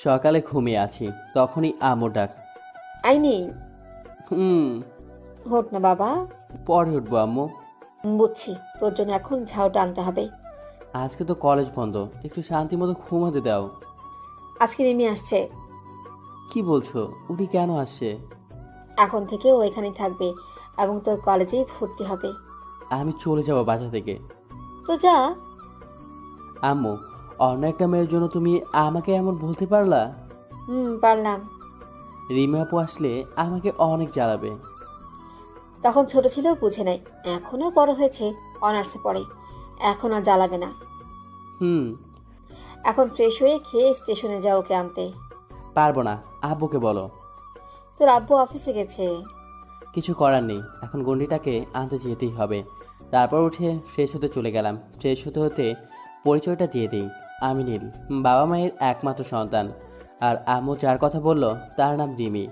সকালে ঘুমিয়ে আছি, তখনই আম্মু ডাক। আইনি হুম। হোট না বাবা। পরে উঠবো আম্মু। বুঝছি, তোর জন্য এখন ঝাউটা আনতে হবে। আজকে তো কলেজ বন্ধ, একটু শান্তি মতো ঘুমাতে দাও। আজকে রিমি আসছে। কি বলছো? উনি কেন আসছে? এখন থেকে ও এখানেই থাকবে এবং তোর কলেজেই ভর্তি হবে। আমি চলে যাবো বাসা থেকে। তো যা। আম্মু, অন্য একটা মেয়ের জন্য তুমি আমাকে এমন বলতে পারলা? পারলাম। রিমা আপু আসলে আমাকে অনেক জ্বালাবে। তখন ছোট ছিল, বুঝে নাই। এখনো বড় হয়েছে, অনার্সে পড়ে। এখন আর জ্বালাবে না। হুম। এখন ফ্রেশ হয়ে খেয়ে স্টেশনে যা ওকে আনতে। পারবো না, আব্বুকে বলো। তোর আব্বু অফিসে গেছে। কিছু করার নেই, এখন গন্ডিটাকে আনতে যেতেই হবে। তারপর উঠে ফ্রেশ হতে চলে গেলাম। ফ্রেশ হতে হতে পরিচয়টা দিয়ে দিই। আমি নীল, বাবা মায়ের একমাত্র সন্তান। আর আম্মু যার কথা বলল তার নাম রিমি,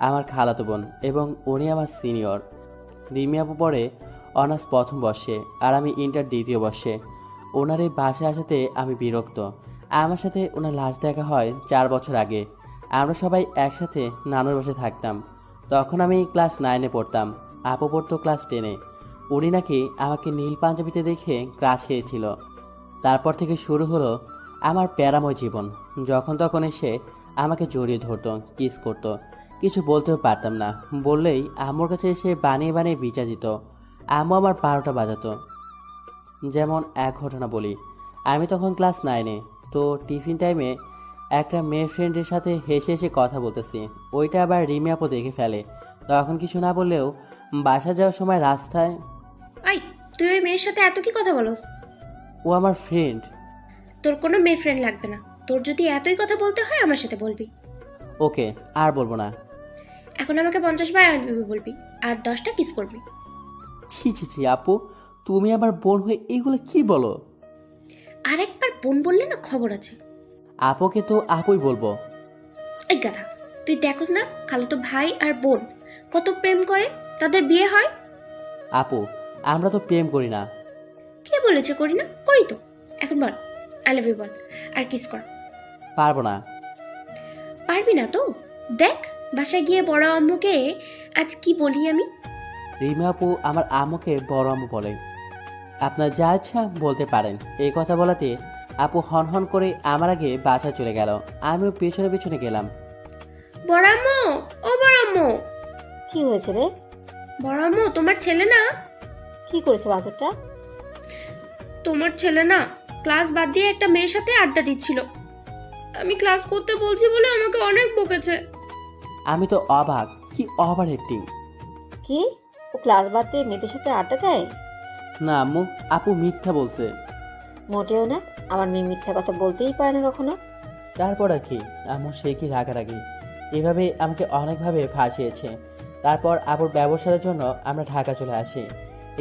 আমার খালাতো বোন এবং উনি আমার সিনিয়র। রিমি আপু পড়ে অনার্স প্রথম বর্ষে আর আমি ইন্টার দ্বিতীয় বর্ষে। ওনার এই বাসায় আসাতে আমি বিরক্ত। আমার সাথে ওনার লাস্ট দেখা হয় 4 বছর আগে। আমরা সবাই একসাথে নানুর বাসায় থাকতাম। তখন আমি ক্লাস 9-এ পড়তাম, আপু পড়তো ক্লাস 10-এ। উনি নাকি আমাকে নীল পাঞ্জাবিতে দেখে ক্রাশ খেয়েছিল। তারপর থেকে শুরু হলো আমার প্যারাময় জীবন। যখন তখন এসে আমাকে জড়িয়ে ধরতো, কিস করতো। কিছু বলতেও পারতাম না, বললেই আম্মুর কাছে এসে বানিয়ে বানিয়ে বিচার দিত। আম্মু আমার 12টা বাজাতো। যেমন এক ঘটনা বলি, আমি তখন ক্লাস 9-এ। তো টিফিন টাইমে একটা মেয়ে ফ্রেন্ডের সাথে হেসে হেসে কথা বলতেছি, ওইটা আবার রিমি আপু দেখে ফেলে। তখন কিছু না বললেও বাসা যাওয়ার সময় রাস্তায়, আই, তুই ওই মেয়ের সাথে এত কি কথা বলস? ও আমার ফ্রেন্ড। তোর কোনো মেয়ে ফ্রেন্ড লাগবে না। তোর যদি এতই কথা বলতে হয় আমার সাথে বলবি। ওকে, আর বলবো না। এখন আমাকে 50 বার আই লাভ ইউ বলবি আর 10টা কিস করবি। ছি ছি ছি আপু, তুমি আমার বোন হয়ে এগুলো কি বলো? আর একবার বোন বললে না খবর আছে। আপুকে তো আপুই বলবো। এই গাধা, তুই দেখোস না খালাতো ভাই আর বোন কত প্রেম করে, তাদের বিয়ে হয়। আপু, আমরা তো প্রেম করি না। কে বলেছে করি না? করি তো। এখন বল আই লাভ ইউ বল আর কিস কর। পারবো না। পারবি না তো? দেখ, বাসায় গিয়ে বড় আম্মুকে আজ কি বলি আমি। রিমা আপু আমার আম্মুকে বড় আম্মু বলে। আপনার যা ইচ্ছা বলতে পারেন। এই কথা বলাতে আপু হন হন করে আমার আগে বাসায় চলে গেল। আমিও পেছনে পেছনে গেলাম। বড় আম্মু, ও বড় আম্মু। কি হয়েছে রে? বড় আম্মু, তোমার ছেলে না, কি করেছে বাছরটা? তোমার ছেলে না ক্লাস বাদ দিয়ে একটা মেয়ের সাথে আড্ডা দিচ্ছিল। আমি ক্লাস করতে বলছি বলে আমাকে অনেক বকেছে। আমি তো অবাক, কি ওভার অ্যাক্টিং। কি? ও ক্লাস বাদ দিয়ে মেয়েদের সাথে আড্ডা দেয়? না আম্মু, আপু মিথ্যা বলছে। মোটেও না। আমার মেয়ে মিথ্যা কথা বলতেই পারে না কখনো। তারপর আর কি, আম্মু সে কি রাগারাগি। এভাবে আমাকে অনেকভাবে ফাঁসিয়েছে। তারপর আপুর ব্যবসার জন্য আমরা ঢাকা চলে আসি।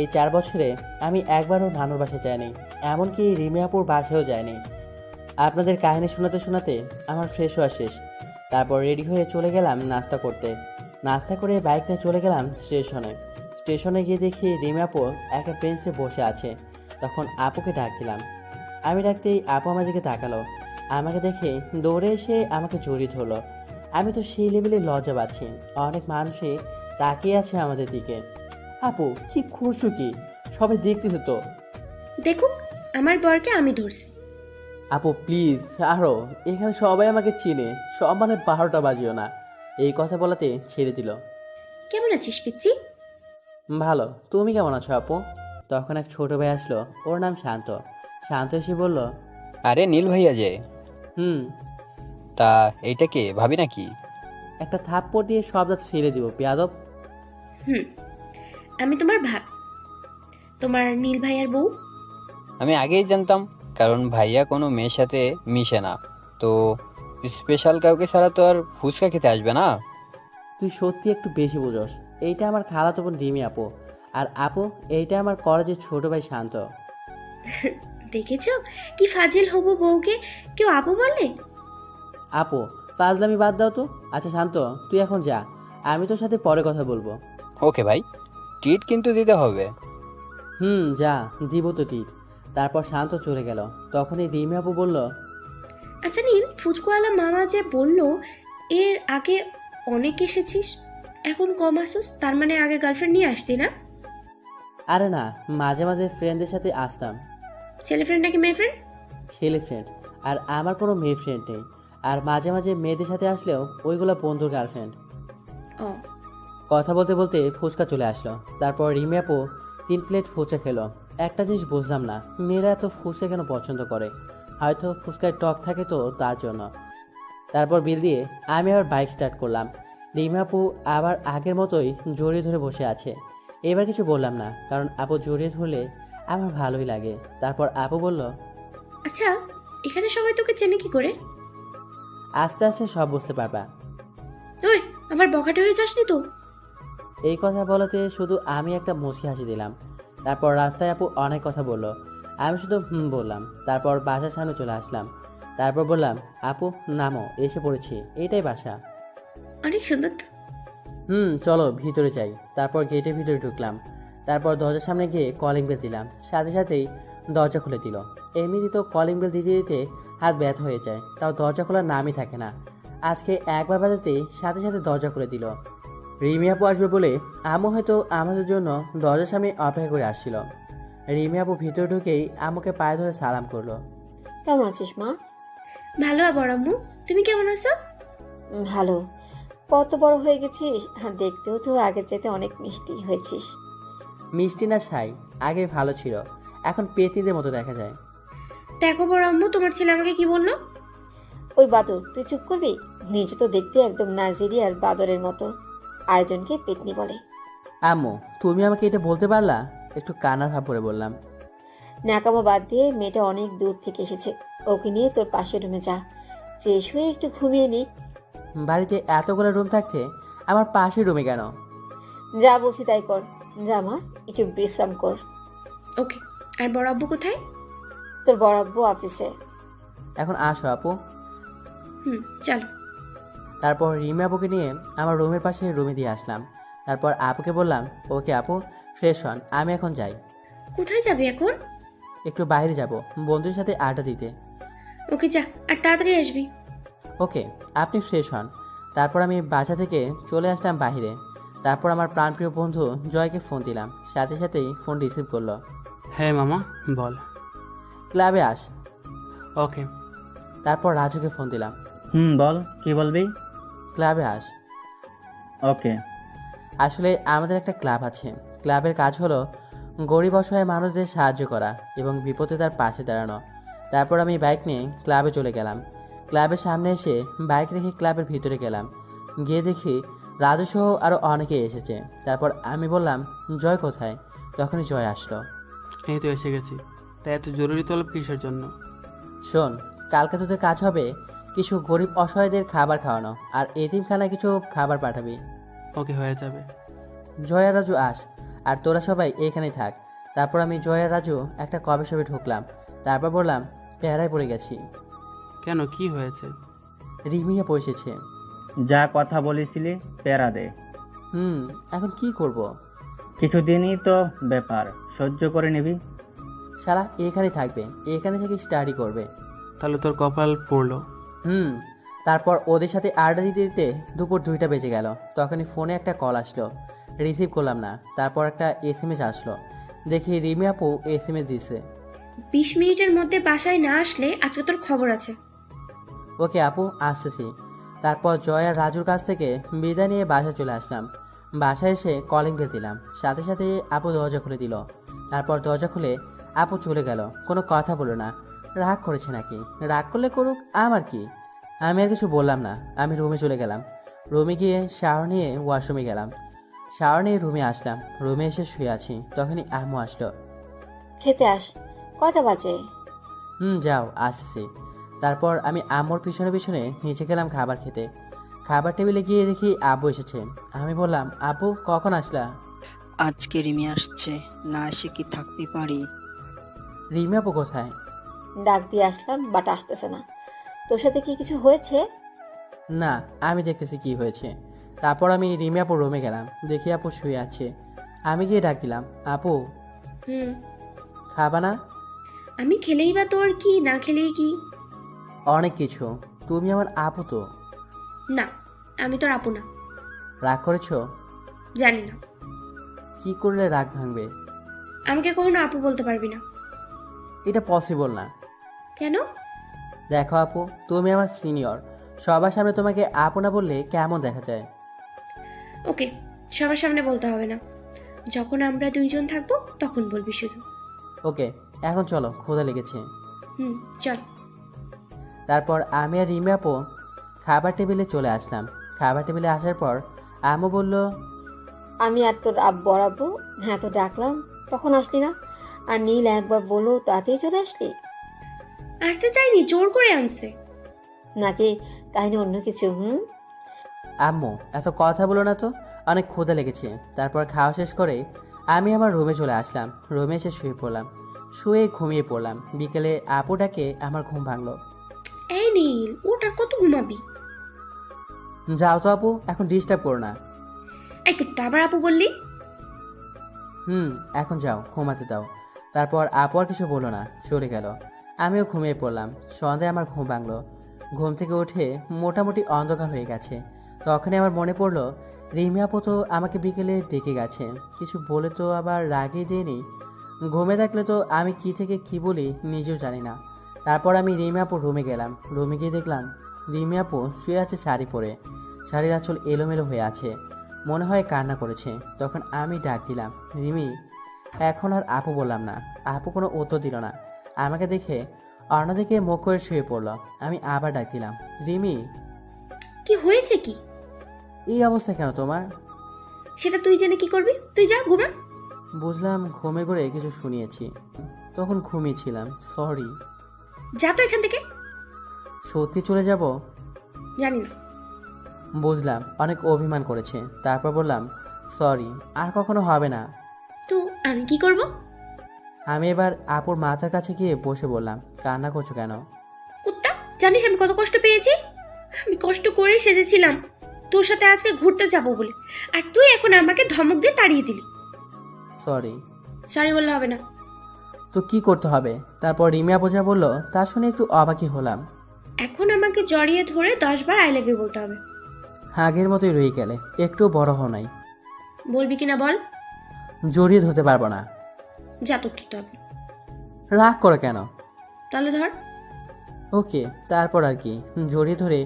এই 4 বছরে আমি একবারও নানুর বাসায় যাইনি, এমনকি রিমি আপুর বাসায়ও যাইনি। আপনাদের কাহিনী শোনাতে শোনাতে আমার ফ্রেশ হওয়া শেষ। তারপর রেডি হয়ে চলে গেলাম নাস্তা করতে। নাস্তা করে বাইক নিয়ে চলে গেলাম স্টেশনে। স্টেশনে গিয়ে দেখি রিমি আপু একটা বেঞ্চে বসে আছে। তখন আপুকে ডাক দিলাম। আমি ডাকতেই আপু আমার দিকে তাকালো। আমাকে দেখে দৌড়ে এসে আমাকে জড়িয়ে ধরলো। আমি তো সেই লেভেলে লজ্জা পাচ্ছি, অনেক মানুষই তাকিয়ে আছে আমাদের দিকে। আপু কি করছো কি? সবাই দেখতেছে তো। দেখুক, আমার বরকে আমি ধরছি। আপু প্লিজ আরো, এখানে সবাই আমাকে চিনে, সব মানে 12টা বাজিও না। এই কথা বলাতে ছেড়ে দিল। কেমন আছিস পিচ্ছি? ভালো, তুমি কেমন আছো আপু? তখন এক ছোট ভাই আসলো, ওর নাম শান্ত। শান্ত এসে বলল, আরে নীল ভাইয়া যে, হুম। তা এইটা কে, ভাবি নাকি? একটা থাপ্পড় দিয়ে সব দাঁত ফেলে দিব বেয়াদব। হুম, আমি তোমার ভাব, তোমার নীল ভাইয়ার বউ। আমি আগেই জানতাম, কারণ ভাইয়া কোনো মেয়ের সাথে মিশে না। তো স্পেশাল কাউকে ছাড়া তো আর ফুচকা খেতে আসবে না। তুই সত্যি একটু বেশি বুঝোস। এইটা আমার খালাতো বোন রিমি আপু। আর আপু, এইটা আমার কলেজের ছোট ভাই শান্ত। দেখেছো কি ফাজিল হবু বউকে কেউ আপু বলে। আপু, ফাজলামি বাদ দাও তো। আচ্ছা শান্ত, তুই এখন যা, আমি তোর সাথে পরে কথা বলবো। ওকে ভাই, ট্রিট কিন্তু দিতে হবে। যা, দিব তো টিট। তারপর শান্ত চলে গেল। তখনই রিমি আপু বলল, আচ্ছা নীল, ফুচকুয়ালা মামা যে বললো এর আগে অনেক এসেছিস, এখন কম আসুস, তার মানে আগে গার্লফ্রেন্ড নিয়ে আসতি না? আরে না, মাঝে মাঝে ফ্রেন্ডদের সাথে আসতাম। ছেলে ফ্রেন্ড নাকি মেয়ে ফ্রেন্ড? ছেলে ফ্রেন্ড, আর আমার কোনো মেয়ে ফ্রেন্ড নেই। আর মাঝে মাঝে মেয়েদের সাথে আসলেও ওইগুলো বন্ধুর গার্লফ্রেন্ড। ও, কথা বলতে বলতে ফুচকা চলে আসলো। তারপর রিমি আপু 3 প্লেট ফুচকা খেলো। একটা জিনিস বুঝলাম না, মেয়েরা এত ফুচকা কেন পছন্দ করে? হয়তো ফুচকায় টক থাকে তো তার জন্য। তারপর বিল দিয়ে আমি আবার বাইক স্টার্ট করলাম। রিমি আপু আবার আগের মতোই জড়িয়ে ধরে বসে আছে। এবার কিছু বললাম না, কারণ আপু জড়িয়ে ধরলে আমার ভালোই লাগে। তারপর আপু বলল, আচ্ছা এখানে সবাই তোকে চেনে কি করে? আস্তে আস্তে সব বুঝতে পারবা। ওই, আবার বখাটে হয়ে যাসনি তো? এই কথা বলাতে শুধু আমি একটা মুচকি হাসি দিলাম। তারপর রাস্তায় আপু অনেক কথা বলল, আমি শুধু বললাম। তারপর বাসার সামনে চলে আসলাম। তারপর বললাম, আপু নামো, এসে পড়েছি, এটাই বাসা। অনেক সুন্দর তো। চলো ভিতরে যাই। তারপর গেটের ভিতরে ঢুকলাম। তারপর দরজার সামনে গিয়ে কলিং বেল দিলাম, সাথে সাথেই দরজা খুলে দিল। এমনিতে তো কলিং বেল দিতে দিতে হাত ব্যথা হয়ে যায়, তাও দরজা খোলার নামই থাকে না। আজকে একবার বাজাতেই সাথে সাথে দরজা খুলে দিল। রিমি আপু আসবে বলে আম্মু হয়তো আমাদের জন্য দরজার সামনে অপেক্ষা করে আসছিল। রিমি আপু ভিতরে ঢুকেই আম্মুকে পায়ে ধরে সালাম করলো। কেমন আছিস মা? ভালো আবার আম্মু, তুমি কেমন আছো? ভালো। কত বড় হয়ে গেছিস, আর দেখতেও তো আগের চাইতে অনেক মিষ্টি হয়েছিস। মিষ্টি না ছাই, আগে ভালো ছিল, এখন পেতিদের মতো দেখা যায়। দেখো বড় আম্মু, তোমার ছেলে আমাকে কি বললো? ওই বাদর, তুই চুপ করবি? নিজে তো দেখতে একদম নাইজেরিয়ার বাদরের মতো, আরেকজনকে পেতনি বলে। আম্মু তুমি আমাকে এটা বলতে পারলা? একটু কান্নার ভাব করে বললাম। ন্যাকামো বাদ দিয়ে, মেয়েটা অনেক দূর থেকে এসেছে, ওকে নিয়ে তোর পাশের রুমে যা, ফ্রেশ হয়ে একটু ঘুমিয়ে নি। বাড়িতে এতগুলো রুম থাকতে আমার পাশের রুমে কেন? যা বলছি তাই কর। যা মা, একটু বিশ্রাম কর। ওকে। আর বড় আব্বু কোথায়? তোর বড় আব্বু অফিসে। এখন আসো আপু। চলো। তারপর রিমি আপুকে নিয়ে আমার রুমের পাশে রুমে দিয়ে আসলাম। তারপর আপুকে বললাম, ওকে আপু ফ্রেশ হন, আমি এখন যাই। কোথায় যাবে এখন? একটু বাইরে যাব, বন্ধুদের সাথে আড্ডা দিতে। ওকে যা, আর তাড়াতাড়ি আসবি। ওকে, আপনি ফ্রেশ হন। তারপর আমি বাসা থেকে চলে আসলাম বাইরে। তারপর আমার প্রাণপ্রিয় বন্ধু জয়কে ফোন দিলাম, সাথে সাথেই ফোন রিসিভ করলো। হ্যাঁ মামা বল। ক্লাবে আস। ওকে। তারপর রাজুকে ফোন দিলাম, বল, কি বলবি? ক্লাবে আস। ওকে। আসলে আমাদের একটা ক্লাব আছে। ক্লাবের কাজ হলো গরিব অসহায় মানুষদের সাহায্য করা এবং বিপদে তার পাশে দাঁড়ানো। তারপর আমি বাইক নিয়ে ক্লাবে চলে গেলাম। ক্লাবের সামনে এসে বাইক রেখে ক্লাবের ভিতরে গেলাম। গিয়ে দেখি রাজু সহ আরও অনেকে এসেছে। তারপর আমি বললাম, জয় কোথায়? তখনই জয় আসলো। এই তো এসে গেছি। তাই এত জরুরি তলব কিসের জন্য? শোন, কালকে তোদের কাজ হবে কিছু গরিব অসহায়দের খাবার খাওয়ানো, আর এতিমখানায় কিছু খাবার পাঠাবি। ওকে, হয়ে যাবে। জয় আর রাজু আস, আর তোরা সবাই এইখানেই থাক। তারপর আমি জয় আর রাজু একটা কফি শপে ঢুকলাম। তারপর বললাম, পেয়ারায় পড়ে গেছি। কেন, কি হয়েছে? রিমিয়া পৌঁছেছে। যা কথা বলেছিলি প্যারা দে। এখন কি করব? কিছুদিনই তো ব্যাপার, সহ্য করে নিবি। শালা এখানেই থাকবে, এখানে থেকে স্টাডি করবে। তাহলে তোর কপাল পড়লো। তারপর ওদের সাথে আড্ডা দিতে দিতে দুপুর 2টা বেজে গেল। তখনই ফোনে একটা কল আসলো, রিসিভ করলাম না। তারপর একটা SMS আসলো, দেখি রিমি আপু SMS দিছে। 20 মিনিটের মধ্যে বাসায় না আসলে আজকে তোর খবর আছে। ওকে আপু, আসতেছি। তারপর জয় আর রাজুর কাছ থেকে বিদায় নিয়ে বাসায় চলে আসলাম। বাসায় এসে কলিং বেল দিলাম, সাথে সাথে আপু দরজা খুলে দিল। তারপর দরজা খুলে আপু চলে গেল, কোনো কথা বললো না। রাগ করেছে নাকি? রাগ করলে করুক, আমার কি। আমি আর কিছু বললাম না। আমি রুমে চলে গেলাম। রুমে গিয়ে শাওয়ার নিয়ে ওয়াশরুমে গেলাম। শাওয়ার নিয়ে রুমে আসলাম। রুমে এসে শুয়ে আছি, তখনই আম্মু আসলো। খেতে আস। কয়টা বাজে? যাও, আসছি। তারপর আমি আম্মুর পিছনে পিছনে নিচে গেলাম খাবার খেতে। খাবার টেবিলে গিয়ে দেখি আব্বু এসেছে। আমি বললাম, আব্বু কখন আসলা? আজকে রিমি আসছে, না এসে কি থাকতে পারি? রিমি আপু কোথায়? ডাক দিয়ে আসলাম, বাট আসতেছে না। তোর সাথে কি কিছু হয়েছে? না, আমি দেখতেছি কি হয়েছে। তারপর আমি রিমি আপুর রুমে গেলাম, দেখি আপু শুয়ে আছে। আমি গিয়ে ডাক দিলাম, আপু খাবা না? আমি খেলেই বা তোর কি, না খেলেই কি? অনেক কিছু। তুমি আমার আপু তো। না, আমি তোর আপু না। রাগ করেছো? জানি না। কি করলে রাগ ভাঙবে? আমাকে কখনো আপু বলতে পারবি না। এটা পসিবল না। কেন? দেখো আপু, তুমি আমার সিনিয়র। সবার সামনে তোমাকে আপু না বললে কেমন দেখা যায়? ওকে, সবার সামনে বলতে হবে না। যখন আমরা দুইজন থাকবো তখন বলবি শুধু। ওকে, এখন চলো, ক্ষুধা লেগেছে। চল। তারপর আমি আর রিমি আপু খাবার টেবিলে চলে আসলাম। খাবার টেবিলে আসার পর আম্মু বলল, আমি আর তোর বড় আব্বু হ্যাঁ তো ডাকলাম, তখন আসলি না। আর নীল একবার বললো তাতেই চলে আসলি, আসতে চাইনি, জোর করে আনছে। নাকি কাহিনী অন্য কিছু? আম্মু এত কথা বলো না তো, অনেক ক্ষুধা লেগেছে। তারপর খাওয়া শেষ করে আমি আমার রুমে চলে আসলাম। রুমে এসে শুয়ে পড়লাম। শুয়ে ঘুমিয়ে পড়লাম। বিকেলে আপু ডাকে আমার ঘুম ভাঙলো। এই নীল, ওটা কত ঘুমাবি? যাও তো আপু, এখন ডিস্টার্ব করো না। এই কুত্তা, আবার আপু বললি? এখন যাও, ঘুমাতে দাও। তারপর আপু আর কিছু বললো না, চলে গেল। আমিও ঘুমিয়ে পড়লাম। সন্ধ্যায় আমার ঘুম ভাঙলো। ঘুম থেকে উঠে মোটামুটি অন্ধকার হয়ে গেছে। তখনই আমার মনে পড়লো, রিমি আপু তো আমাকে বিকেলে ডেকে গেছে। কিছু বলে তো আবার রাগিয়ে দিইনি। ঘুমে থাকলে তো আমি কি থেকে কি বলি নিজেও জানি না। তারপর আমি রিমি আপুর রুমে গেলাম। রুমে গিয়ে দেখলাম রিমি আপু শুয়ে আছে শাড়ি পরে। শাড়ির আঁচল এলোমেলো হয়ে আছে, মনে হয় কান্না করেছে। তখন আমি ডাক দিলাম, রিমি। এখন আর আপু বললাম না। আপু কোনো উত্তর দিল না। আমাকে দেখে অন্যদিকে মুখ করে শুয়ে পড়লো। আমি আবার ডাক দিলাম, রিমি। কি হয়েছে কি? এই অবস্থা কেন তোমার? সেটা তুই জেনে কি করবি? তুই যা ঘুমা। বুঝলাম ঘুমের ঘরে কিছু শুনিয়েছি, তখন ঘুমিয়েছিলাম, সরি। যা তো এখান থেকে। সত্যি চলে যাব? জানি না। বুঝলাম অনেক অভিমান করেছে। তারপর বললাম, সরি, আর কখনো হবে না। তো আমি কি করব? আমি এবার আপুর মাথার কাছে গিয়ে বসে বললাম, কান্না করছো কেন? কুত্তা, জানিস আমি কত কষ্ট পেয়েছি? আমি কষ্ট করেই সেজেছিলাম তোর সাথে আজকে ঘুরতে যাব বলে, আর তুই এখন আমাকে ধমক দিয়ে তাড়িয়ে দিলি। সরি। সরি বললে হবে না। তো কি করতে হবে? তারপর রিমি আপু যা বললো তা শুনে একটু অবাকই হলাম। এখন আমাকে জড়িয়ে ধরে 10 বার আই লাভ ইউ বলতে হবে। আগের মতোই রয়ে গেলে, একটু বড় হও নাই। বলবি কিনা বল? জড়িয়ে ধরতে পারবো না। যা তোর ধরতে হবে। রাগ করো কেন? তাহলে ধর। ওকে, তারপর আর কি, জড়িয়ে ধরে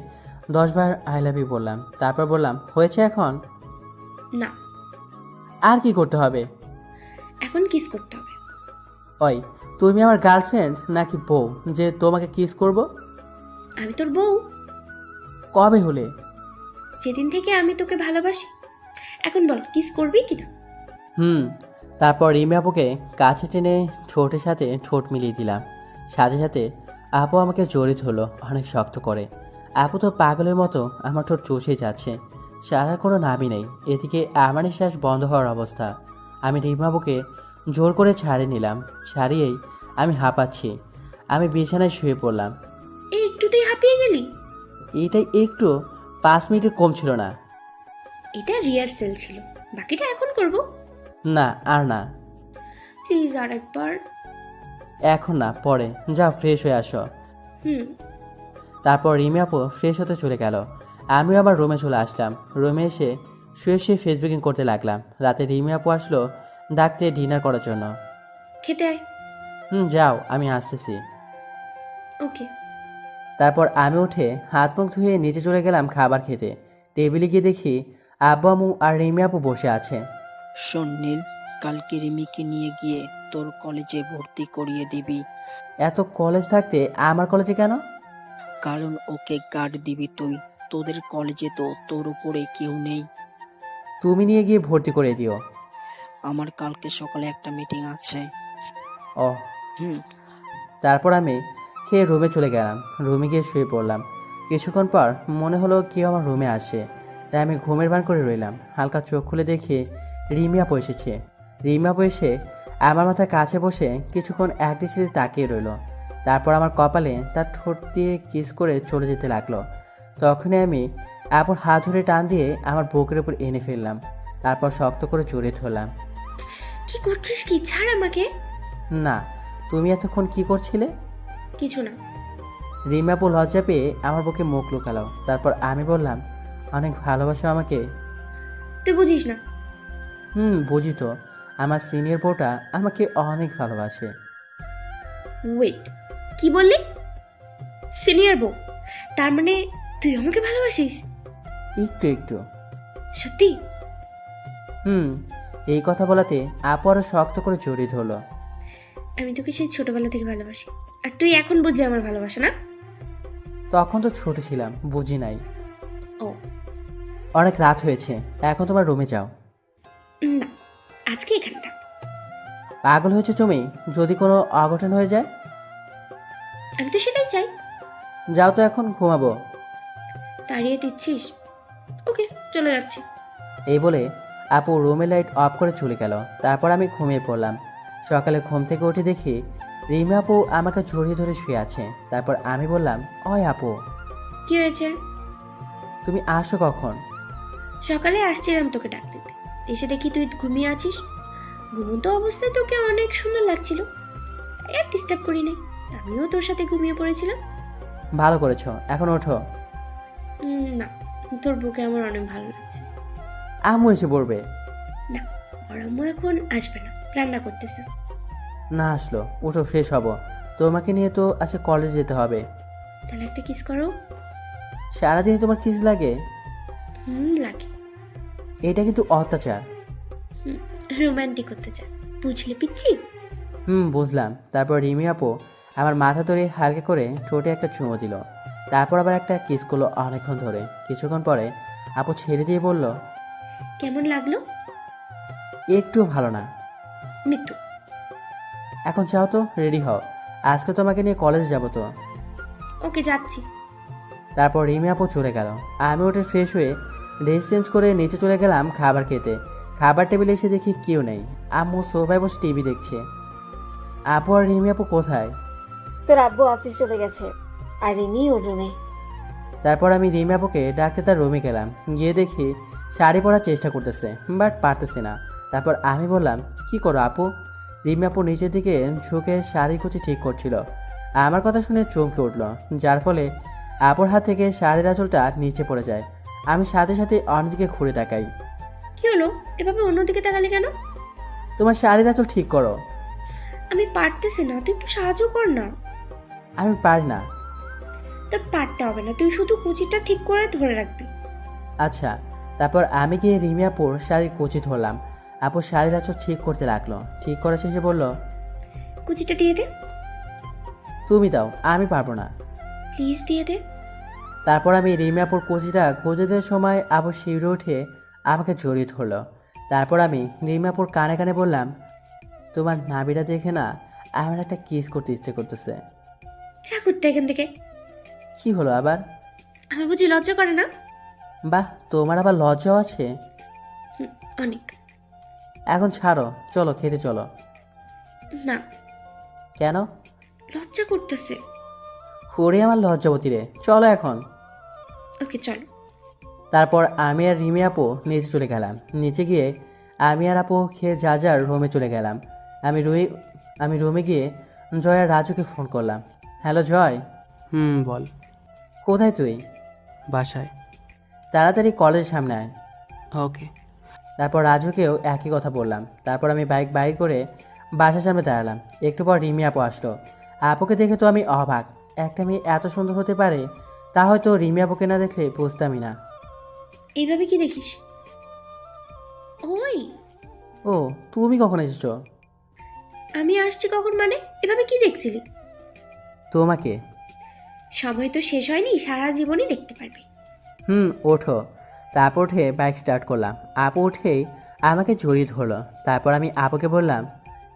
10 বার আই লাভ ইউ বললাম। তারপর বললাম, হয়েছে এখন? না, আর কি করতে হবে? এখন কিস করতে হবে। ওই, তুমি আমার গার্লফ্রেন্ড নাকি বউ যে তোমাকে কিস করব? আমি তোর বউ। কবে হলে? যেদিন থেকে আমি তোকে ভালোবাসি। এখন বল, কিস করবি কিনা? তারপর রিমি আপুকে কাছে টেনে ঠোঁটের সাথে ঠোঁট মিলিয়ে দিলাম। সাথে সাথে আপু আমাকে জড়িয়ে ধরলো অনেক শক্ত করে। আপু তো পাগলের মতো আমার ঠোঁট চষে যাচ্ছে, সারার কোনো নামই নেই। এদিকে আমার নিঃশ্বাস বন্ধ হওয়ার অবস্থা। আমি রিমি আপুকে জোর করে ছাড়িয়ে নিলাম। ছাড়িয়েই আমি হাঁপাচ্ছি। আমি বিছানায় শুয়ে পড়লাম। এই একটুতেই হাঁপিয়ে গেলি? এইটাই একটু, 5 মিনিটে কম ছিল না। এটা রিহার্সেল ছিল, বাকিটা এখন করব। না, আর না। প্লিজ আর একবার। এখন না, পরে। যাও ফ্রেশ হয়ে আসো। হুম। তারপর রিমি আপু ফ্রেশ হতে চলে গেল। আমিও আবার রুমে চলে আসলাম। রুমে এসে শুয়ে শুয়ে ফেসবুকিং করতে লাগলাম। রাতে রিমি আপু আসলো ডাকতে ডিনার করার জন্য। খেতে আয়। যাও, আমি আসতেছি। ওকে। তারপর আমি উঠে হাত মুখ ধুয়ে নিচে চলে গেলাম খাবার খেতে। টেবিলে গিয়ে দেখি আব্বু আম্মু আর রিমি আপু বসে আছে। শোন নীল, কালকে রিমিকে নিয়ে গিয়ে তোর কলেজে ভর্তি করিয়ে দিবি। এত কলেজ থাকতে আমার কলেজে কেন? কারণ ওকে গার্ড দিবি তুই। তোদের কলেজে তো তোর উপরে কেউ নেই। তুমি নিয়ে গিয়ে ভর্তি করে দিও। আমার কালকে সকালে একটা মিটিং আছে। ও। হুম। তারপর আমি খেয়ে রুমে চলে গেলাম। রুমে গিয়ে শুয়ে পড়লাম। কিছুক্ষণ পর মনে হলো কেউ আমার রুমে আসে, তাই আমি ঘুমের ভান করে রইলাম। হালকা চোখ খুলে দেখি রিমি আপু এসেছে। রিমি আপু এসে আমার মাথার কাছে বসে কিছুক্ষণ একদৃষ্টিতে তাকিয়ে রইল। তারপর আমার কপালে তার ঠোঁট দিয়ে কিস করে চলে যেতে লাগলো। তখনই আমি আপুর হাত ধরে টান দিয়ে আমার বুকের উপর এনে ফেললাম। তারপর শক্ত করে জড়িয়ে ধরলাম। কি করছিস কি? ছাড় আমাকে। না, তুমি এতক্ষণ কি করছিলে? কিছু না। রিমি আপু লজ্জা পেয়ে আমার বুকে মুখ লুকালো। তারপর আমি বললাম, অনেক ভালোবাসো আমাকে? তুই বুঝিস না। বুঝি তো। আমার সিনিয়র বউটা আমাকে অনেক ভালোবাসে। ওয়েট, কি বললি? সিনিয়র বউ? তার মানে তুই আমাকে ভালোবাসিস? একটু একটু। সত্যি? এই কথা বলাতে আপু আরো শক্ত করে জড়িয়ে ধরলো। আমি তোকে সেই ছোটবেলা থেকে ভালোবাসি, আর তুই এখন বুঝলি আমার ভালোবাসা না? তখন তো ছোট ছিলাম, বুঝি নাই। ও অনেক রাত হয়েছে, এখন তোমার রুমে যাও। না, আজকে এখানে থাক। পাগল হয়েছে তুমি? যদি কোনো অঘটন হয়ে যায়? আমি তো সেটাই চাই। যাও তো, এখন ঘুমাবো। তাড়িয়ে দিচ্ছিস? ওকে, চলে যাচ্ছি। এই বলে আপু রুমে লাইট অফ করে চলে গেল। তারপর আমি ঘুমিয়ে পড়লাম। সকালে ঘুম থেকে উঠে দেখি রিমি আপু আমাকে জড়িয়ে ধরে শুয়ে আছে। তারপর আমি বললাম, ওই আপু, কি হয়েছে? তুমি আসো কখন? সকালে আসছিলাম তোকে ডাক দিতে, এসে দেখি তুই ঘুমিয়ে আছিস। ঘুমন্ত অবস্থায় তোকে অনেক সুন্দর লাগছিল, তাই আর ডিস্টার্ব করি নাই। আমিও তোর সাথে ঘুমিয়ে পড়েছিলাম। ভালো করেছো, এখন ওঠো। না, তোর বুকে আমার অনেক ভালো লাগছে। আম্মু এসে পড়বে। না, বড় আম্মু এখন আসবে না, রান্না করতেছে। না আসলো, উঠো, ফ্রেশ হব। তোমাকে নিয়ে তো আজকে কলেজ যেতে হবে। তাহলে একটা কিস করো। সারাদিনে তোমার কিস লাগে? লাগে। এটা কিন্তু অত্যাচার। রোমান্টিক করতে চায়, বুঝলে পিচ্ছি? বুঝলাম। তারপর রিমি আপু আমার মাথা ধরে হালকা করে ঠোঁটে একটা চুমো দিল। তারপর আবার একটা কিস করলো অনেকক্ষণ ধরে। কিছুক্ষণ পরে আপু ছেড়ে দিয়ে বলল, কেমন লাগলো? একটুও ভালো না। মৃত্যু। এখন যাও তো, রেডি হও, আজকে তোমাকে নিয়ে কলেজে যাবো তো। ওকে, যাচ্ছি। তারপর রিমি আপু চলে গেল। আমি উঠে ফ্রেশ হয়ে ড্রেস চেঞ্জ করে নিচে চলে গেলাম খাবার খেতে। খাবার টেবিলে এসে দেখি কেউ নেই। আম্মু সোফায় বসে টিভি দেখছে। আপু আর রিমি আপু কোথায়? তোর আব্বু অফিস চলে গেছে, আর রিমি ওর রুমে। তারপর আমি রিমি আপুকে ডাকতে তার রুমে গেলাম। গিয়ে দেখি শাড়ি পরার চেষ্টা করতেছে, বাট পারতেছে না। তারপর আমি বললাম, কি করো আপু? রিমি আপু নিচের দিকে ঝুঁকে শাড়ি কুচি ঠিক করছিল। আমার কথা শুনে চমকে উঠল, যার ফলে আপুর হাত থেকে শাড়ির আঁচলটা নিচে পড়ে যায়। আমি সাথে সাথে অন্যদিকে ঘুরে তাকাই। কি হলো? এভাবে অন্যদিকে তাকালি কেন? তোমার শাড়ির আঁচল ঠিক করো। আমি পারতেছি না, তুই একটু সাহায্য কর না। আমি পারি না। তোর পারতে হবে না, তুই শুধু কুচিটা ঠিক করে ধরে রাখবি। আচ্ছা। তারপর আমি গিয়ে রিমি আপুর শাড়ির কুচি ধরলাম। আপু শাড়ির আঁচল ঠিক করতে লাগলো। ঠিক করে শেষে বলল, কুচিটা দিয়ে দে। তুমি দাও, আমি পারবো না। প্লিজ দিয়ে দে। তারপর আমি রিমি আপুর কুচিটা খুঁজে দেওয়ার সময় আপু শিউরে উঠে আমাকে জড়িয়ে ধরলো। তারপর আমি রিমি আপুর কানে কানে বললাম, তোমার নাভিটা দেখে না আমার একটা কিস করতে ইচ্ছে করতেছে। যা করতে এখান থেকে। কি হলো আবার? আমার বুঝি লজ্জা করে না? বাহ, তোমার আবার লজ্জাও আছে। অনেক। এখন ছাড়ো, চলো খেতে চলো। না, কেন? লজ্জা করতেছে। হরে আমার লজ্জাবতী রে, চলো এখন। ওকে, চল। তারপর আমি আর রিমি আপু নিচে চলে গেলাম। নিচে গিয়ে আমি আর আপু খেয়ে যার যার রুমে চলে গেলাম। আমি রুমে গিয়ে জয় আর রাজুকে ফোন করলাম। হ্যালো জয়। বল। কোথায় তুই? বাসায়। তাড়াতাড়ি কলেজের সামনে আয়। ওকে। তারপর রাজুকেও একই কথা বললাম। তারপর আমি বাইক বাইর করে বাসার সামনে দাঁড়ালাম। একটু পর রিমি আপু আসলো। আপুকে দেখে তো আমি অবাক। একটা মেয়ে এত সুন্দর হতে পারে তা হয়তো রিমি আপুকে না দেখলে বুঝতামই না। এইভাবে কি দেখিস? ওই, ও, তুমি কখন এসেছো? আমি আসছি কখন মানে? এভাবে কি দেখছিলি? তোমাকে। সময় তো শেষ হয়নি, সারা জীবনই দেখতে পারবি। ওঠো। তারপর উঠে বাইক স্টার্ট করলাম। আপু উঠেই আমাকে জড়িয়ে ধরলো। তারপর আমি আপুকে বললাম,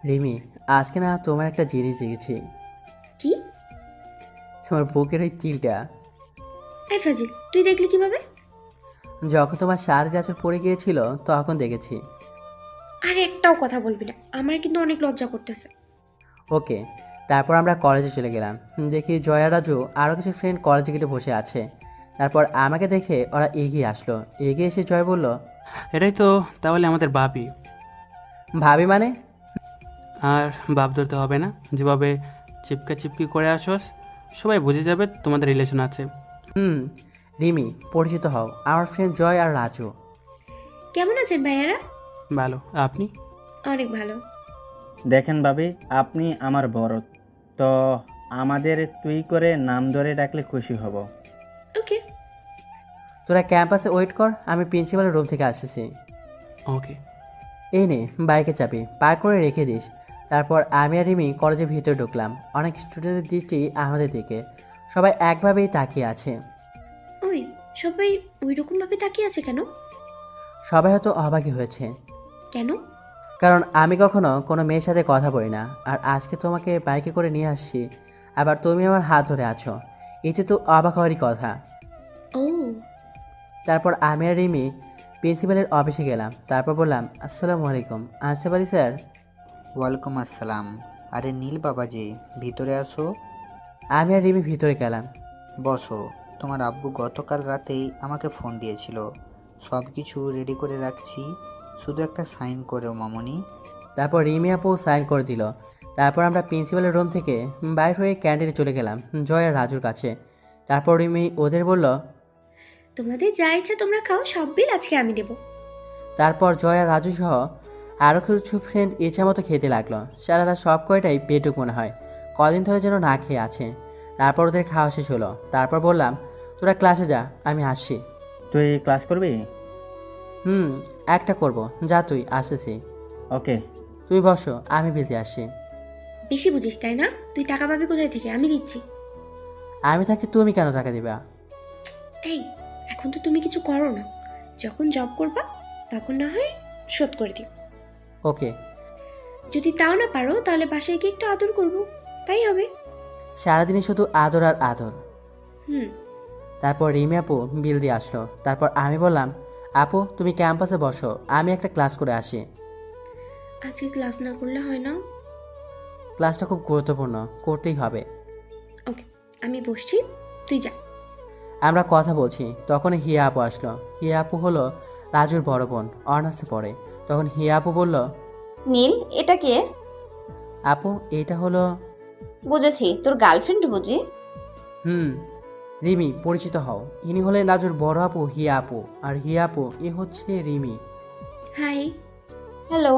রিমি, আজকে না তোমার একটা জিনিস দেখেছি। কি? তোমার বুকের ওই তিলটা। এই ফাজিল, তুই দেখলি কিভাবে? যখন তোমার শাড়ির আঁচল পড়ে গিয়েছিল তখন দেখেছি। আর একটাও কথা বলবি না, আমার কিন্তু অনেক লজ্জা করতেছে। ওকে। তারপর আমরা কলেজে চলে গেলাম। দেখি জয়া, রাজু আরও কিছু ফ্রেন্ড কলেজে গিয়ে বসে আছে। তারপর আমাকে দেখে ওরা এগিয়ে আসলো। এগিয়ে এসে জয় বলল, এটাই তো তাহলে আমাদের বাপই। ভাবি মানে? আর বাপ ধরতে হবে না, যেভাবে চিপকা চিপকি করে আসোস সবাই বুঝে যাবে তোমাদের রিলেশন আছে। রিমি, পরিচিত হও, আমার ফ্রেন্ড জয় আর রাজু। কেমন আছেন ভাইয়ারা? ভালো, আপনি? অনেক ভালো। দেখেন ভাবি, আপনি আমার বড়, তো আমাদের তুই করে নাম ধরে ডাকলে খুশি হব। ওকে। তোরা ক্যাম্পাসে ওয়েট কর, আমি প্রিন্সিপালের রুম থেকে আসতেছি। ওকে। এই নে বাইকে চাবি, পার করে রেখে দিস। তারপর আমি আর রিমি কলেজের ভিতরে ঢুকলাম। অনেক স্টুডেন্টের দৃষ্টি আমাদের দিকে, সবাই একভাবেই তাকিয়ে আছে। ওই সবাই ওই রকম ভাবে তাকিয়ে আছে কেন? সবাই হয়তো অবাকই হয়েছে, কেন? কারণ আমি কখনো কোনো মেয়ের সাথে কথা বলি না, আর আজকে তোমাকে বাইকে করে নিয়ে আসছি, আবার তুমি আমার হাত ধরে আছো, এতে তো অবাক হওয়ারই কথা। ও, তারপর আমি আর রিমি প্রিন্সিপালের অফিসে গেলাম। তারপর বললাম, আসসালামু আলাইকুম, আসতে পারি স্যার? ওয়ালাইকুম আসসালাম। আরে নীল বাবা যে, ভিতরে আসো। আমি আর রিমি ভিতরে গেলাম। বসো। তোমার আব্বু গতকাল রাতেই আমাকে ফোন দিয়েছিল, সব কিছু রেডি করে রাখছি, শুধু একটা সাইন করো মামনি। তারপর রিমি আপু সাইন করে দিল। তারপর আমরা প্রিন্সিপালের রুম থেকে বাইর হয়ে ক্যান্টিনে চলে গেলাম জয় আর রাজুর কাছে। তারপর রিমি ওদের বলল, তোমাদের যা ইচ্ছা তোমরা খাও, সব বিল আজকে আমি দেব। তারপর জয় আর রাজু সহ আরও কিছু ফ্রেন্ড ইচ্ছা মতো খেতে লাগলো। সারারা সব কয়টাই পেটুক মনে হয়, কদিন ধরে যেন না খেয়ে আছে। তারপর ওদের খাওয়া শেষ হলো। তারপর বললাম, তোরা ক্লাসে যা, আমি আসছি। তুই ক্লাস করবি? একটা করব, যা তুই, আসতেছি। ওকে। তুই বসো, আমি বিলতে আসছি। বেশি বুঝিস তাই না? তুই টাকা পাবি কোথায় থেকে? আমি দিচ্ছি। আমি থাকি তুমি কেন টাকা দিবা? এই, এখন তো তুমি কিছু করো না, যখন জব করবা তখন না হয় শোধ করে দিও। ওকে। যদি তাও না পারো তাহলে বাসায় গিয়ে একটু আদর করবো, তাই হবে। সারাদিনই শুধু আদর আর আদর। হুম। তারপর রিমি আপু বিল দিয়ে আসলো। তারপর আমি বললাম, আপু তুমি ক্যাম্পাসে বসো, আমি একটা ক্লাস করে আসি। আজকে ক্লাস না করলে হয় না? ক্লাসটা খুব গুরুত্বপূর্ণ, করতেই হবে। ওকে, আমি বসছি, তুই যা। আমরা কথা বলছি, তখন হিয়া আপু আসলো। হিয়া আপু হলো রাজুর বড় বোন, অনার্সে পড়ে। তখন হিয়া আপু বলল, নীল, এটা কে? আপু এইটা হলো। বুঝেছি, তোর গার্লফ্রেন্ড বুঝি। রিমি, পরিচিত হও, ইনি হলেন রাজুর বড় আপু হিয়া আপু, আর হিয়া আপু এ হচ্ছে রিমি। হাই। হ্যালো।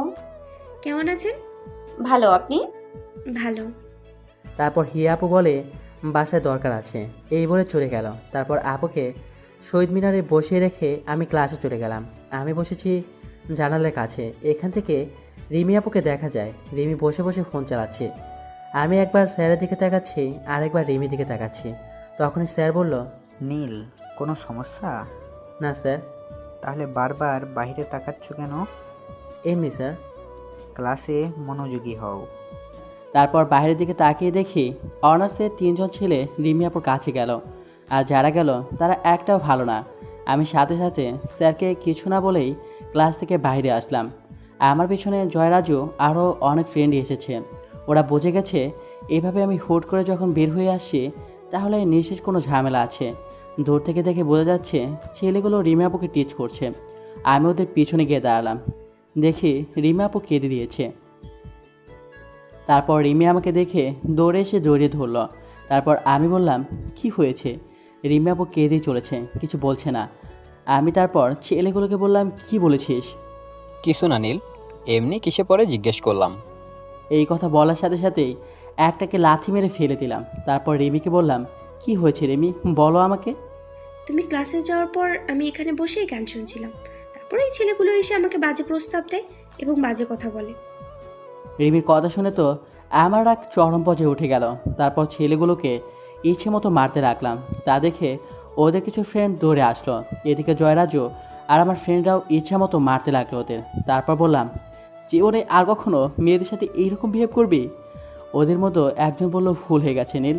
কেমন আছেন? ভালো, আপনি? ভালো। তারপর হিয়া আপু বলে, বাসায় দরকার আছে, এই বলে চলে গেল। তারপর আপুকে শহীদ মিনারে বসিয়ে রেখে আমি ক্লাসে চলে গেলাম। আমি বসেছি জানালার কাছে, এখান থেকে রিমি আপুকে দেখা যায়। রিমি বসে বসে ফোন চালাচ্ছে। আমি একবার স্যারের দিকে তাকাচ্ছি, আর একবার রিমির দিকে তাকাচ্ছি। তখনই স্যার বলল, নীল, কোনো সমস্যা? না স্যার। তাহলে বারবার বাইরে তাকাচ্ছ কেন? এমনি স্যার। ক্লাসে মনোযোগী হও। তারপর বাইরের দিকে তাকিয়ে দেখি অনার্সের 3জন ছেলে রিমি আপুর কাছে গেল, আর যারা গেল তারা একটাও ভালো না। আমি সাথে সাথে স্যারকে কিছু না বলেই ক্লাস থেকে বাইরে আসলাম। আমার পিছনে জয়রাজু আরও অনেক ফ্রেন্ড এসেছে। ওরা বুঝে গেছে এভাবে আমি হুট করে যখন বের হয়ে আসছি তাহলে নিশ্চিত কোনো ঝামেলা আছে। দূর থেকে দেখে বোঝা যাচ্ছে ছেলেগুলো রিমি আপুকে টিচ করছে। আমি ওদের পিছনে গিয়ে দাঁড়ালাম, দেখি রিমি আপু কেঁদে দিয়েছে। তারপর রিমি আমাকে দেখে দৌড়ে এসে জড়িয়ে ধরল। তারপর আমি বললাম, কি হয়েছে? রিমি আপু কেঁদেই চলেছে, কিছু বলছে না। আমি তারপর ছেলেগুলোকে বললাম, কি বলেছিস? কিছু না নীল, এমনি কিসে পরে জিজ্ঞেস করলাম। এই কথা বলার সাথে সাথেই একটাকে লাথি মেরে ফেলে দিলাম। তারপর রিমিকে বললাম, কি হয়েছে রিমি, বলো আমাকে। তুমি ক্লাসে যাওয়ার পর আমি এখানে বসেই গান শুনছিলাম, তারপরে এই ছেলেগুলো এসে আমাকে বাজে প্রস্তাব দেয় এবং বাজে কথা বলে। রিমির কথা শুনে তো আমার রাগ চরম পর্যায়ে উঠে গেল। তারপর ছেলেগুলোকে ইচ্ছে মতো মারতে রাখলাম। তা দেখে ওদের কিছু ফ্রেন্ড দৌড়ে আসলো। এদিকে জয়রাজু আর আমার ফ্রেন্ডরাও ইচ্ছা মতো মারতে লাগলো ওদের। তারপর বললাম, জীবনে আর কখনো মেয়েদের সাথে এইরকম বিহেভ করবি? ওদের মতো একজন বলল, ভুল হয়ে গেছে নীল,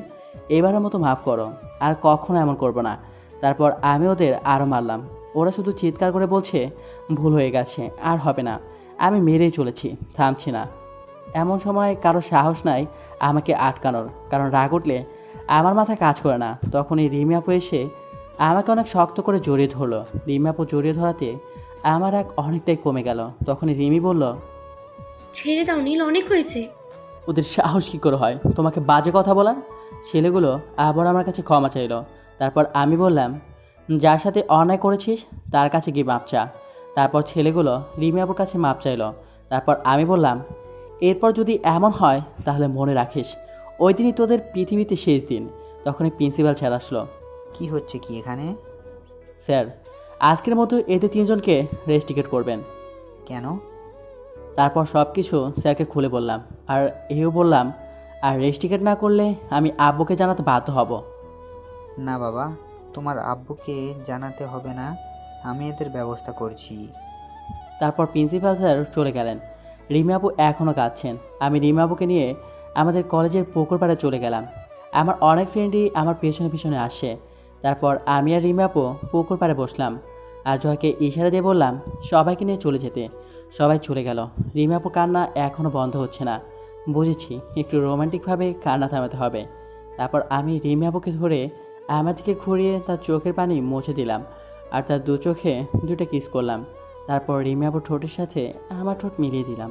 এবারের মতো মাফ করো, আর কখনো এমন করবো না। তারপর আমি ওদের আরও মারলাম। ওরা শুধু চিৎকার করে বলছে, ভুল হয়ে গেছে, আর হবে না। আমি মেরেই চলেছি, থামছি না। এমন সময় কারো সাহস নাই আমাকে আটকানোর, কারণ রাগ উঠলে আমার মাথায় কাজ করে না। তখনই রিমি আপু এসে আমাকে অনেক শক্ত করে জড়িয়ে ধরলো। রিমি আপু জড়িয়ে ধরাতে আমার রাগ অনেকটাই কমে গেল। তখনই রিমি বলল, ছেড়ে দাও নীল, অনেক হয়েছে। ওদের সাহস কী করে হয় তোমাকে বাজে কথা বলার? ছেলেগুলো আবার আমার কাছে ক্ষমা চাইলো। তারপর আমি বললাম, যার সাথে অন্যায় করেছিস তার কাছে গিয়ে মাপ চা। তারপর ছেলেগুলো রিমি আপুর কাছে মাপ চাইলো। তারপর আমি বললাম, এরপর যদি এমন হয় তাহলে মনে রাখিস ওই দিনই তোদের পৃথিবীতে শেষ দিন। তখনই প্রিন্সিপাল স্যার আসলো। কি হচ্ছে কি এখানে? স্যার, আজকের মতো এদের তিনজনকে রেস্টিকেট করবেন। কেন? তারপর সব কিছু স্যারকে খুলে বললাম, আর এও বললাম, আর রেস্টিকেট না করলে আমি আব্বুকে জানাতে বাধ্য হব। না বাবা, তোমার আব্বুকে জানাতে হবে না, আমি এদের ব্যবস্থা করছি। তারপর প্রিন্সিপাল স্যার চলে গেলেন। রিমি আপু এখনও কাঁদছেন। আমি রিমি আপুকে নিয়ে আমাদের কলেজের পুকুর পাড়ে চলে গেলাম। আমার অনেক ফ্রেন্ডই আমার পেছনে পেছনে আসে। তারপর আমি আর রিমি আপু পুকুর পাড়ে বসলাম আর জয়কে ইশারা দিয়ে বললাম সবাইকে নিয়ে চলে যেতে। সবাই চলে গেল। রিমি আপু কান্না এখনও বন্ধ হচ্ছে না। বুঝেছি একটু রোমান্টিকভাবে কান্না থামাতে হবে। তারপর আমি রিমি আপুকে ধরে আমার দিকে ঘুরিয়ে তার চোখের পানি মুছে দিলাম আর তার দু চোখে দুটো কিস করলাম। তারপর রিমি আপুর ঠোঁটের সাথে আমার ঠোঁট মিলিয়ে দিলাম।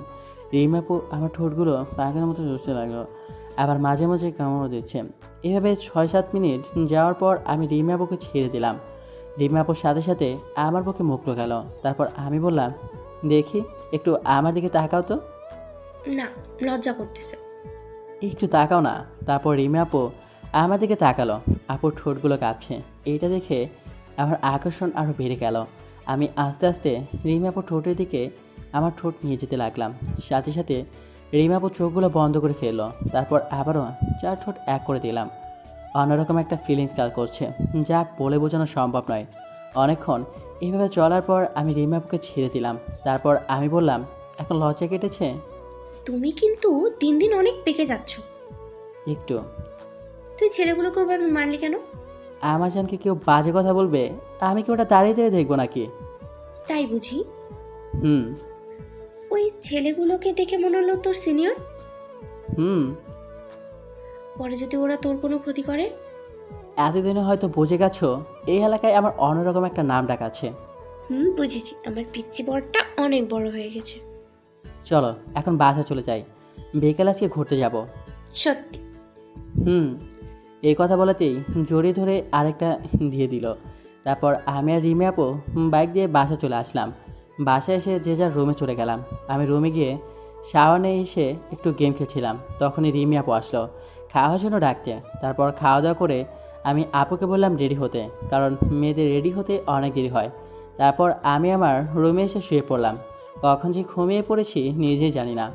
রিমি আপু আমার ঠোঁটগুলো পাগলের মতো চুষতে লাগলো, আবার মাঝে মাঝে কামড়ও দিচ্ছে। এভাবে 6-7 মিনিট যাওয়ার পর আমি রিমি আপুকে ছেড়ে দিলাম। রিমি আপুর সাথে সাথে আমার বুকে মুখ গেল। তারপর আমি বললাম, দেখি একটু আমার দিকে তাকাও তো। না, লজ্জা করতেছে। একটু তাকাও না। তারপর রিমি আপু আমার দিকে তাকালো। আপুর ঠোঁটগুলো কাঁপছে। এইটা দেখে আমার আকর্ষণ আরও বেড়ে গেল। আমি আস্তে আস্তে রিমি আপুর ঠোঁটের দিকে আমার ঠোঁট নিয়ে যেতে লাগলাম। সাথে সাথে রিমি আপুর চোখগুলো বন্ধ করে ফেললো। তারপর আবারও 4 ঠোঁট এক করে দিলাম। অন্যরকম একটা ফিলিংস কাজ করছে, যা বলে বোঝানো সম্ভব নয়। অনেকক্ষণ এইভাবে চলার পর আমি রিমি আপুকে ছেড়ে দিলাম। তারপর আমি বললাম, এখন লজ্জা কেটেছে? তুমি কিন্তু দিন দিন অনেক পেকে যাচ্ছ। একটু। তুই ছেলেগুলোকে ওভাবে মারলি কেন? আমার জানকে কেউ বাজে কথা বলবে, আমি কি ওটা দাঁড়িয়ে দাঁড়িয়ে দেখবো নাকি? তাই বুঝি? হুম। ওই ছেলেগুলোকে দেখে মনে হলো তোর সিনিয়র। হুম। পরে যদি ওরা তোর কোনো ক্ষতি করে? এতদিনে হয়তো বুঝে গেছো এই এলাকায় আমার অন্যরকম একটা নাম ডাক আছে। বুঝেছি, আমার পিচ্চি বরটা অনেক বড় হয়ে গেছে। চলো এখন বাসা চলে যাই, বিকেল আজকে ঘুরতে যাব। সত্যি? এই কথা বলাতেই জড়িয়ে ধরে আরেকটা দিয়ে দিল। তারপর আমি আর রিমি আপু বাইক দিয়ে বাসা চলে আসলাম। বাসায় এসে যে যার রুমে চলে গেলাম। আমি রুমে গিয়ে শাওয়ার নিয়ে এসে একটু গেম খেলছিলাম। তখনই রিমি আপু আসলো খাওয়ার জন্য ডাকতে। তারপর খাওয়া দাওয়া করে আমি আপুকে বললাম রেডি হতে, কারণ মেয়েদের রেডি হতে অনেক দেরি হয়। তারপর আমি আমার রুমে এসে শুয়ে পড়লাম। কখন যে ঘুমিয়ে পড়েছি নিজেই জানি না।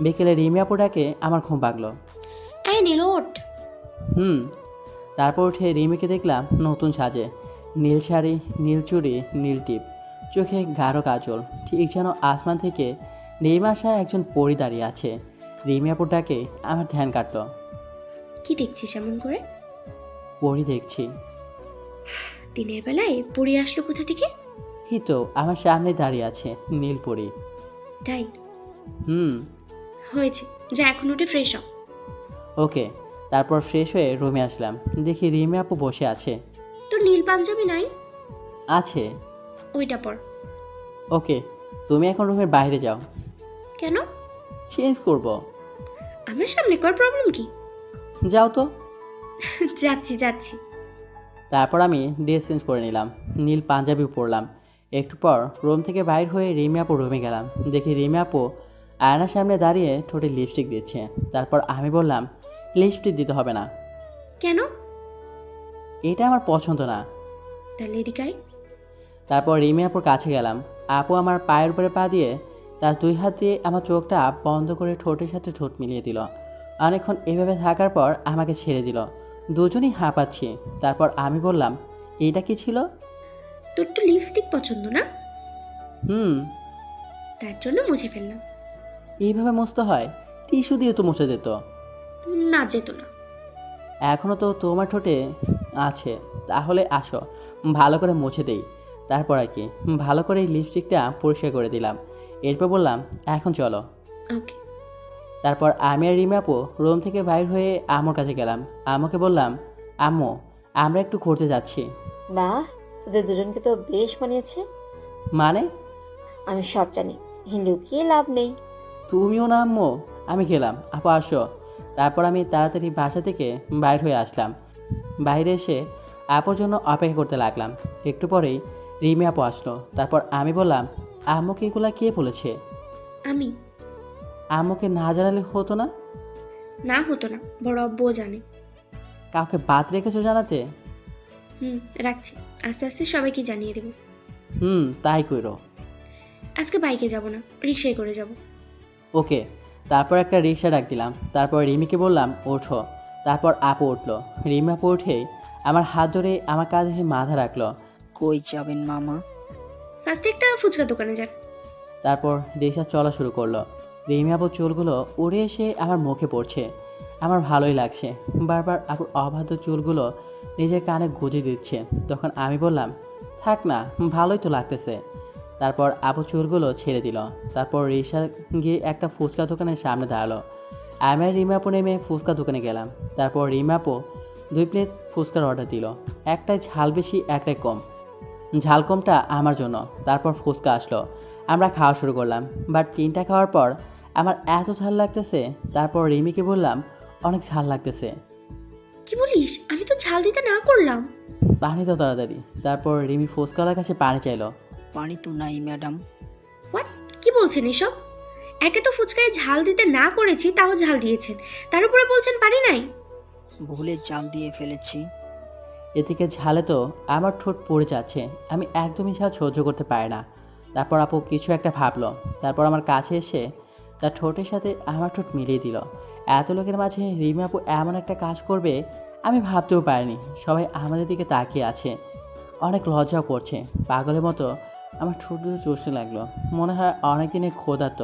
বিকেলে রিমি আপু ডাকে আমার ঘুম ভাগলো। নীলোট। তারপর উঠে রিমিকে দেখলাম নতুন সাজে, নীল শাড়ি, নীল চুড়ি, নীল টিপ, চোখে গাঢ় কাজল, ঠিক যেন আসমান থেকে নেমে আসা একজন পরী দাঁড়িয়ে আছে। রিমি আপুর ডাকে আমার ধ্যান কাটল। কি দেখছিস এমন করে? পরী দেখছি। দিনের বেলায় পড়ে আসলো কোথা থেকে? এই তো আমার সামনে দাঁড়িয়ে আছে নীল পরী। তাই? হয়েছে, যা এখন উঠে ফ্রেশ হ। ওকে। তারপর ফ্রেশ হয়ে রুমে আসলাম। দেখি রিমি আপু বসে আছে। তোর নীল পাঞ্জাবি নাই? আছে। ওইটা পর। ওকে, তুমি এখন রুমের বাইরে যাও। কেন? চেঞ্জ করব। আমার সামনে কর, প্রবলেম কি? যাও তো। যাচ্ছি। তারপর আমি ড্রেস চেঞ্জ করে নিলাম, নীল পাঞ্জাবি পরলাম। একটু পর রুম থেকে বাইর হয়ে রিমি আপু রুমে গেলাম। দেখি রিমি আপু আয়নার সামনে দাঁড়িয়ে ঠোঁটে লিপস্টিক দিচ্ছে। তারপর আমি বললাম, লিপস্টিক দিতে হবে না। কেন? এটা আমার পছন্দ না। তাহলে এদিকে আয়। তারপর রিমি আপুর কাছে গেলাম। আপু আমার পায়ের উপরে পা দিয়ে তার 2 হাত দিয়ে আমার চোখটা বন্ধ করে ঠোঁটের সাথে ঠোঁট মিলিয়ে দিল। অনেকক্ষণ এভাবে থাকার পর আমাকে ছেড়ে দিল। দুজনই হাঁপাচ্ছি। তারপর আমি বললাম, এইটা কি ছিল? তোর তো লিপস্টিক পছন্দ না? তার জন্য মুছে ফেললাম। এইভাবে মুছতে হয়? টিস্যু দিয়ে তো মুছে যেত। না, যেত না। এখনো তো তোমার ঠোঁটে আছে, তাহলে আসো ভালো করে মুছে দেই। তারপর আর কি ভালো করে এই লিপস্টিকটা পরিষ্কার করে দিলাম। এরপর বললাম, এখন চলো। ওকে। তারপর আমি আর রিমি আপু রুম থেকে বাইর হয়ে আম্মুর কাছে গেলাম। আম্মুকে বললাম, আম্মু আমরা একটু ঘুরতে যাচ্ছি। বাহ, তোদের দুজনকে তো বেশ মানিয়েছে। মানে? আমি সব জানি, লুকিয়ে লাভ নেই। তুমিও না আম্মু? আমি গেলাম। আপু আসো, তারপর আমি তাড়াতাড়ি বাসা থেকে বাইর হয়ে আসলাম। বাইরে এসে আপুর জন্য অপেক্ষা করতে লাগলাম। একটু পরেই রিমি আপু আসলো। তারপর আমি বললাম, আম্মুকে এগুলা কে বলেছে? আমি। আম্মুকে না জানালে হতো না? না হতো না, বড় আব্বুও জানে। কাউকে বাদ রেখেছো জানাতে? রাখছি, আস্তে আস্তে সবাইকে জানিয়ে দেব। তাই কইরো। আজকে বাইকে যাব না, রিক্সায় করে যাব। ওকে। তারপর একটা রিক্সা ডাক দিলাম। তারপর রিমিকে বললাম ওঠো। তারপর আপু উঠলো। রিমি আপু উঠেই আমার হাত ধরে আমার কাঁধে মাথা রাখলো। কই যাবেন মামা? ফার্স্টে একটা ফুচকা দোকানে যান। তারপর রিক্সা চলা শুরু করলো। রিমি আপুর চুলগুলো উড়ে এসে আমার মুখে পড়ছে। আমার ভালোই লাগছে। বারবার আপুর অবাধ্য চুলগুলো নিজের কানে গুঁজে দিচ্ছে। তখন আমি বললাম, থাক না, ভালোই তো লাগতেছে। তারপর আপু চুলগুলো ছেড়ে দিল। তারপর রিক্সা গিয়ে একটা ফুচকা দোকানের সামনে দাঁড়ালো। আমি আর রিমা আপু নেমে ফুচকা দোকানে গেলাম। তারপর রিমা আপু 2 প্লেট ফুচকার অর্ডার দিল। একটাই ঝাল বেশি, একটাই কম। ঝাল কমটা আমার জন্য। তারপর ফুচকা আসলো। আমরা খাওয়া শুরু করলাম। বাট 3টা খাওয়ার পর আমার এত ঝাল লাগতেছে। তারপর রিমিকে বললাম, অনেক ঝাল লাগতেছে। কি বলিস? আমি তো ঝাল দিতে না করলাম। পানি দাও তাড়াতাড়ি। তারপর রিমি ফুচকাওয়ালার কাছে পানি চাইলো। পানি তো নাই ম্যাডাম। হোয়াট? কি বলছেন এসব? একে তো ফুচকায় ঝাল দিতে না করেছি, তাও ঝাল দিয়েছেন, তার উপরে বলছেন পানি নাই। ভুলে জাল দিয়ে ফেলেছি। এদিকে ঝালে তো আমার ঠোঁট পড়ে যাচ্ছে। আমি একদমই ঝাল সহ্য করতে পারি না। তারপর আপু কিছু একটা ভাবলো। তারপর আমার কাছে এসে তার ঠোঁটের সাথে আমার ঠোঁট মিলিয়ে দিল। এত লোকের মাঝে রিমি আপু এমন একটা কাজ করবে আমি ভাবতেও পারিনি। সবাই আমাদের দিকে তাকিয়ে আছে, অনেক লজ্জাও করছে। পাগলের মতো আমার ঠোঁট দুটো চষতে লাগলো। মনে হয় অনেকদিনের ক্ষুধার্ত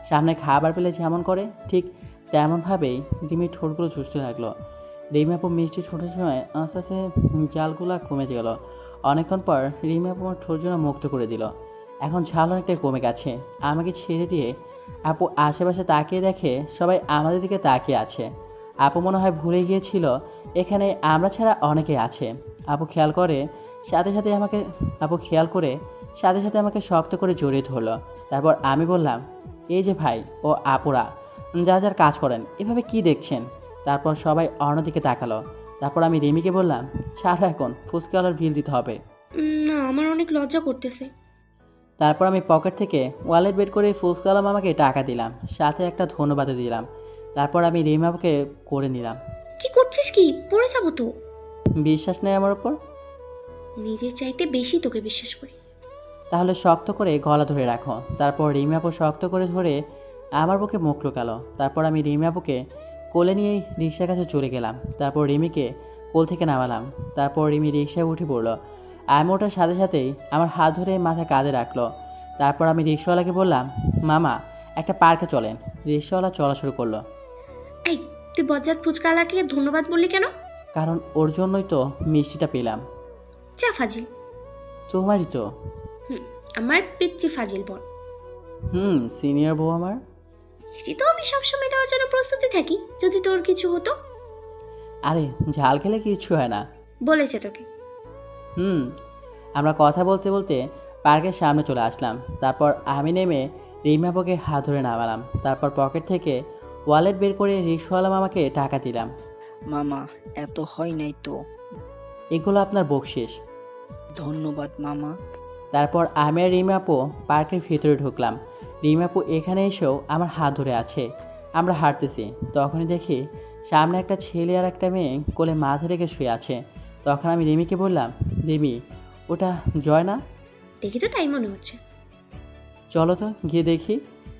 সামনে খাবার পেলে যেমন করে ঠিক তেমনভাবেই রিমির ঠোঁটগুলো চষতে লাগলো। রিমি আপু মিষ্টি ঠোঁটের সময় আস্তে আস্তে জালগুলা কমে গেল। অনেকক্ষণ পর রিমি আপু আমার ঠোঁট জোড়া মুক্ত করে দিল। এখন ঝাল অনেকটাই কমে গেছে। আমাকে ছেড়ে দিয়ে আপু আশেপাশে তাকিয়ে দেখে সবাই আমাদের দিকে তাকিয়ে আছে। আপু মনে হয় ভুলে গিয়েছিল এখানে আমরা ছাড়া অনেকে আছে। আপু খেয়াল করে সাথে সাথে আমাকে শক্ত করে জড়িয়ে ধরলো। তারপর আমি বললাম, এই যে ভাই ও আপুরা যা যার কাজ করেন, এভাবে কি দেখছেন? তারপর সবাই অন্যদিকে তাকালো। তারপর আমি রিমিকে বললাম, ছাড়ো, এখন ফুচকাওয়ালার বিল দিতে হবে। না, আমার অনেক লজ্জা করতেছে। তারপর আমি পকেট থেকে ওয়ালেট বের করে ফুচকাওয়ালা মামাকে টাকা দিলাম, সাথে একটা ধন্যবাদও দিলাম। তারপর আমি রিমাকে করে নিলাম। কি করছিস? কি পড়ে যাবো তো। বিশ্বাস নেই আমার ওপর? নিজের চাইতে বেশি তোকে বিশ্বাস করি। তাহলে শক্ত করে গলা ধরে রাখো। তারপর রিমাপু শক্ত করে ধরে আমার বুকে মুখ লুকালো। তারপর আমি রিমাপুকে কোলে নিয়েই রিক্সার কাছে চলে গেলাম। তারপর রিমিকে কোল থেকে নামালাম। তারপর রিমি রিক্সায় উঠে পড়লো। আমি ওঠার সাথে সাথেই আমার হাত ধরে মাথা কাঁধে রাখলো। তারপর আমি রিক্সাওয়ালাকে বললাম, মামা একটা পার্কে চলেন। রিক্সাওয়ালা চলা শুরু করলো। এই, তুই বজ্জাত ফুচকাওয়ালাকে ধন্যবাদ বললি কেন? কারণ ওর জন্যই তো মিষ্টিটা পেলাম। চা ফাজিল। তোমারই তো। আমার পিচ্চি ফাজিল বল। সিনিয়র বউ আমার। মিষ্টি তো আমি সবসময় দেওয়ার জন্য প্রস্তুতি থাকি, যদি তোর কিছু হতো। আরে ঝাল খেলে কিছু হয় না। বলেছে তোকে? আমরা কথা বলতে বলতে পার্কের সামনে চলে আসলাম। তারপর আমি নেমে রিমাপুকে হাত ধরে নামালাম। তারপর পকেট থেকে ওয়ালেট বের করে রিক্সাওয়ালা মামাকে টাকা দিলাম। মামা, এত হয় নাই তো। এগুলো আপনার বকশিস। ধন্যবাদ মামা। তারপর আমি আর রিমাপু পার্কের ভিতরে ঢুকলাম। রিমাপু এখানে এসেও আমার হাত ধরে আছে। আমরা হাঁটতেছি। তখনই দেখি সামনে একটা ছেলে আর একটা মেয়ে কোলে মাথা রেখে শুয়ে আছে। তখন আমি রিমিকে বললাম, রিমি, ওটা জয় না? দেখি তো তাই মনে হচ্ছে। চলো তো গিয়ে দেখি।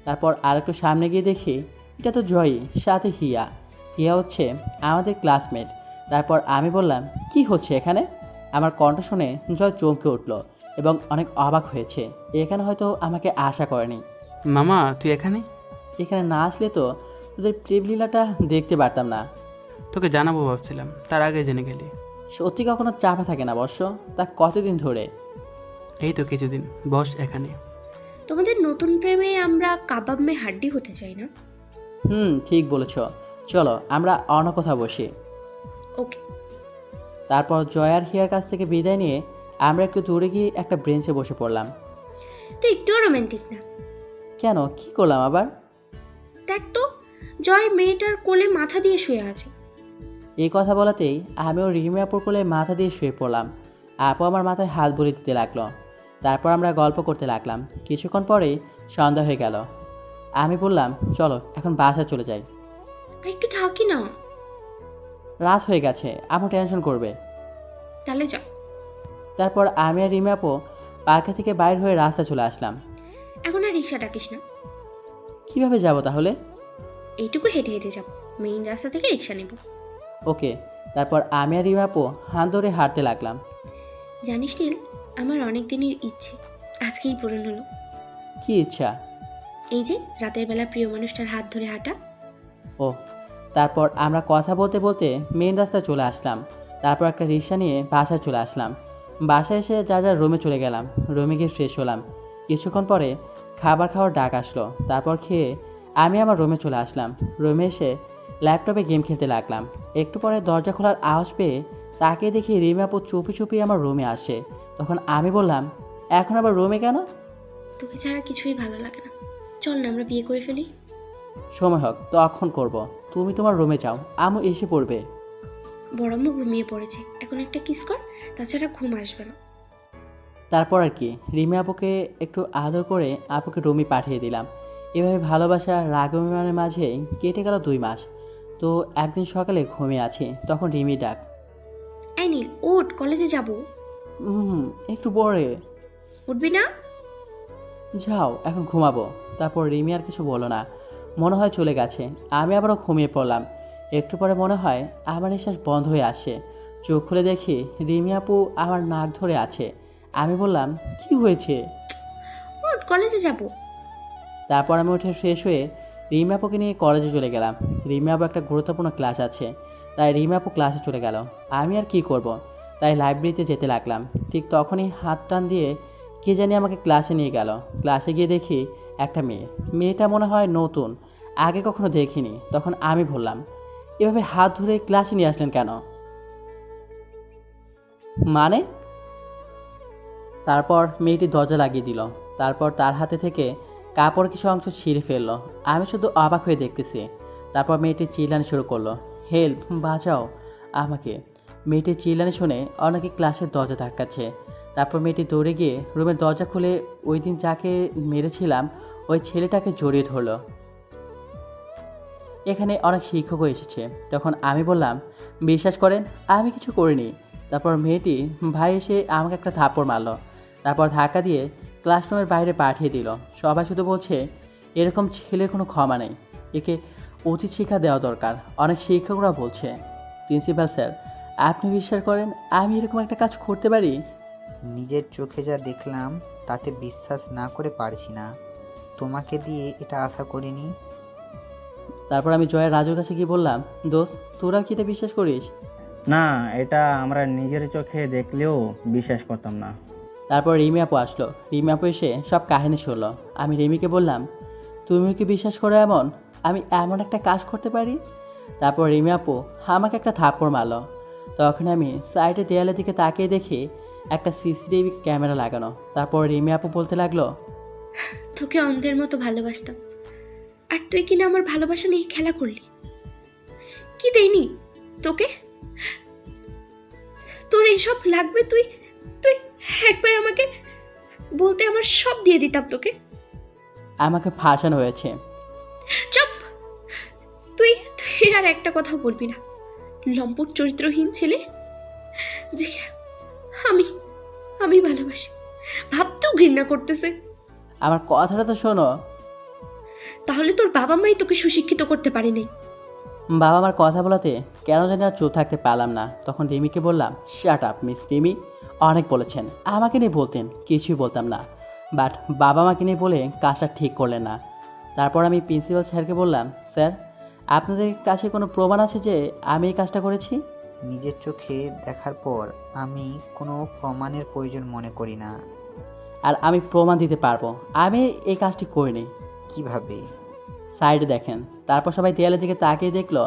তারপর আর একটু সামনে গিয়ে দেখি এটা তো জয়ই, সাথে হিয়া। হিয়া হচ্ছে আমাদের ক্লাসমেট। তারপর আমি বললাম, কি হচ্ছে এখানে? আমার কণ্ঠ শুনে জয় চমকে উঠল এবং অনেক অবাক হয়েছে। এখানে হয়তো আমাকে আশা করেনি। মামা তুই এখানে? এখানে না আসলে তো তোদের প্রেমলীলাটা দেখতে পারতাম না। তোকে জানাবো ভাবছিলাম, তার আগে জেনে গেলি। সত্যি কখনো চাপা থাকে না বর্ষ, তা কতদিন ধরে? এই তো কিছুদিন। বস এখানে। তোমাদের নতুন প্রেমে আমরা কাবাব মে হাড্ডি হতে চাই না? ঠিক বলেছ। চলো আমরা অন্য কোথাও বসি। ওকে। তারপর জয় আর হিয়ার কাছ থেকে বিদায় নিয়ে আমরা একটু দূরে গিয়ে একটা বেঞ্চে বসে পড়লাম। তুই একটুও রোমান্টিক না। কেন, কি করলাম আবার? দেখ তো, জয় মেয়েটার কোলে মাথা দিয়ে শুয়ে আছে। এই কথা বলাতেই আমিও রিমি আপুর কোলে মাথা দিয়ে শুয়ে পড়লাম। আপু আমার মাথায় হাত বুলিয়ে দিতে লাগলো। তারপর আমরা গল্প করতে লাগলাম। কিছুক্ষণ পরেই সন্ধ্যা হয়ে গেল। আমি বললাম, চলো এখন বাসায় চলে যাই। আর একটু থাকি না। রাত হয়ে গেছে, আপু টেনশন করবে। তাহলে যাও। তারপর আমি আর রিমি আপু পার্কে থেকে বাইর হয়ে রাস্তা চলে আসলাম। এখন আর রিক্সা ডাকিস না, কিভাবে যাব তাহলে? এইটুকু হেঁটে হেঁটে যাব, মেইন রাস্তা থেকে রিক্সা নেব। ওকে। তারপর আমি আর রিমি আপু হাত ধরে হাঁটতে লাগলাম। জানিস নীল, আমার অনেক দিনের ইচ্ছে আজকেই পূরণ হলো। কি ইচ্ছা? এই যে রাতের বেলা প্রিয় মানুষটার হাত ধরে হাঁটা। ও। তারপর আমরা কথা বলতে বলতে মেন রাস্তায় চলে আসলাম। তারপর একটা রিক্সা নিয়ে বাসায় চলে আসলাম। বাসায় এসে যা যা রুমে চলে গেলাম। রুমে গিয়ে ফ্রেশ হলাম। কিছুক্ষণ পরে খাবার খাওয়ার ডাক আসলো। তারপর খেয়ে আমি আমার রুমে চলে আসলাম। রুমে এসে ল্যাপটপে গেম খেলতে লাগলাম। একটু পরে দরজা খোলার আওয়াজ পেয়ে তাকে দেখি রিমি আপু চুপি চুপি আমার রুমে আসে। তখন আমি বললাম, এখন আবার রুমে কেন? তোকে ছাড়া কিছুই ভালো লাগে না, চল না আমরা বিয়ে করে ফেলি। সময় হোক তখন করব। তুমি তোমার রুমে যাও, আমু এসে পড়বে। বড়ম্মু ঘুমিয়ে পড়েছে, এখন একটা কিস কর, তাছাড়া ঘুম আসবে না। তারপর আর কি, রিমি আপুকে একটু আদর করে আপুকে রুমে পাঠিয়ে দিলাম। এভাবে ভালোবাসা রাগ অভিমানের মাঝে কেটে গেল 2 মাস। তো একদিন সকালে ঘুমিয়ে আছি, তখন রিমি ডাক। এই নীল ওঠ, কলেজে যাব। একটু পরে। উঠবি না? যাও, এখন ঘুমাবো। তারপর রিমি আর কিছু বলো না, মনে হয় চলে গেছে। আমি আবারও ঘুমিয়ে পড়লাম। একটু পরে মনে হয় আমার নিঃশ্বাস বন্ধ হয়ে আসে। চোখ খুলে দেখি রিমি আপু আমার নাক ধরে আছে। আমি বললাম, কি হয়েছে? ওঠ, কলেজে যাব। তারপর আমি উঠে ফ্রেশ হয়ে রিমি আপুকে নিয়ে কলেজে চলে গেলাম। রিমি আপু একটা গুরুত্বপূর্ণ ক্লাস আছে, তাই রিমি আপু ক্লাসে চলে গেল। আমি আর কি করব, তাই লাইব্রেরিতে যেতে লাগলাম। ঠিক তখনই হাত টান দিয়ে কে জানি আমাকে ক্লাসে নিয়ে গেল। ক্লাসে গিয়ে দেখি একটা মেয়ে। মেয়েটা মনে হয় নতুন, আগে কখনো দেখিনি। তখন আমি বললাম, এভাবে হাত ধরে ক্লাসে নিয়ে আসলেন কেন? মানে? তারপর মেয়েটি দরজা লাগিয়ে দিল। তারপর তার হাতে থেকে কাপড় কিছু অংশ ছিঁড়ে ফেললো। আমি শুধু অবাক হয়ে দেখতেছি। তারপর মেয়েটি চিল্লানি শুরু করলো, হেল্প, বাঁচাও আমাকে। মেয়েটির চিল্লানি শুনে অনেকে ক্লাসের দরজা ধাক্কাচ্ছে। তারপর মেয়েটি দৌড়ে গিয়ে রুমের দরজা খুলে ওই দিন যাকে মেরেছিলাম ওই ছেলেটাকে জড়িয়ে ধরলো। এখানে অনেক শিক্ষকও এসেছে। তখন আমি বললাম, বিশ্বাস করেন আমি কিছু করিনি। তারপর মেয়েটি ভাই এসে আমাকে একটা থাপ্পড় মারলো। তারপর ধাক্কা দিয়ে ক্লাসরুমের বাইরে পাঠিয়ে দিল। সবাই শুধু বলছে, এরকম ছেলের কোনো ক্ষমা নেই, একে উচিত শিক্ষা দেওয়া দরকার। অনেক শিক্ষকরা বলছে, প্রিন্সিপাল স্যার আপনি বিশ্বাস করেন আমি এরকম একটা কাজ করতে পারি? নিজের চোখে যা দেখলাম তাতে বিশ্বাস না করে পারছি না। তোমাকে দিয়ে এটা আশা করিনি। তারপর আমি জয়ের রাজুর কাছে গিয়ে বললাম, দোস্ত তোরা কি এটা বিশ্বাস করিস? না, এটা আমরা নিজের চোখে দেখলেও বিশ্বাস করতাম না। তারপর রিমি আপু আসলো। রিমি আপু এসে সব কাহিনী শুনলো। আমি রিমিকে বললাম, তুমিও কি বিশ্বাস করো এমন আমি এমন একটা কাজ করতে পারি? তারপর রিমি আপু আমাকে একটা থাপ্পড় মারলো। তখন আমি সাইডে দেয়ালের দিকে তাকিয়ে দেখি একটা সিসিটিভি ক্যামেরা লাগানো। তারপর রিমি আপু বলতে লাগলো, তোকে অন্ধের মতো ভালোবাসতাম, আর তুই কিনা আমার ভালোবাসা নিয়ে খেলা করলি। কি দেইনি তোকে? তোর এইসব লাগবে? তুই তুই একবার আমাকে বলতে আমার সব দিয়ে দিতাম তোকে। আমাকে ফাঁসানো হয়েছে। চুপ! তুই তুই আর একটা কথা বলবি না, লম্পট চরিত্রহীন ছেলে যে আমি আমি ভালোবাসি ভাবতেও ঘৃণা করতেছে। আমার কথাটা তো শোনো। তাহলে তোর বাবা মাই তোকে সুশিক্ষিত করতে পারেনি। বাবা আমার কথা বলাতে কেন জানি আর চুপ থাকতে পারলাম না। তখন রিমিকে বললাম, শাট আপ মিস রিমি, অনেক বলেছেন, আমাকে নিয়ে বলতেন, কিছুই বলতাম না। বাট বাবা মাকে নিয়ে বলে কাজটা ঠিক করলেন না। তারপর আমি প্রিন্সিপাল স্যারকে বললাম, স্যার আপনাদের কাছে কোনো প্রমাণ আছে যে আমি এই কাজটা করেছি? নিজের চোখে দেখার পর আমি কোনো প্রমাণের প্রয়োজন মনে করি না। আর আমি প্রমাণ দিতে পারবো আমি এই কাজটি করিনি। কিভাবে? সাইডে দেখেন। তারপর সবাই দেয়ালের দিকে তাকিয়ে দেখলো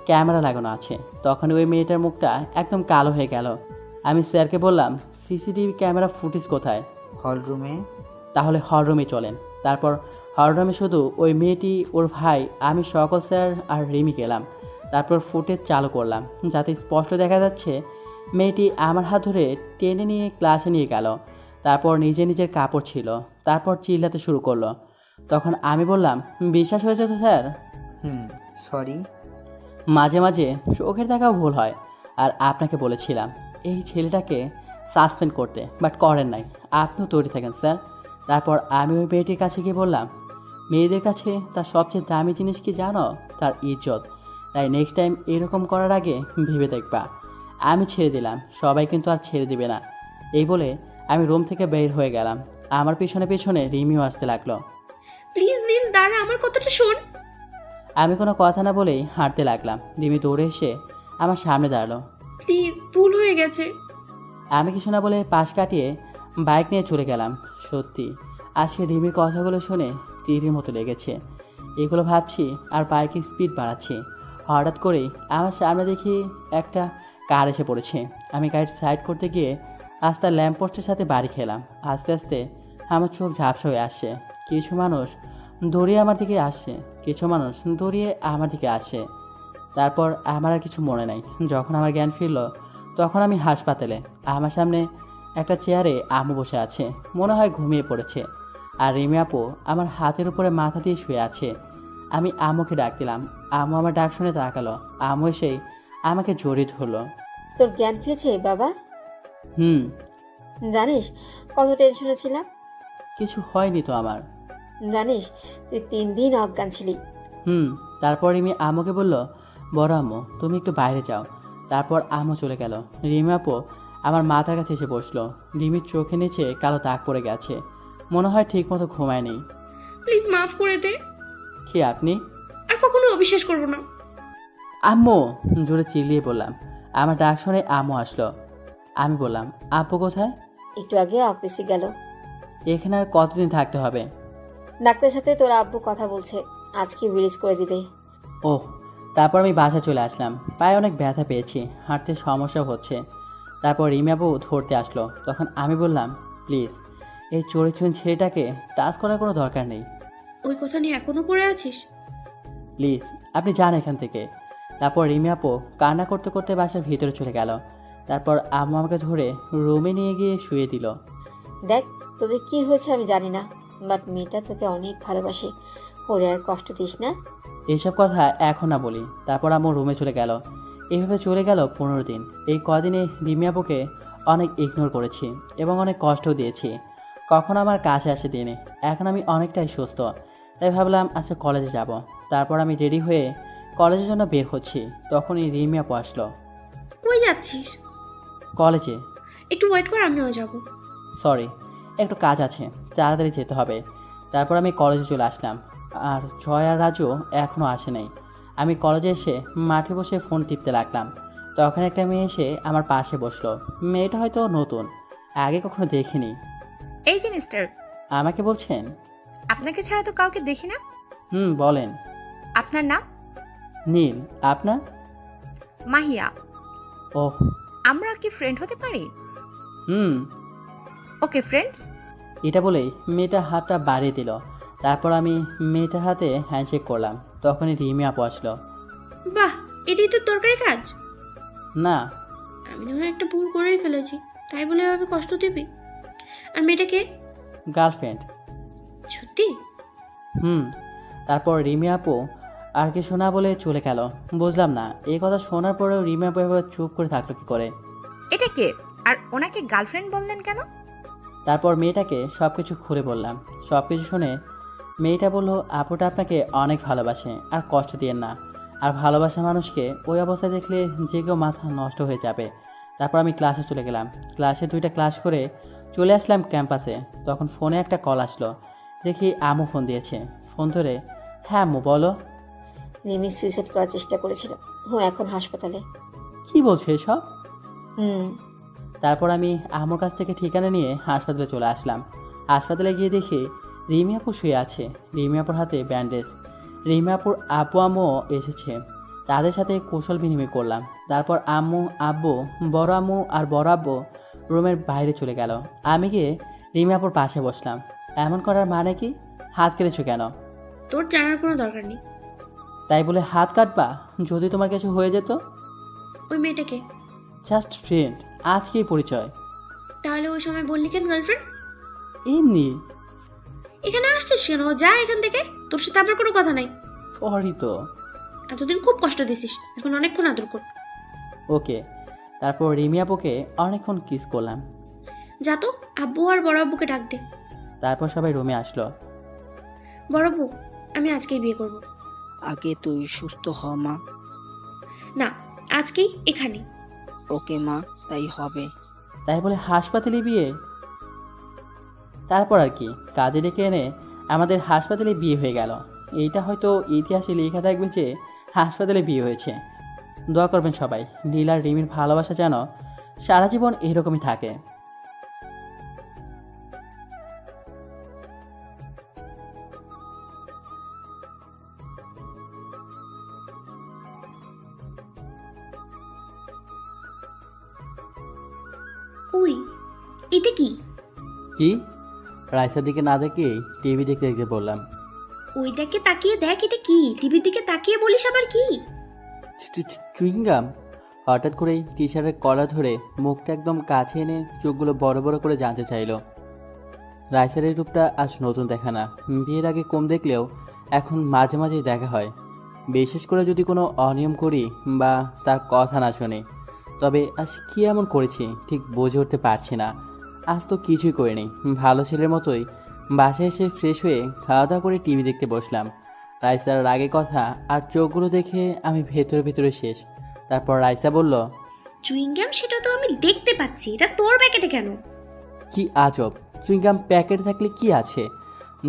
ক্যামেরা লাগানো আছে। তখন ওই মেয়েটার মুখটা একদম কালো হয়ে গেল। আমি স্যারকে বললাম, সিসিটিভি ক্যামেরা ফুটেজ কোথায়? হল রুমে। তাহলে হল রুমে চলেন। তারপর হলরুমে শুধু ওই মেয়েটি, ওর ভাই, আমি, সকল স্যার আর রিমি গেলাম। তারপর ফুটেজ চালু করলাম যাতে স্পষ্ট দেখা যাচ্ছে মেয়েটি আমার হাত ধরে টেনে নিয়ে ক্লাসে নিয়ে গেল। তারপর নিজের কাপড় ছিল, তারপর চিল্লাতে শুরু করলো। তখন আমি বললাম, বিশ্বাস হয়েছে তো স্যার? সরি। মাঝে মাঝে চোখের দেখাও ভুল হয়। আর আপনাকে বলেছিলাম এই ছেলেটাকে সাসপেন্ড করতে, বাট করেন নাই। আপনিও তৈরি থাকেন স্যার। তারপর আমি ওই মেয়েটির কাছে গিয়ে বললাম, মেয়েদের কাছে তার সবচেয়ে দামি জিনিস কি জানো? তার ইজ্জত। তাই নেক্সট টাইম এরকম করার আগে ভেবে দেখবা। আমি ছেড়ে দিলাম, সবাই কিন্তু আর ছেড়ে দিবে না। এই বলে আমি রুম থেকে বের হয়ে গেলাম। আমার পেছনে পেছনে রিমিও আসতে লাগলো। প্লিজ নীল দাঁড়া, আমার কথাটা শোন। আমি কোনো কথা না বলেই হাঁটতে লাগলাম। রিমি দৌড়ে এসে আমার সামনে দাঁড়ালো। প্লিজ, ভুল হয়ে গেছে। আমি কিছু না বলে পাশ কাটিয়ে বাইক নিয়ে চলে গেলাম। সত্যি আজকে রিমির কথাগুলো শুনে তীরের মতো লেগেছে। এগুলো ভাবছি আর বাইকের স্পিড বাড়াচ্ছি। হঠাৎ করেই আমার সামনে দেখি একটা কার এসে পড়েছে। আমি গাড়ি সাইড করতে গিয়ে রাস্তার ল্যাম্পপোস্টের সাথে বাড়ি খেলাম। আস্তে আস্তে আমার চোখ ঝাপসা হয়ে আসছে। কিছু মানুষ দৌড়িয়ে আমার দিকে আসছে, কিছু মানুষ দৌড়িয়ে আমার দিকে আসে। তারপর আমার আর কিছু মনে নাই। যখন আমার জ্ঞান ফিরল তখন আমি হাসপাতালে। আমার সামনে একটা চেয়ারে আম্মু বসে আছে, মনে হয় ঘুমিয়ে পড়েছে। আর রিমি আপু আমার হাতের উপরে মাথা দিয়ে শুয়ে আছে। আমি আম্মুকে ডাক দিলাম। আম্মু আমার ডাক শুনে তাকালো। আম্মু এসেই আমাকে জড়িয়ে ধরলো। তোর জ্ঞান ফিরেছে বাবা? হুম। জানিস কত টেনশনে ছিলাম? কিছু হয়নি তো আমার। জানিস তুই 3 দিন অজ্ঞান ছিলি। তারপর রিমি আম্মুকে বলল, বড় আম্মু তুমি একটু বাইরে যাও। তারপর আম্মু চলে গেল। রিমি আপু আমার মাথার কাছে এসে বসলো। রিমির চোখে নিচে কালো দাগ পড়ে গেছে, মনে হয় ঠিক মতো ঘুমায়নি। প্লিজ মাফ করে দে, কি আপনি? আর কখনো অবিশ্বাস করবো না। আম্মু জোরে চিল্লিয়ে বললাম। আমার ডাক শুনে আম্মু আসলো। আমি বললাম, আব্বু কোথায়? একটু আগে অফিসে গেল। এখানে আর কতদিন থাকতে হবে? ডাক্তারের সাথে তোর আব্বু কথা বলছে, আজকে রিলিজ করে দিবে। ওহ। তারপর আমি বাসায় চলে আসলাম। পায়ে অনেক ব্যথা পেয়েছি, হাঁটতে সমস্যা হচ্ছে। তারপর রিমি আপু ধরতে আসলো। তখন আমি বললাম, প্লিজ এই চরিত্রহীন ছেলেটাকে টাচ করার কোনো দরকার নেই। ওই কথা নিয়ে এখনো পড়ে আছিস? প্লিজ আপনি যান এখান থেকে। তারপর রিমি আপু কান্না করতে করতে বাসার ভিতরে চলে গেল। তারপর আম্মু আমাকে ধরে রুমে নিয়ে গিয়ে শুয়ে দিল। দেখ তোদের কি হয়েছে আমি জানি না, বাট মেয়েটা তোকে অনেক ভালোবাসে, ওরে আর কষ্ট দিস না। এইসব কথা এখন না বলি। তারপর আম্মু রুমে চলে গেল। এইভাবে চলে গেল 15 দিন। এই কদিনে রিমি আপুকে অনেক ইগনোর করেছি এবং অনেক কষ্টও দিয়েছি। কখনো আমার কাছে আসে দিনে। এখন আমি অনেকটাই সুস্থ, তাই ভাবলাম আজকে কলেজে যাব। তারপর আমি রেডি হয়ে কলেজের জন্য বের হচ্ছি। তখনই রিমি আপু আসলো। কই যাচ্ছিস? কলেজে। একটু ওয়েট কর, আমিও যাবো। সরি, একটু কাজ আছে, তাড়াতাড়ি যেতে হবে। তারপর আমি কলেজে চলে আসলাম। আর জয় আর রাজু এখনও আসে নাই। আমি কলেজে এসে মাঠে বসে ফোন টিপতে লাগলাম। তখন একটা মেয়ে এসে আমার পাশে বসলো। মেয়েটা হয়তো নতুন, আগে কখনো দেখিনি। এই যে মিস্টার, আমাকে বলছেন? আপনাকে ছাড়া তো কাউকে দেখি না। বলেন। আপনার নাম? নীল। আপনার? মাহিয়া। ওহ। আমরা কি ফ্রেন্ড হতে পারি? Okay friends. এটা বলেই মেয়েটা হাতটা বাড়িয়ে দিল। তারপর আমি মেয়েটার হাতে হ্যান্ডশেক করলাম। তখনই রিমি আপু আসলো। বাহ, এটাই তো দরকারি কাজ। না, আমি না হয় একটা ভুল করেই ফেলেছি, তাই বলে এভাবে কষ্ট দিবি? আর মেয়েটাকে? গার্লফ্রেন্ড। সত্যি? তারপর রিমি আপু আর কিছু না বলে চলে গেল। বুঝলাম না এই কথা শোনার পরেও রিমি আপু এভাবে চুপ করে থাকলো কি করে। এটা কে? আর ওনাকে গার্লফ্রেন্ড বললেন কেন? তারপর মেয়েটাকে সবকিছু খুলে বললাম। সবকিছু শুনে মেয়েটা বলল, আপুটা আপনাকে অনেক ভালোবাসে, আর কষ্ট দিয়েন না। আর ভালোবাসা মানুষকে ওই অবস্থায় দেখলে যে কেউ মাথা নষ্ট হয়ে যাবে। তারপর আমি ক্লাসে চলে গেলাম। ক্লাসে 2টা ক্লাস করে চলে আসলাম ক্যাম্পাসে। তখন ফোনে একটা কল আসলো। দেখি আম্মু ফোন দিয়েছে। ফোন ধরে, হ্যাঁ আম্মু বলো। রিমি সুইসাইড করার চেষ্টা করেছিল, ও এখন হাসপাতালে। কি বলছো এসব? হুম। তারপর আমি আম্মুর কাছ থেকে ঠিকানা নিয়ে হাসপাতালে চলে আসলাম। হাসপাতালে গিয়ে দেখি রিমি আপু শুয়ে আছে। রিমি আপুর হাতে ব্যান্ডেজ। রিমি আপুর আব্বু আম্মুও এসেছে। তাদের সাথে কৌশল বিনিময় করলাম। তারপর আম্মু, আব্বু, বড় আম্মু আর বড় আব্বু রুমের বাইরে চলে গেল। আমি গিয়ে রিমি আপুর পাশে বসলাম। এমন করার মানে কি? হাত কেটেছো কেন? তোর জানার কোনো দরকার নেই। তাই বলে হাত কাটবা? যদি তোমার কিছু হয়ে যেত? ওই মেয়েটাকে জাস্ট ফ্রেন্ড, আজকেই পরিচয়। তাহলে ওই সময় বললি কেন গার্লফ্রেন্ড? এমনি। এখানে আসছিস কেন? যা এখান থেকে, তোর সাথে আবার কোনো কথা নাই। সরি তো। এতদিন খুব কষ্ট দিছিস, এখন অনেকক্ষণ আদর কর। ওকে। তারপর রিমি আপুকে অনেকক্ষণ কিস করলাম। যা তো, আব্বু আর বড় আব্বুকে ডাক দে। তারপর সবাই রুমে আসলো। বড় আব্বু, আমি আজকেই বিয়ে করব। আগে তুই সুস্থ হ মা। না, আজকেই এখানে। ওকে মা, তাই হবে। তাই বলে হাসপাতালে বিয়ে? তারপর আর কি, কাজে ডেকে এনে আমাদের হাসপাতালে বিয়ে হয়ে গেল। এইটা হয়তো ইতিহাসে লেখা থাকবে যে হাসপাতালে বিয়ে হয়েছে। দোয়া করবেন সবাই, নীল আর রিমির ভালোবাসা যেন সারা জীবন এরকমই থাকে। ওই, এটা কি? কি? রাইসার দিকে না দেখে টিভি দেখতে দেখতে বললাম। ওই দিকে তাকিয়ে দেখ, এটা কি? টিভির দিকে তাকিয়ে বলিস আবার কি? চুইংগাম। হঠাৎ করে টি শার্টের কলার ধরে মুখটা একদম কাছে এনে চোখগুলো বড় বড় করে জানতে চাইলো। রাইসার এই রূপটা আজ নতুন দেখা না, বিয়ের আগে কম দেখলেও এখন মাঝে মাঝেই দেখা হয়। বিশেষ করে যদি কোনো অনিয়ম করি বা তার কথা না শুনি। তবে আজ কী এমন করেছি ঠিক বুঝে উঠতে পারছি না। আজ তো কিছুই করিনি, ভালো ছেলের মতোই বাসায় এসে ফ্রেশ হয়ে খাওয়া দাওয়া করে টিভি দেখতে বসলাম। রাইসার রাগে কথা আর চোখগুলো দেখে আমি ভেতরে ভেতরে শেষ। তারপর রাইসা বলল, চুইংগাম সেটা তো আমি দেখতে পাচ্ছি, এটা তোর প্যাকেটে কেন? কি আজব, চুইংগাম প্যাকেট থাকলে কি আছে?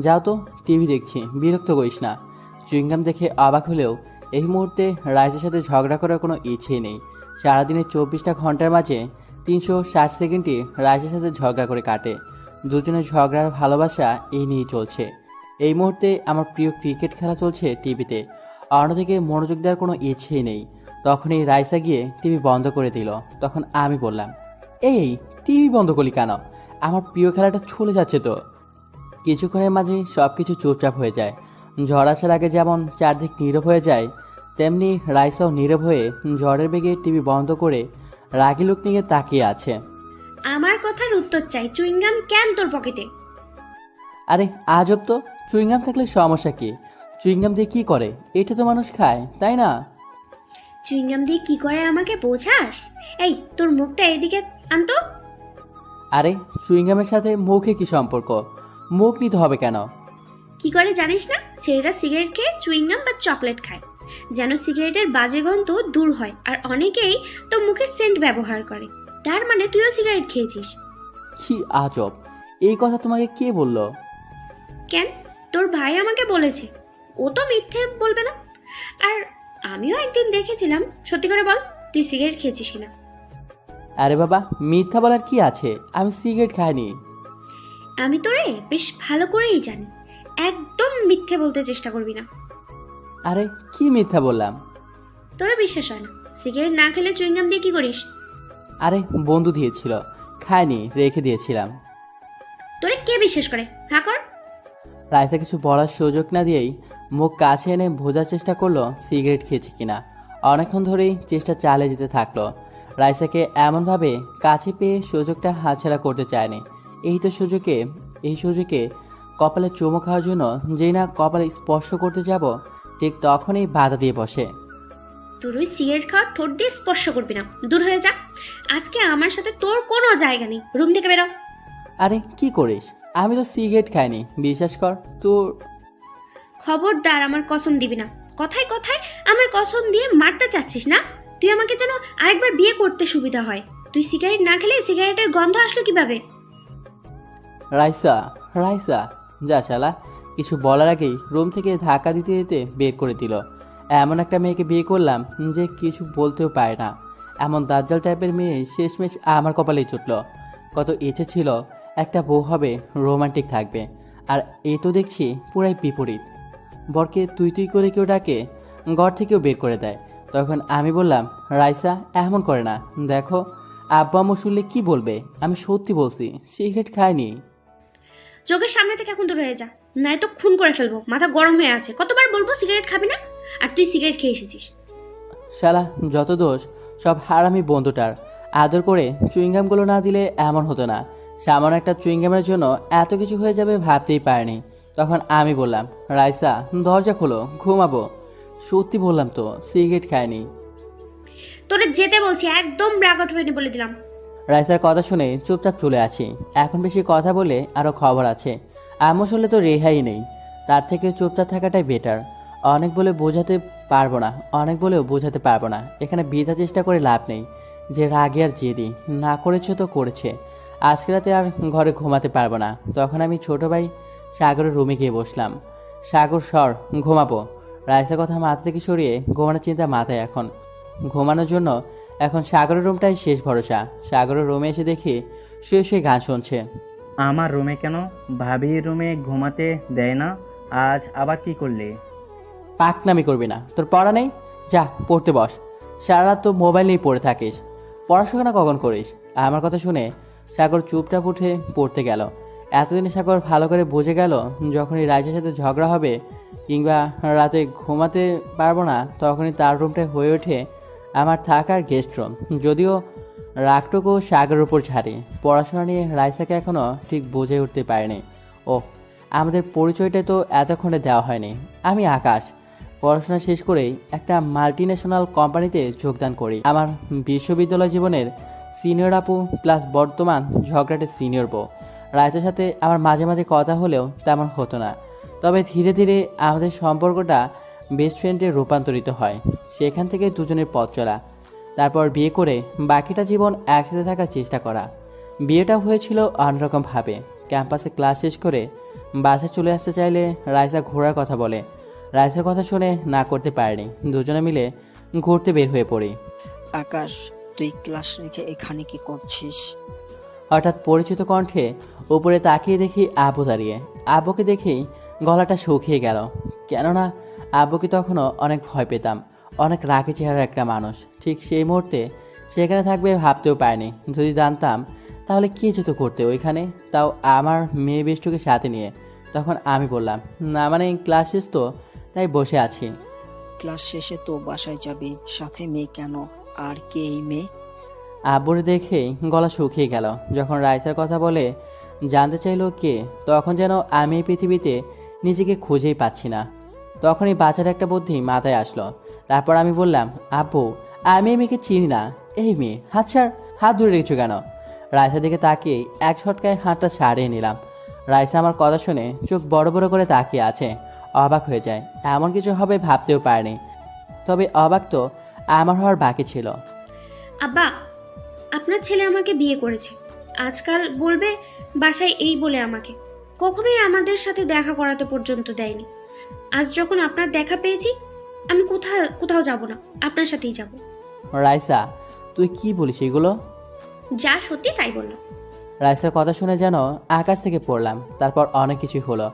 যাও তো, টিভি দেখছি, বিরক্ত করিস না। চুইংগাম দেখে অবাক হলেও এই মুহূর্তে রাইসের সাথে ঝগড়া করার কোনো ইচ্ছেই নেই। সারাদিনে 24টা ঘন্টার মাঝে 360 সেকেন্ডই রাইসের সাথে ঝগড়া করে কাটে। দুজনের ঝগড়ার ভালোবাসা এই নিয়েই চলছে। এই মুহূর্তে আমার প্রিয় ক্রিকেট খেলা চলছে টিভিতে, অন্যদিকে মনোযোগ দেওয়ার কোনো ইচ্ছেই নেই। তখনই রাইসা গিয়ে টিভি বন্ধ করে দিল। তখন আমি বললাম, এই টিভি বন্ধ করলি কেন? আমার প্রিয় খেলাটা চলে যাচ্ছে তো। কিছুক্ষণের মাঝে সব কিছু চুপচাপ হয়ে যায়। ঝড় আসার আগে যেমন চারদিক নীরব হয়ে যায়, তেমনি রাইসাও নীরব হয়ে ঝড়ের বেগে টিভি বন্ধ করে রাগি লোক নিয়ে তাকিয়ে আছে। আমার কথার উত্তর চাই, চুইংগাম কেন তোর পকেটে? আরে আজব তো, চুইংগাম থাকলে সমস্যা কি? চুইংগাম দিয়ে কী করে? এটা তো মানুষ খায়, তাই না? চুইংগাম দিয়ে কি করে আমাকে বোঝাস? এই, তোর মুখটা এদিকে আনতো। আরে চুইংগামের সাথে মুখে কি সম্পর্ক? মুখ নিতে হবে কেন? কি করে জানিস না? ছেলেরা সিগারেট খেয়ে চুইংগাম বা চকলেট খায়, যেন সিগারেটের বাজে গন্ধ দূর হয়। আর অনেকেই তো মুখে সেন্ট ব্যবহার করে, তার মানে তুইও সিগারেট খেয়েছিস। কি আজব, এই কথা তোমাকে কে বললো? কেন, তোর ভাই আমাকে বলেছে। ও তো মিথ্যে বলবে না। আর আমিও একদিন দেখেছিলাম। সত্যি করে বল, তুই সিগারেট খেয়েছিস কিনা? আরে বাবা, মিথ্যা বলার কি আছে? আমি সিগারেট খাইনি। আমি তোরে বেশ ভালো করেই জানি, একদম মিথ্যে বলতে চেষ্টা করবি না। আরে কি মিথ্যা বললাম? তোরা বিশ্বাস হয় না? সিগারেট না খেলে চুইংগাম দিয়ে কি করিস? আরে বন্ধু দিয়েছিল, খাইনি, রেখে দিয়েছিলাম। তোরে কে বিশ্বাস করে? হ্যাঁ কর। রাইসা কিছু বলার সুযোগ না দিয়েই মুখ কাছে এনে বোঝার চেষ্টা করলো সিগারেট খেয়েছে কিনা। অনেকক্ষণ ধরেই চেষ্টা চালিয়ে যেতে থাকলো। রাইসাকে এমনভাবে কাছে পেয়ে সুযোগটা হাতছাড়া করতে চায়নি। এই সুযোগে কপালে চুমো খাওয়ার জন্য যেই না কপালে স্পর্শ করতে যাব, ঠিক তখনই বাধা দিয়ে বসে। তোর ওই সিগারেট খাওয়ার ঠোঁট দিয়ে স্পর্শ করবি না, দূর হয়ে যা। আজকে আমার সাথে তোর কোনো জায়গা নেই, রুম থেকে বেরো। আরে কি করিস? আমি তো সিগারেট খাইনি, বিশ্বাস কর। তোর খবরদার আমার কসম দিবি না। কথায় কথায় আমার কসম দিয়ে মারতে চাচ্ছিস না? তুই আমাকে যেন আরেকবার বিয়ে করতে সুবিধা হয়। তুই সিগারেট না খেলে সিগারেটের গন্ধ আসলো কিভাবে? রাইসা, রাইসা, যা শালা। কিছু বলার আগেই রুম থেকে ধাক্কা দিতে দিতে বের করে দিল। এমন একটা মেয়েকে বিয়ে করলাম যে কিছু বলতেও পারে না। এমন দাজ্জাল টাইপের মেয়ে শেষমেশ আমার কপালেই চুটল। কত ইচ্ছে ছিল একটা বউ হবে, রোমান্টিক থাকবে, আর এই তো দেখছি পুরাই বিপরীত। বরকে তুই তুই করে কেউ ডাকে, ঘর থেকেও বের করে দেয়। তখন আমি বললাম, রাইসা এমন করে না, দেখো আব্বা আম্মু শুনলে কি বলবে? আমি সত্যি বলছি, সিগারেট খাইনি। চোখের সামনে থেকে এখন দূর হয়ে যা, নয়তো খুন করে ফেলবো। মাথা গরম হয়ে আছে, কতবার বলবো সিগারেট খাবি না, আর তুই সিগারেট খেয়ে এসেছিস। শালা যত দোষ সব হারামি বন্ধুটার। আদর করে চুইংগামগুলো না দিলে এমন হতো না। সামান্য একটা চুইংগামের জন্য এত কিছু হয়ে যাবে ভাবতেই পারিনি। তখন আমি বললাম, রাইসা দরজা খোলো, ঘুমাবো। সত্যি বললাম তো, সিগারেট খায়নি। তোরে যেতে বলছি, একদম রাগ উঠবেনি বলে দিলাম। রাইসার কথা শুনে চুপচাপ চলে আসি। এখন বেশি কথা বলে আরও খবর আছে। আম্মু শুনলে তো রেহাই নেই। তার থেকে চুপচাপ থাকাটাই বেটার। অনেক বলে বোঝাতে পারবো না, অনেক বলেও বোঝাতে পারবো না। এখানে বৃথা চেষ্টা করে লাভ নেই। যে রাগে আর জেদি না করেছে তো করেছে। আজকে রাতে আর ঘরে ঘুমাতে পারবো না। তখন আমি ছোট ভাই সাগরের রুমে গিয়ে বসলাম। সাগর সর, ঘুমাবো। রাইসার কথা মাথা থেকে সরিয়ে ঘুমানোর চিন্তা মাথায় এখন। ঘুমানোর জন্য এখন সাগরের রুমটাই শেষ ভরসা। সাগরের রুমে এসে দেখি শুয়ে শুয়ে গান শুনছে। আমার রুমে কেন? ভাবির রুমে ঘুমাতে দেয় না? আজ আবার কি করলে? পাকনামি করবি না, তোর পড়া নেই? যা পড়তে বস। সারা রাত তো মোবাইল নিয়ে পড়ে থাকিস, পড়াশোনা কখন করিস? আমার কথা শুনে সাগর চুপটাপ উঠে পড়তে গেল। এতদিনে সাগর ভালো করে বুঝে গেল যখনই রাইসার সাথে ঝগড়া হবে কিংবা রাতে ঘুমাতে পারবো না, তখনই তার রুমটা হয়ে ওঠে আমার থাকার গেস্ট রুম। যদিও রাগটুকু সাগরের উপর ছাড়ি, পড়াশোনা নিয়ে রাইসাকে এখনও ঠিক বুঝে উঠতে পারেনি। ও, আমাদের পরিচয়টা তো এতক্ষণে দেওয়া হয়নি। আমি আকাশ, পড়াশোনা শেষ করেই একটা মাল্টিন্যাশনাল কোম্পানিতে যোগদান করি। আমার বিশ্ববিদ্যালয় জীবনের সিনিয়র আপু প্লাস বর্তমান ঝগড়াটে সিনিয়র বউ। রাইসার সাথে আমার মাঝে মাঝে কথা হলেও তেমন হতো না। তবে ধীরে ধীরে আমাদের সম্পর্কটা বেস্ট ফ্রেন্ডে রূপান্তরিত হয়। সেখান থেকে দুজনের পথ চলা, তারপর বিয়ে করে বাকিটা জীবন একসাথে থাকার চেষ্টা করা। বিয়েটাও হয়েছিল অন্যরকমভাবে। ক্যাম্পাসে ক্লাস শেষ করে বাসায় চলে আসতে চাইলে রাইসা ঘোরার কথা বলে। রাইসার কথা শুনে না করতে পারেনি। দুজনে মিলে ঘুরতে বের হয়ে পড়ি। আকাশ, তুই ক্লাস রেখে এখানে কি করছিস? হঠাৎ পরিচিত কণ্ঠে উপরে তাকিয়ে দেখি আব্বু দাঁড়িয়ে। আব্বুকে দেখেই গলাটা শুকিয়ে গেল। কেননা আব্বুকে তখনও অনেক ভয় পেতাম। অনেক রাগী চেহারার একটা মানুষ। ঠিক সেই মুহূর্তে সেখানে থাকবে ভাবতেও পারিনি। যদি জানতাম তাহলে কী যেত করতে ওইখানে, তাও আমার মেয়ে বেষ্টুকে সাথে নিয়ে। তখন আমি বললাম, না মানে ক্লাস শেষ তো, তাই বসে আছি। ক্লাস শেষে তো বাসায় যাবি, সাথে মেয়ে কেন? আর কে এই মেয়ে? আব্বুর দেখেই গলা শুকিয়ে গেল। যখন রাইসার কথা বলে জানতে চাইলো কে, তখন যেন আমি এই পৃথিবীতে নিজেকে খুঁজেই পাচ্ছি না। তখনই বাচ্চার একটা বুদ্ধি মাথায় আসলো। তারপর আমি বললাম, আব্বু আমি এই মেয়েকে চিনি না। এই মেয়ে, হাত ছাড়, হাত ধরে রেখেছো কেন? রাইসার দিকে তাকিয়ে এক ছটকায় হাতটা ছাড়িয়ে নিলাম। রাইসা আমার কথা শুনে চোখ বড় বড় করে তাকিয়ে আছে। অবাক হয়ে যায়। এমন কিছু হবে ভাবতেও পারেনি। তবে অবাক তো আমার হওয়ার বাকি ছিল। আব্বা, আপনার ছেলে আমাকে বিয়ে করেছে। আজকাল বলবে বাসায় এই বলে আমাকে কখনোই আমাদের সাথে দেখা করাতে পর্যন্ত দেয়নি। আজ যখন আপনার দেখা পেয়েছি, আমি কোথাও যাব না, আপনার সাথেই যাব। রাইসা তুই কি বলিস এগুলো? যা সত্যি তাই বললাম। রাইসার কথা শুনে যেন আকাশ থেকে পড়লাম। তারপর অনেক কিছু হলো।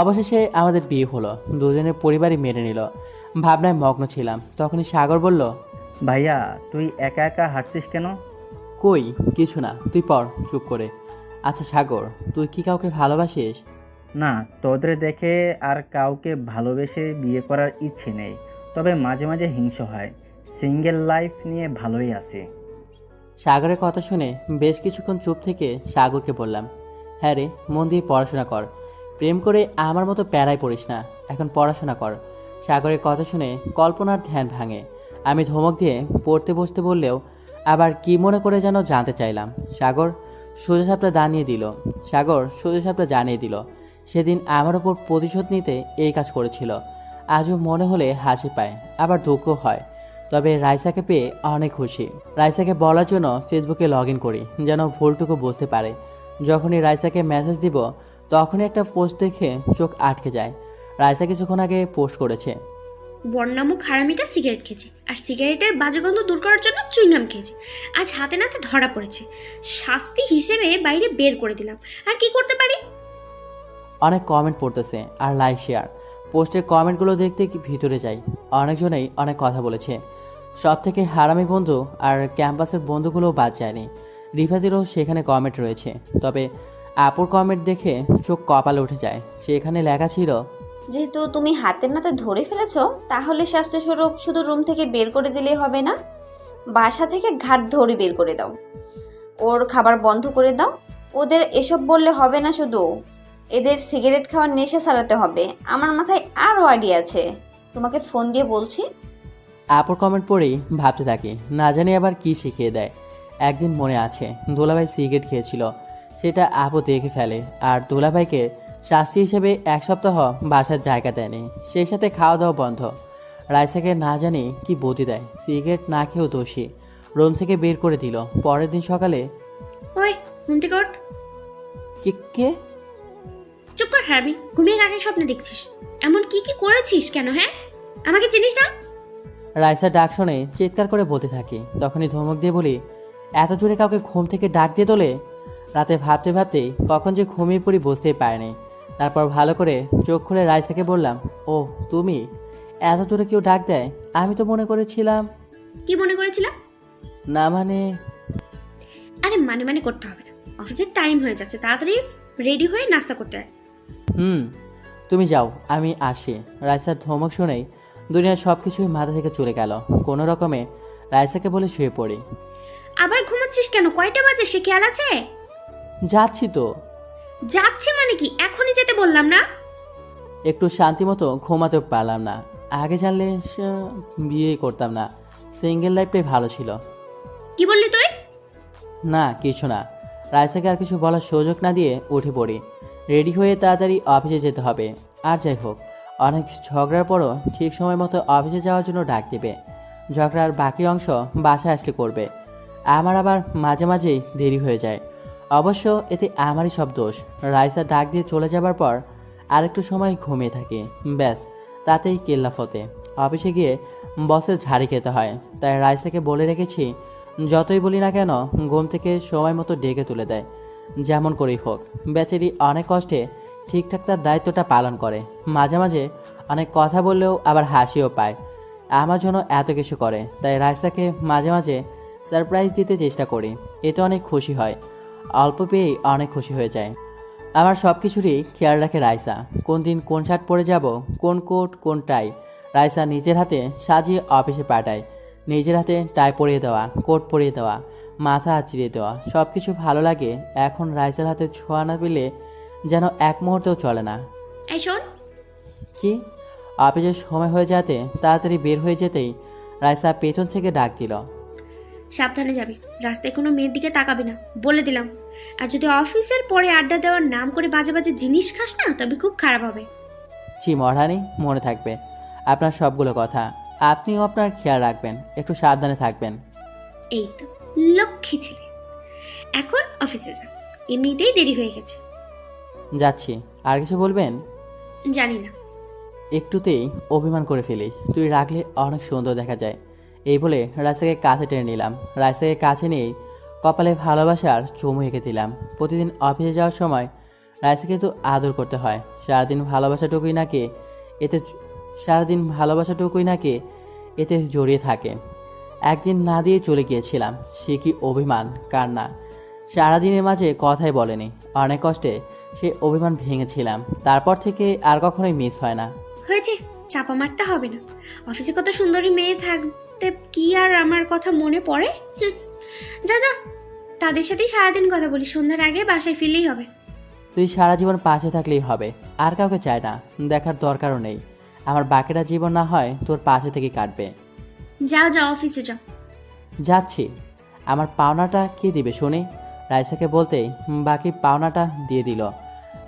অবশেষে আমাদের বিয়ে হলো। দুজনের পরিবারই মেনে নিল। ভাবনায় মগ্ন ছিলাম। তখনই সাগর বলল, ভাইয়া, তুই একা একা হাঁটছিস কেন? কই কিছু না, তুই পড় চুপ করে। আচ্ছা সাগর, তুই কি কাউকে ভালোবাসিস? না, তোদের দেখে আর কাউকে ভালোবেসে বিয়ে করার ইচ্ছে নেই। তবে মাঝে মাঝে হিংসা হয়। সিঙ্গেল লাইফ নিয়ে ভালোই আছি। সাগরের কথা শুনে বেশ কিছুক্ষণ চুপ থেকে সাগরকে বললাম, হ্যাঁ রে, মন দিয়ে পড়াশোনা কর। প্রেম করে আমার মতো প্যারায় পড়িস না, এখন পড়াশোনা কর। সাগরের কথা শুনে কল্পনার ধ্যান ভাঙে। আমি ধমক দিয়ে পড়তে বসতে বললেও আবার কি মনে করে যেন জানতে চাইলাম। সাগর সোজাসাপটা জানিয়ে দিল সেদিন আমার ওপর প্রতিশোধ নিতে এই কাজ করেছিল। আজও মনে হলে হাসি পায়, আবার দুঃখ হয়। তবে রাইসাকে পেয়ে অনেক খুশি। রাইসাকে বলার জন্য ফেসবুকে লগ ইন করি যেন ভুলটুকু বুঝতে পারে। যখনই রাইসাকে মেসেজ দিব তখনই একটা পোস্ট দেখে চোখ আটকে যায়। রাইসা কিছুক্ষণ আগে পোস্ট করেছে, বর্ণামুখ হারামিটা সিগারেট খেয়েছে, আর সিগারেটের বাজে গন্ধ দূর করার জন্য চুইংগাম খেয়েছে। আজ হাতে নাতে ধরা পড়েছে, শাস্তি হিসেবে বাইরে বের করে দিলাম। আর কি করতে পারি? অনেক কমেন্ট পড়তেছে আর লাইক শেয়ার। পোস্টের কমেন্টগুলো দেখতে ভিতরে যাই। অনেকজনেই অনেক কথা বলেছে। সব থেকে হারামি বন্ধু আর ক্যাম্পাসের বন্ধুগুলোও বাদ যায়নি। রিফাতিরও সেখানে কমেন্ট রয়েছে। তবে আপুর কমেন্ট দেখে চোখ কপালে উঠে যায়। সেখানে লেখা ছিল, যেহেতু তুমি হাতের নাতে ধরে ফেলেছো, তাহলে স্বাস্থ্যস্বরূপ শুধু রুম থেকে বের করে দিলেই হবে না, বাসা থেকে ঘাট ধরে বের করে দাও, ওর খাবার বন্ধ করে দাও। ওদের এসব বললে হবে না, শুধু এদের সিগারেট খাওয়ার নেশা সারাতে হবে। আমার মাথায় আরও আইডিয়া আছে, তোমাকে ফোন দিয়ে বলছি। আপুর কমেন্ট পড়েই ভাবতে থাকি, না জানি আবার কি শিখিয়ে দেয়। একদিন মনে আছে দোলাভাই সিগারেট খেয়েছিল, সেটা আপু দেখে ফেলে আর দোলাভাইকে শাস্তি হিসেবে 1 সপ্তাহ বাসার জায়গা দেয়নি, সেই সাথে খাওয়া দাওয়া বন্ধ। রাইসাকে না জানি কি বুদ্ধি দেয়, সিগারেট না খেয়েও দোষী, রুম থেকে বের করে দিল। পরের দিন সকালে ওই ঘুম থেকে ওঠ। কে? চুপ কর হারবি, ঘুমিয়ে কাকে স্বপ্নে দেখছিস? এমন কি কি করেছিস কেন? হ্যাঁ, আমাকে চিনিস না? রাইসা ডাক শুনে চিৎকার করে বলতে থাকি, তখনই ধমক দিয়ে বলি, এত জোরে কাউকে ঘুম থেকে ডাক দিয়ে তোলে? রাতে ভাবতে ভাবতে কখন যে ঘুমিয়ে পড়ি বুঝতেই পারিনি। তারপর ভালো করে চোখ খুলে রাইসাকে বললাম, ও তুমি? এত জোরে কেউ ডাক দেয়? আমি তো মনে করেছিলাম। কি মনে করেছিলাম? না মানে আরে মানে করতে হবে না, অফিসের টাইম হয়ে যাচ্ছে, তাড়াতাড়ি রেডি হয়ে নাস্তা করতে হয়। তুমি যাও, আমি আসি। রাইসার ধমক শুনেই দুনিয়ার সব কিছুই মাথা থেকে চলে গেল। কোনো রকমে রাইসাকে বলে শুয়ে পড়ি। আবার ঘুমাচ্ছিস কেন? কয়টা বাজে সে খেয়াল আছে? যাচ্ছি তো। যাচ্ছে মানে কি? এখনই যেতে বললাম না? একটু শান্তি মতো ঘুমাতেও পারলাম না। আগে জানলে বিয়েই করতাম না, সিঙ্গেল লাইফটাই ভালো ছিল। কি বললি তুই? না কিছু না। রাইসাকে আর কিছু বলার সুযোগ না দিয়ে উঠে পড়ি। রেডি হয়ে তাড়াতাড়ি অফিসে যেতে হবে। আর যাই হোক, অনেক ঝগড়ার পরও ঠিক সময় মতো অফিসে যাওয়ার জন্য ডাক দেবে। ঝগড়ার বাকি অংশ বাসায় আসলে করবে। আমার আবার মাঝে মাঝেই দেরি হয়ে যায়। অবশ্য এতে আমারই সব দোষ। রাইসা ডাক দিয়ে চলে যাবার পর আরেকটু সময় ঘুমিয়ে থাকি, ব্যাস তাতেই কেল্লা ফতে। অফিসে গিয়ে বসের ঝাড়ি খেতে হয়, তাই রাইসাকে বলে রেখেছি যতই বলি না কেন ঘুম থেকে সময় মতো ডেকে তুলে দেয়। যেমন করেই হোক, বেচারি অনেক কষ্টে ঠিকঠাক তার দায়িত্বটা পালন করে। মাঝে মাঝে অনেক কথা বললেও আবার হাসিও পায়। আমার জন্য এত কিছু করে, তাই রাইসাকে মাঝে মাঝে সারপ্রাইজ দিতে চেষ্টা করি। এতে অনেক খুশি হয়, অল্প পেয়েই অনেক খুশি হয়ে যায়। আমার সব কিছুরই খেয়াল রাখে রাইসা। কোন দিন কোন শার্ট পরে যাব, কোন কোট কোন টাই রাইসা নিজের হাতে সাজিয়ে অফিসে পাঠায়। নিজের হাতে টাই পরিয়ে দেওয়া, কোট পরিয়ে দেওয়া, মাথা আঁচড়িয়ে দেওয়া, সব কিছু ভালো লাগে। এখন রাইসার হাতে ছোঁয়া না পেলে যেন এক মুহূর্তেও চলে না। এই শোন। কি? অফিসের সময় হয়ে যেতে তাড়াতাড়ি বের হয়ে যেতেই রাইসা পেছন থেকে ডাক দিল, সাবধানে যাবি, রাস্তায় কোনো মেয়ের দিকে তাকাবি না, বলে দিলাম। আর যদি অফিসের পরে আড্ডা দেওয়ার নাম করে বাজে বাজে জিনিস খাস না, তবে খুব খারাপ হবে। জি মহারানী, মনে থাকবে আপনার সবগুলো কথা। আপনিও আপনার খেয়াল রাখবেন, একটু সাবধানে থাকবেন। এই তো লক্ষ্মী ছেলে। এখন অফিসে যা, এমনিতেই দেরি হয়ে গেছে। যাচ্ছি। আর কিছু বলবেন? জানি না। একটুতেই অভিমান করে ফেলি, তুই রাখলে অনেক সুন্দর দেখা যায়। এই বলে রাইসাকে কাছে টেনে নিলাম। রাইসাকে কাছে নিয়েই কপালে ভালোবাসার চুমু এঁকে দিলাম। প্রতিদিন অফিসে যাওয়ার সময় রাইসাকে তো আদর করতে হয়। সারাদিন ভালোবাসাটুকুই নাকি এতে জড়িয়ে থাকে। একদিন না দিয়ে চলে গিয়েছিলাম, সে কি অভিমান কার না। সারাদিনের মাঝে কথাই বলেনি, অনেক কষ্টে সে অভিমান ভেঙেছিলাম। তারপর থেকে আর কখনোই মিস হয় না। হয়েছে, চাপা মারতে হবে না। অফিসে কত সুন্দরী মেয়ে থাকতে কি আর আমার কথা মনে পড়ে? যা যা, তাদের সাথেই সারাদিন কথা বলি, সন্ধ্যার আগে বাসায় ফিরলেই হবে। তুই সারা জীবন পাশে থাকলেই হবে, আর কাউকে চাই না, দেখার দরকারও নেই। আমার বাকিটা জীবন না হয় তোর পাশে থেকে কাটবে। যাও যাও, অফিসে যাও। যাচ্ছি। আমার পাওনাটা কে দিবে শুনি? রাইসাকে বলতেই বাকি পাওনাটা দিয়ে দিল।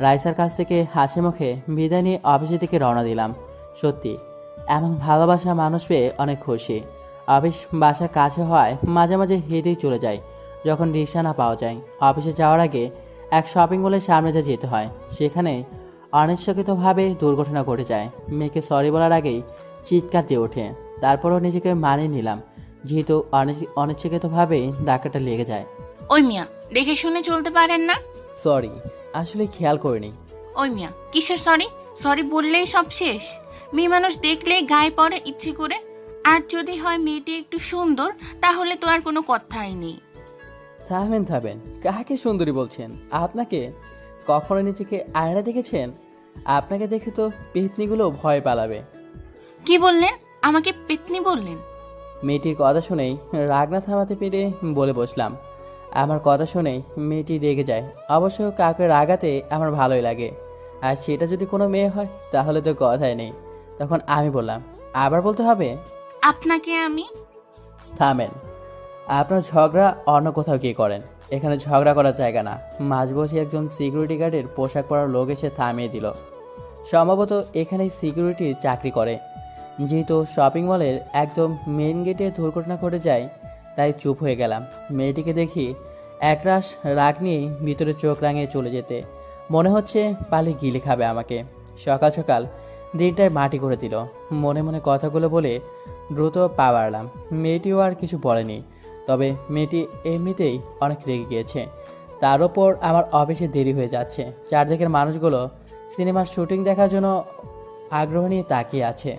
রাইসার কাছ থেকে হাসি মুখে বিদায় নিয়ে অফিসের দিকে রওনা দিলাম। সত্যি এমন ভালোবাসা মানুষ পেয়ে অনেক খুশি। অফিস বাসা কাছে হওয়ায় মাঝে মাঝে হেঁটেই চলে যায় যখন রিক্সা না পাওয়া যায়। অফিসে যাওয়ার আগে এক শপিং মলের সামনে যেতে হয়, সেখানে অনিচ্ছাকৃতভাবে দুর্ঘটনা ঘটে যায়। মেয়েকে সরি বলার আগেই চিৎকার দিয়ে ওঠে। তারপরও নিজেকে মানিয়ে নিলাম, যেহেতু অনিচ্ছাকৃতভাবেই ধাক্কাটা লেগে যায়। ওই মিয়া, দেখে শুনে চলতে পারেন না? সরি, আসলে খেয়াল করিনি। ওই মিয়া, কিসের সরি? সরি বললেই সব শেষ? মেয়ে মানুষ দেখলেই গায়ে পড়ে ইচ্ছে করে। আর যদি হয় মেয়েটি একটু সুন্দর, তাহলে তো আর কোনো কথাই নেই। থামেন, কাকে সুন্দরী বলছেন? আপনাকে? কখনো নিজেকে আয়না দেখেছেন? আপনাকে দেখে তো পেতনিগুলো ভয় পালাবে। কি বললেন? আমাকে পেতনি বললেন? মেয়েটির কথা শুনেই রাগ না থামাতে পেরে বলে বসলাম। আমার কথা শুনেই মেয়েটি রেগে যায়। অবশ্য কাউকে রাগাতে আমার ভালোই লাগে, আর সেটা যদি কোনো মেয়ে হয় তাহলে তো কথাই নেই। তখন আমি বললাম, আবার বলতে হবে? আপনাকে আমি? থামেন, আপনার ঝগড়া অন্য কোথাও গিয়ে করেন, এখানে ঝগড়া করার জায়গা না। মাঝবসি একজন সিকিউরিটি গার্ডের পোশাক পরা লোক এসে থামিয়ে দিল। সম্ভবত এখানেই সিকিউরিটির চাকরি করে। যেহেতু শপিং মলের একদম মেন গেটে দুর্ঘটনা ঘটে যায়, তাই চুপ হয়ে গেলাম। মেয়েটিকে দেখি একরাশ রাগ নিয়ে ভিতরে চোখ রাঙিয়ে চলে যেতে, মনে হচ্ছে পালিয়ে গিলে খাবে আমাকে। সকাল সকাল দিনটায় মাটি করে দিল। মনে মনে কথাগুলো বলে দ্রুত পা বাড়লাম। মেয়েটিও আর কিছু বলেনি, তবে মেয়েটি এমনিতেই অনেক রেগে গিয়েছে। তার ওপর আমার অফিসে দেরি হয়ে যাচ্ছে। চারদিকের মানুষগুলো সিনেমার শুটিং দেখার জন্য আগ্রহ নিয়ে তাকিয়ে আছে।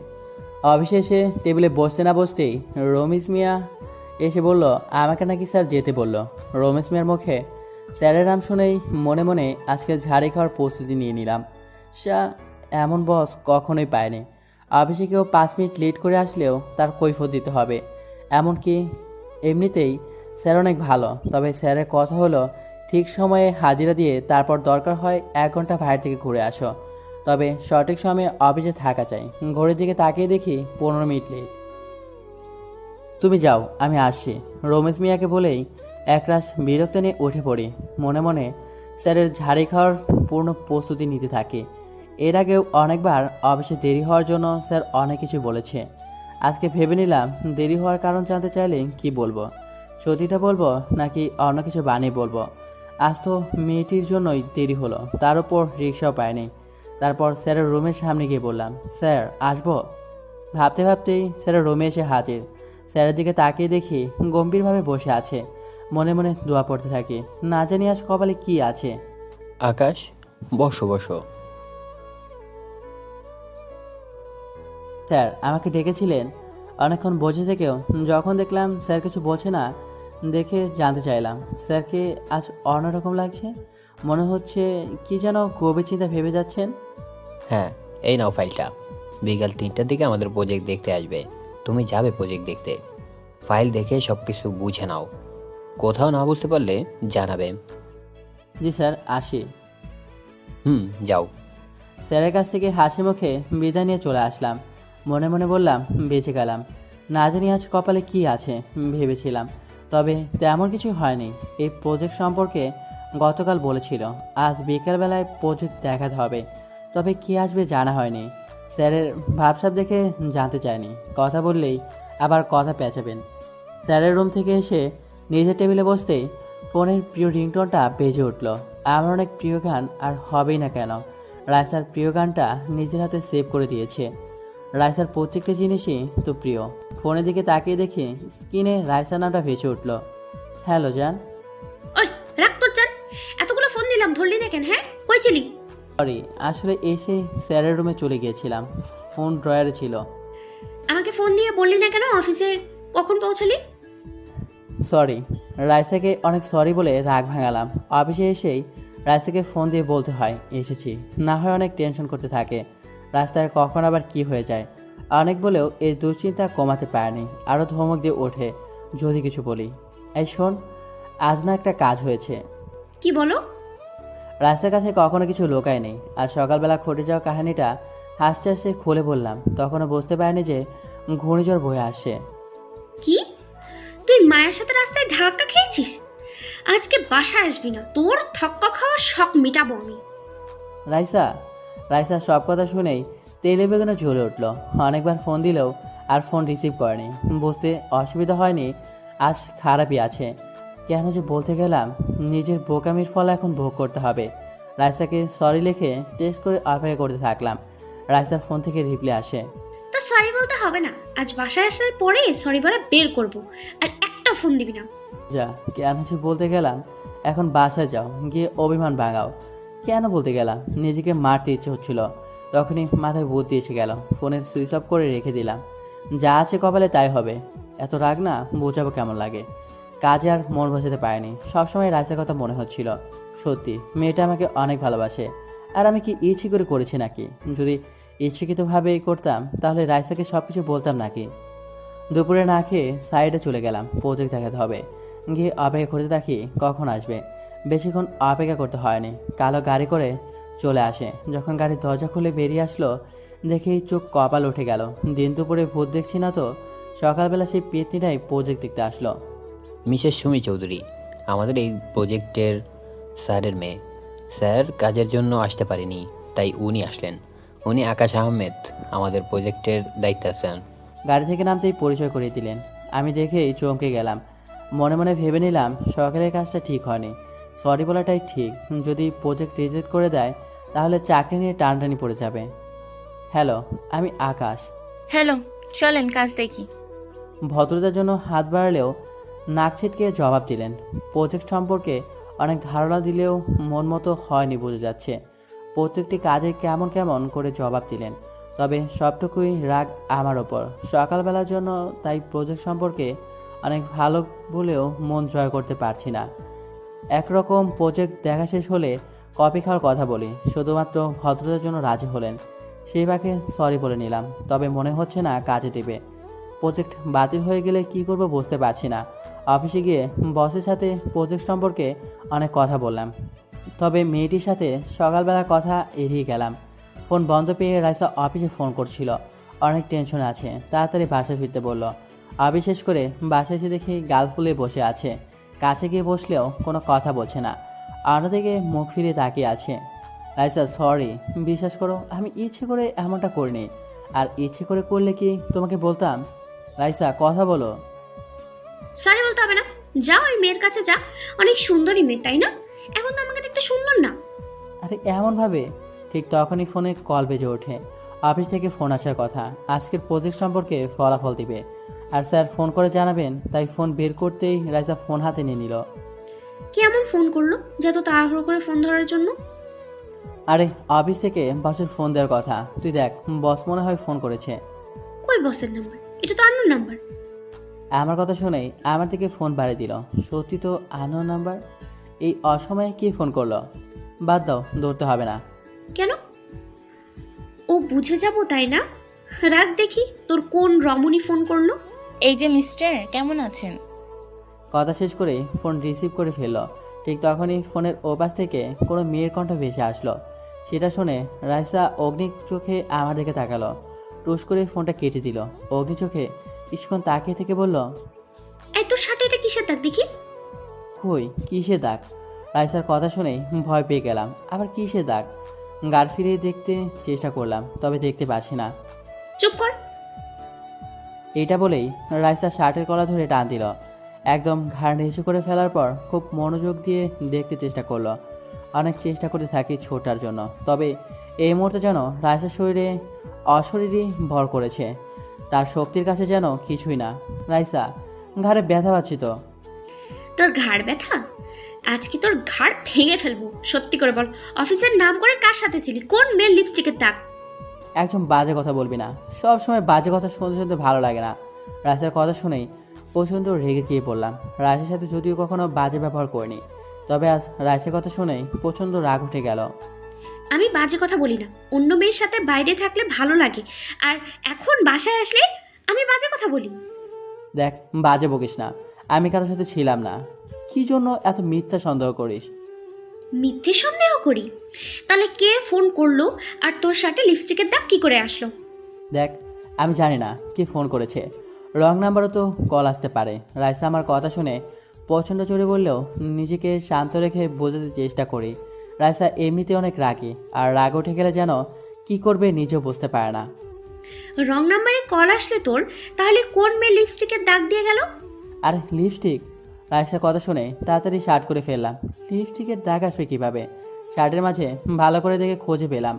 অফিসে এসে টেবিলে বসতে না বসতেই রমেশ মিয়া এসে বলল, আমাকে নাকি স্যার যেতে বলল। রমেশ মিয়ার মুখে স্যারের নাম শুনেই মনে মনে আজকে ঝাড়ি খাওয়ার প্রস্তুতি নিয়ে নিলাম। এমন বস কখনোই পায়নি। অফিসে কেউ 5 মিনিট লেট করে আসলেও তার কৈফিয়ত দিতে হবে। এমনকি এমনিতেই স্যার অনেক ভালো, তবে স্যারের কথা হলো ঠিক সময়ে হাজিরা দিয়ে তারপর দরকার হয় 1 ঘন্টা বাইরে থেকে ঘুরে আসো, তবে সঠিক সময়ে অফিসে থাকা চাই। ঘড়ির দিকে তাকিয়ে দেখি 15 মিনিট লেট। তুমি যাও, আমি আসছি, রমেশ মিয়াকে বলেই একরাশ বিরক্ত নিয়ে উঠে পড়ি। মনে মনে স্যারের ঝাড়ি খাওয়ার পূর্ণ প্রস্তুতি নিতে থাকি। এর আগেও অনেকবার অফিসে দেরি হওয়ার জন্য স্যার অনেক কিছু বলেছে। আজকে ভেবে নিলাম দেরি হওয়ার কারণ জানতে চাইলে কি বলবো, সত্যিটা বলবো নাকি অন্য কিছু বানিয়ে বলবো। আজ তো মেয়েটির জন্যই দেরি হলো, তার উপর রিক্সাও পায়নি। তারপর স্যারের রুমের সামনে গিয়ে বললাম, স্যার আসবো? ভাবতে ভাবতেই স্যারের রুমে এসে হাজির। স্যারের দিকে তাকিয়ে দেখি গম্ভীরভাবে বসে আছে। মনে মনে দোয়া পড়তে থাকি, না জানি আজ কপালে কি আছে। আকাশ, বসো বসো। স্যার আমাকে ডেকেছিলেন? অনেকক্ষণ বসে থেকেও যখন দেখলাম স্যার কিছু বলছে না, দেখে জানতে চাইলাম স্যারকে আজ অন্যরকম লাগছে। মনে হচ্ছে কি যেন গভীর চিন্তা ভেবে যাচ্ছেন। হ্যাঁ, এই নাও ফাইলটা। বিকাল 3টার দিকে আমাদের প্রজেক্ট দেখতে আসবে। তুমি যাবে প্রজেক্ট দেখতে। ফাইল দেখে সব কিছু বুঝে নাও। কোথাও না বুঝতে পারলে জানাবে। জি স্যার, আসি। যাও। স্যারের কাছ থেকে হাসি মুখে বিদায় নিয়ে চলে আসলাম। মনে মনে বললাম, বেঁচে গেলাম। না জানি আজ কপালে কি আছে ভেবেছিলাম, তবে তেমন কিছু হয়নি। এই প্রজেক্ট সম্পর্কে গতকাল বলেছিল আজ বিকেলবেলায় প্রজেক্ট দেখাতে হবে, তবে কি আসবে জানা হয়নি। স্যারের ভাবসাব দেখে জানতে চায়নি, কথা বললেই আবার কথা পেঁচাবেন। স্যারের রুম থেকে এসে নিজের টেবিলে বসতেই ফোনের প্রিয় রিংটোনটা বেজে উঠল। আমার অনেক প্রিয় গান আর হবেই না কেন, রাইসার প্রিয় গানটা নিজের হাতে সেভ করে দিয়েছে। রাইসার প্রত্যেকটা জিনিসই তো প্রিয়। ফোনের দিকে তাকিয়ে দেখি স্ক্রিনে রাইসার নামটা ভেসে উঠল। হ্যালো জান। ওই রাখ তোর জান, এতগুলো ফোন দিলাম ধরলি না কেন? হ্যাঁ, কই ছিলি? সরি, আসলে এসে স্যারের রুমে চলে গিয়েছিলাম, ফোন ড্রয়ারে ছিল। আমাকে ফোন দিয়ে বললি না কেন অফিসে কখন পৌঁছালি? সরি। রাইসাকে অনেক সরি বলে রাগ ভাঙালাম। অফিসে এসেই রাইসাকে ফোন দিয়ে বলতে হয় এসেছি, না হয় অনেক টেনশন করতে থাকে। রাস্তায় কখন আবার কি হয়ে যায় অনেক বলেও এই দুশ্চিন্তা কমাতে পারেনি। আরও ধমক দিয়ে ওঠে যদি কিছু বলি। এই শোন, আজ না একটা কাজ হয়েছে। কি বলো? রাইসার কাছে কখনো কিছু লোকায় নেই, আর সকালবেলা ঘটে যাওয়া কাহিনীটা হাসতে হাসতে খুলে বললাম। তখনও বুঝতে পারিনি যে ঘূর্ণিঝড় বয়ে আসে। কি তুই মায়ের সাথে রাস্তায় ধাক্কা খেয়েছিস? আজকে বাসায় আসবি না, তোর ধাক্কা খাওয়ার শখ মিটাবো আমি। রাইসা সব কথা শুনেই তেলে বেগুনে জ্বলে উঠল। অনেকবার ফোন দিলেও আর ফোন রিসিভ করেনি। বুঝতে অসুবিধা হয়নি আজ খারাপই আছে। কেন যে বলতে গেলাম, নিজের বোকামির ফল এখন ভোগ করতে হবে। রাইসাকে সরি লিখে টেস্ট করে অপেক্ষা করতে থাকলাম। রাইসার ফোন থেকে রিপ্লাই আসে, তো সরি বলতে হবে না, আজ বাসায় আসার পরে সরি বলা বের করব, আর একটা ফোন দিবি না। যা, কেন যে বলতে গেলাম এখন বাসায় যাও, গিয়ে অভিমান ভাঙাও। কেন বলতে গেলাম, নিজেকে মারতে ইচ্ছে হচ্ছিল। তখনই মাথায় বুদ্ধি এসে গেল, ফোনের সুইচ অফ করে রেখে দিলাম। যা আছে কপালে তাই হবে। এত রাগ না বোঝাবো কেমন লাগে। কাজে আর মন বসাতে পারেনি। সবসময় রাইসার কথা মনে হচ্ছিল। সত্যি মেয়েটা আমাকে অনেক ভালোবাসে। আর আমি কি ইচ্ছে করে করেছি নাকি? যদি ইচ্ছাকৃতভাবে করতাম তাহলে রাইসাকে সব কিছু বলতাম নাকি? দুপুরে না খেয়ে সাইডে চলে গেলাম, প্রজেক্ট দেখাতে হবে। গিয়ে অপেক্ষা করতে থাকি কখন আসবে। বেশিক্ষণ অপেক্ষা করতে হয়নি, কালো গাড়ি করে চলে আসে। যখন গাড়ির দরজা খুলে বেরিয়ে আসলো দেখেই চোখ কপাল উঠে গেল। দিন দুপুরে ভূত দেখছি না তো, সকালবেলা সেই পেতনিটাই প্রজেক্ট দেখতে আসলো। মিসেস সুমি চৌধুরী, আমাদের এই প্রজেক্টের স্যারের মেয়ে। স্যার কাজের জন্য আসতে পারেনি, তাই উনি আসলেন। উনি আকাশ আহমেদ, আমাদের প্রজেক্টের দায়িত্বে আছেন। গাড়ি থেকে নামতেই পরিচয় করিয়ে দিলেন। আমি দেখেই চমকে গেলাম। মনে মনে ভেবে নিলাম সকালের কাজটা ঠিক হয়নি, সরি বলাটাই ঠিক। যদি প্রজেক্ট রিজেক্ট করে দেয় তাহলে চাকরি নিয়ে টানটানি পড়ে যাবে। হ্যালো, আমি আকাশ। হ্যালো, চলেন কাজ দেখি। ভদ্রতার জন্য হাত বাড়ালেও নাক ছিটকে জবাব দিলেন। প্রজেক্ট সম্পর্কে অনেক ধারণা দিলেও মন মতো হয়নি বোঝা যাচ্ছে। প্রত্যেকটি কাজে কেমন কেমন করে জবাব দিলেন, তবে সবটুকুই রাগ আমার ওপর। সকালবেলার জন্য তাই প্রজেক্ট সম্পর্কে অনেক ভালো বলেও মন জয় করতে পারছি না। একরকম প্রজেক্ট দেখা শেষ হলে কফি খাওয়ার কথা বলি, শুধুমাত্র ভদ্রতার জন্য রাজি হলেন। সেই বাকে সরি বলে নিলাম, তবে মনে হচ্ছে না কাজে দেবে। প্রজেক্ট বাতিল হয়ে গেলে কি করব বুঝতে পারছি না। অফিসে গিয়ে বসের সাথে প্রজেক্ট সম্পর্কে অনেক কথা বললাম, তবে মেয়েটির সাথে সকালবেলা কথা এড়িয়ে গেলাম। ফোন বন্ধ পেয়ে রাইসা অফিসে ফোন করছিল, অনেক টেনশন আছে, তাড়াতাড়ি বাসায় ফিরতে বলল। অফিস শেষ করে বাসায় এসে দেখি গাল ফুলে বসে আছে। কাছে গিয়ে বসলেও কোনো কথা বলছে না, অন্যদিকে মুখ ফিরে তাকিয়ে আছে। রাইসা সরি, বিশ্বাস করো আমি ইচ্ছে করে এমনটা করিনি। আর ইচ্ছে করে করলে কি তোমাকে বলতাম? রাইসা কথা বলো। সরি বলতে হবে না, যা ওই মেয়ের কাছে যা। অনেক সুন্দরী মেয়ে, তাই না? এখন তো আমাকে দেখতে সুন্দর না। আরে এমনভাবে? ঠিক তখনই ফোনে কল বেজে ওঠে। অফিস থেকে ফোন আসার কথা, আজকের প্রজেক্ট সম্পর্কে ফলাফল দিবে আর স্যার ফোন করে জানাবেন। তাই ফোন বের করতেই রাইসা ফোন হাতে নিয়ে নিল। কে এমন ফোন করলো যে এত তাড়াহুড়ো করে ফোন ধরার জন্য? আরে অফিস থেকে বসের ফোন দেওয়ার কথা, তুই দেখ বস মনে হয় ফোন করেছে। কই বসের নাম্বার? এটা তো আননোন নাম্বার। আমার কথা শুনেই আমার দিকে ফোন বাড়িয়ে দিল। সত্যি তো আননোন নাম্বার। এই অসময়ে কে ফোন করলো? বাদ দাও, ধরতে হবে না। কেন? ও বুঝে যাবো তাই না? রাখ দেখি তোর কোন রমণী ফোন করলো। এই যে মিস্টার, কেমন আছেন? কথা শেষ করে ফোন রিসিভ করে ফেললো। ঠিক তখনই ফোনের ওপাশ থেকে কোনো মেয়ের কণ্ঠ ভেসে আসলো। সেটা শুনে রাইসা অগ্নি চোখে আমার দিকে তাকালো। টুস করে ফোনটা কেটে দিল। অগ্নি চোখে কিছুক্ষণ তাকিয়ে থেকে বলল, এই তোর শার্টে এটা কিসের দাগ দেখি? কই কিসের দাগ? রাইসার কথা শুনেই ভয় পেয়ে গেলাম। আবার কিসের দাগ? গাড় ফিরিয়ে দেখতে চেষ্টা করলাম, তবে দেখতে পাচ্ছি না। চুপ কর। এইটা বলেই রাইসা শার্টের কলা ধরে টান দিল। একদম ঘাড় নিচু করে ফেলার পর খুব মনোযোগ দিয়ে দেখতে চেষ্টা করলো। অনেক চেষ্টা করতে থাকি ছোটার জন্য, তবে এই মুহূর্তে যেন রাইসার শরীরে অশরীরই ভর করেছে। তার শক্তির কাছে যেন কিছুই না। রাইসা, ঘাড়ে ব্যথা পাচ্ছি তো। তোর ঘাড় ব্যথা? আজকে তোর ঘাড় ভেঙে ফেলবো। সত্যি করে বল, অফিসের নাম করে কার সাথে ছিলি? কোন মেয়ের লিপস্টিকের দাগ? একদম বাজে কথা বলবি না। সব সময় বাজে কথা শুনতে শুনতে ভালো লাগে না। রাইসার কথা শুনেই প্রচণ্ড রেগে গিয়ে পড়লাম। রাইসার সাথে যদিও কখনো বাজে ব্যবহার করিনি, তবে আজ রাইসার কথা শুনেই প্রচণ্ড রাগ উঠে গেল। আমি বাজে কথা বলি না। অন্য মেয়ের সাথে বাইরে থাকলে ভালো লাগে, আর এখন বাসায় আসলে আমি বাজে কথা বলি? দেখ, বাজে বকিস না। আমি কারোর সাথে ছিলাম না। কি জন্য এত মিথ্যা সন্দেহ করিস? মিথ্যে সন্দেহ করি? তাহলে কে ফোন করলো আর তোর সাথে লিপস্টিকের দাগ কি করে আসলো? দেখ, আমি জানি না কে ফোন করেছে। রং নাম্বারও তো কল আসতে পারে। রাইসা আমার কথা শুনে প্রচণ্ড চড়ে বললেও নিজেকে শান্ত রেখে বোঝাতে চেষ্টা করি। রাইসা এমনিতে অনেক রাগী, আর রাগ উঠে গেলে যেন কি করবে নিজেও বুঝতে পারে না। রং নাম্বারে কল আসলে তোর, তাহলে কোন মেয়ে লিপস্টিকের দাগ দিয়ে গেল? আর লিপস্টিক? রাইসার কথা শুনে তাড়াতাড়ি শার্ট করে ফেললাম। লিপস্টিকের দাগ আসবে কীভাবে? শার্টের মাঝে ভালো করে দেখে খুঁজে পেলাম।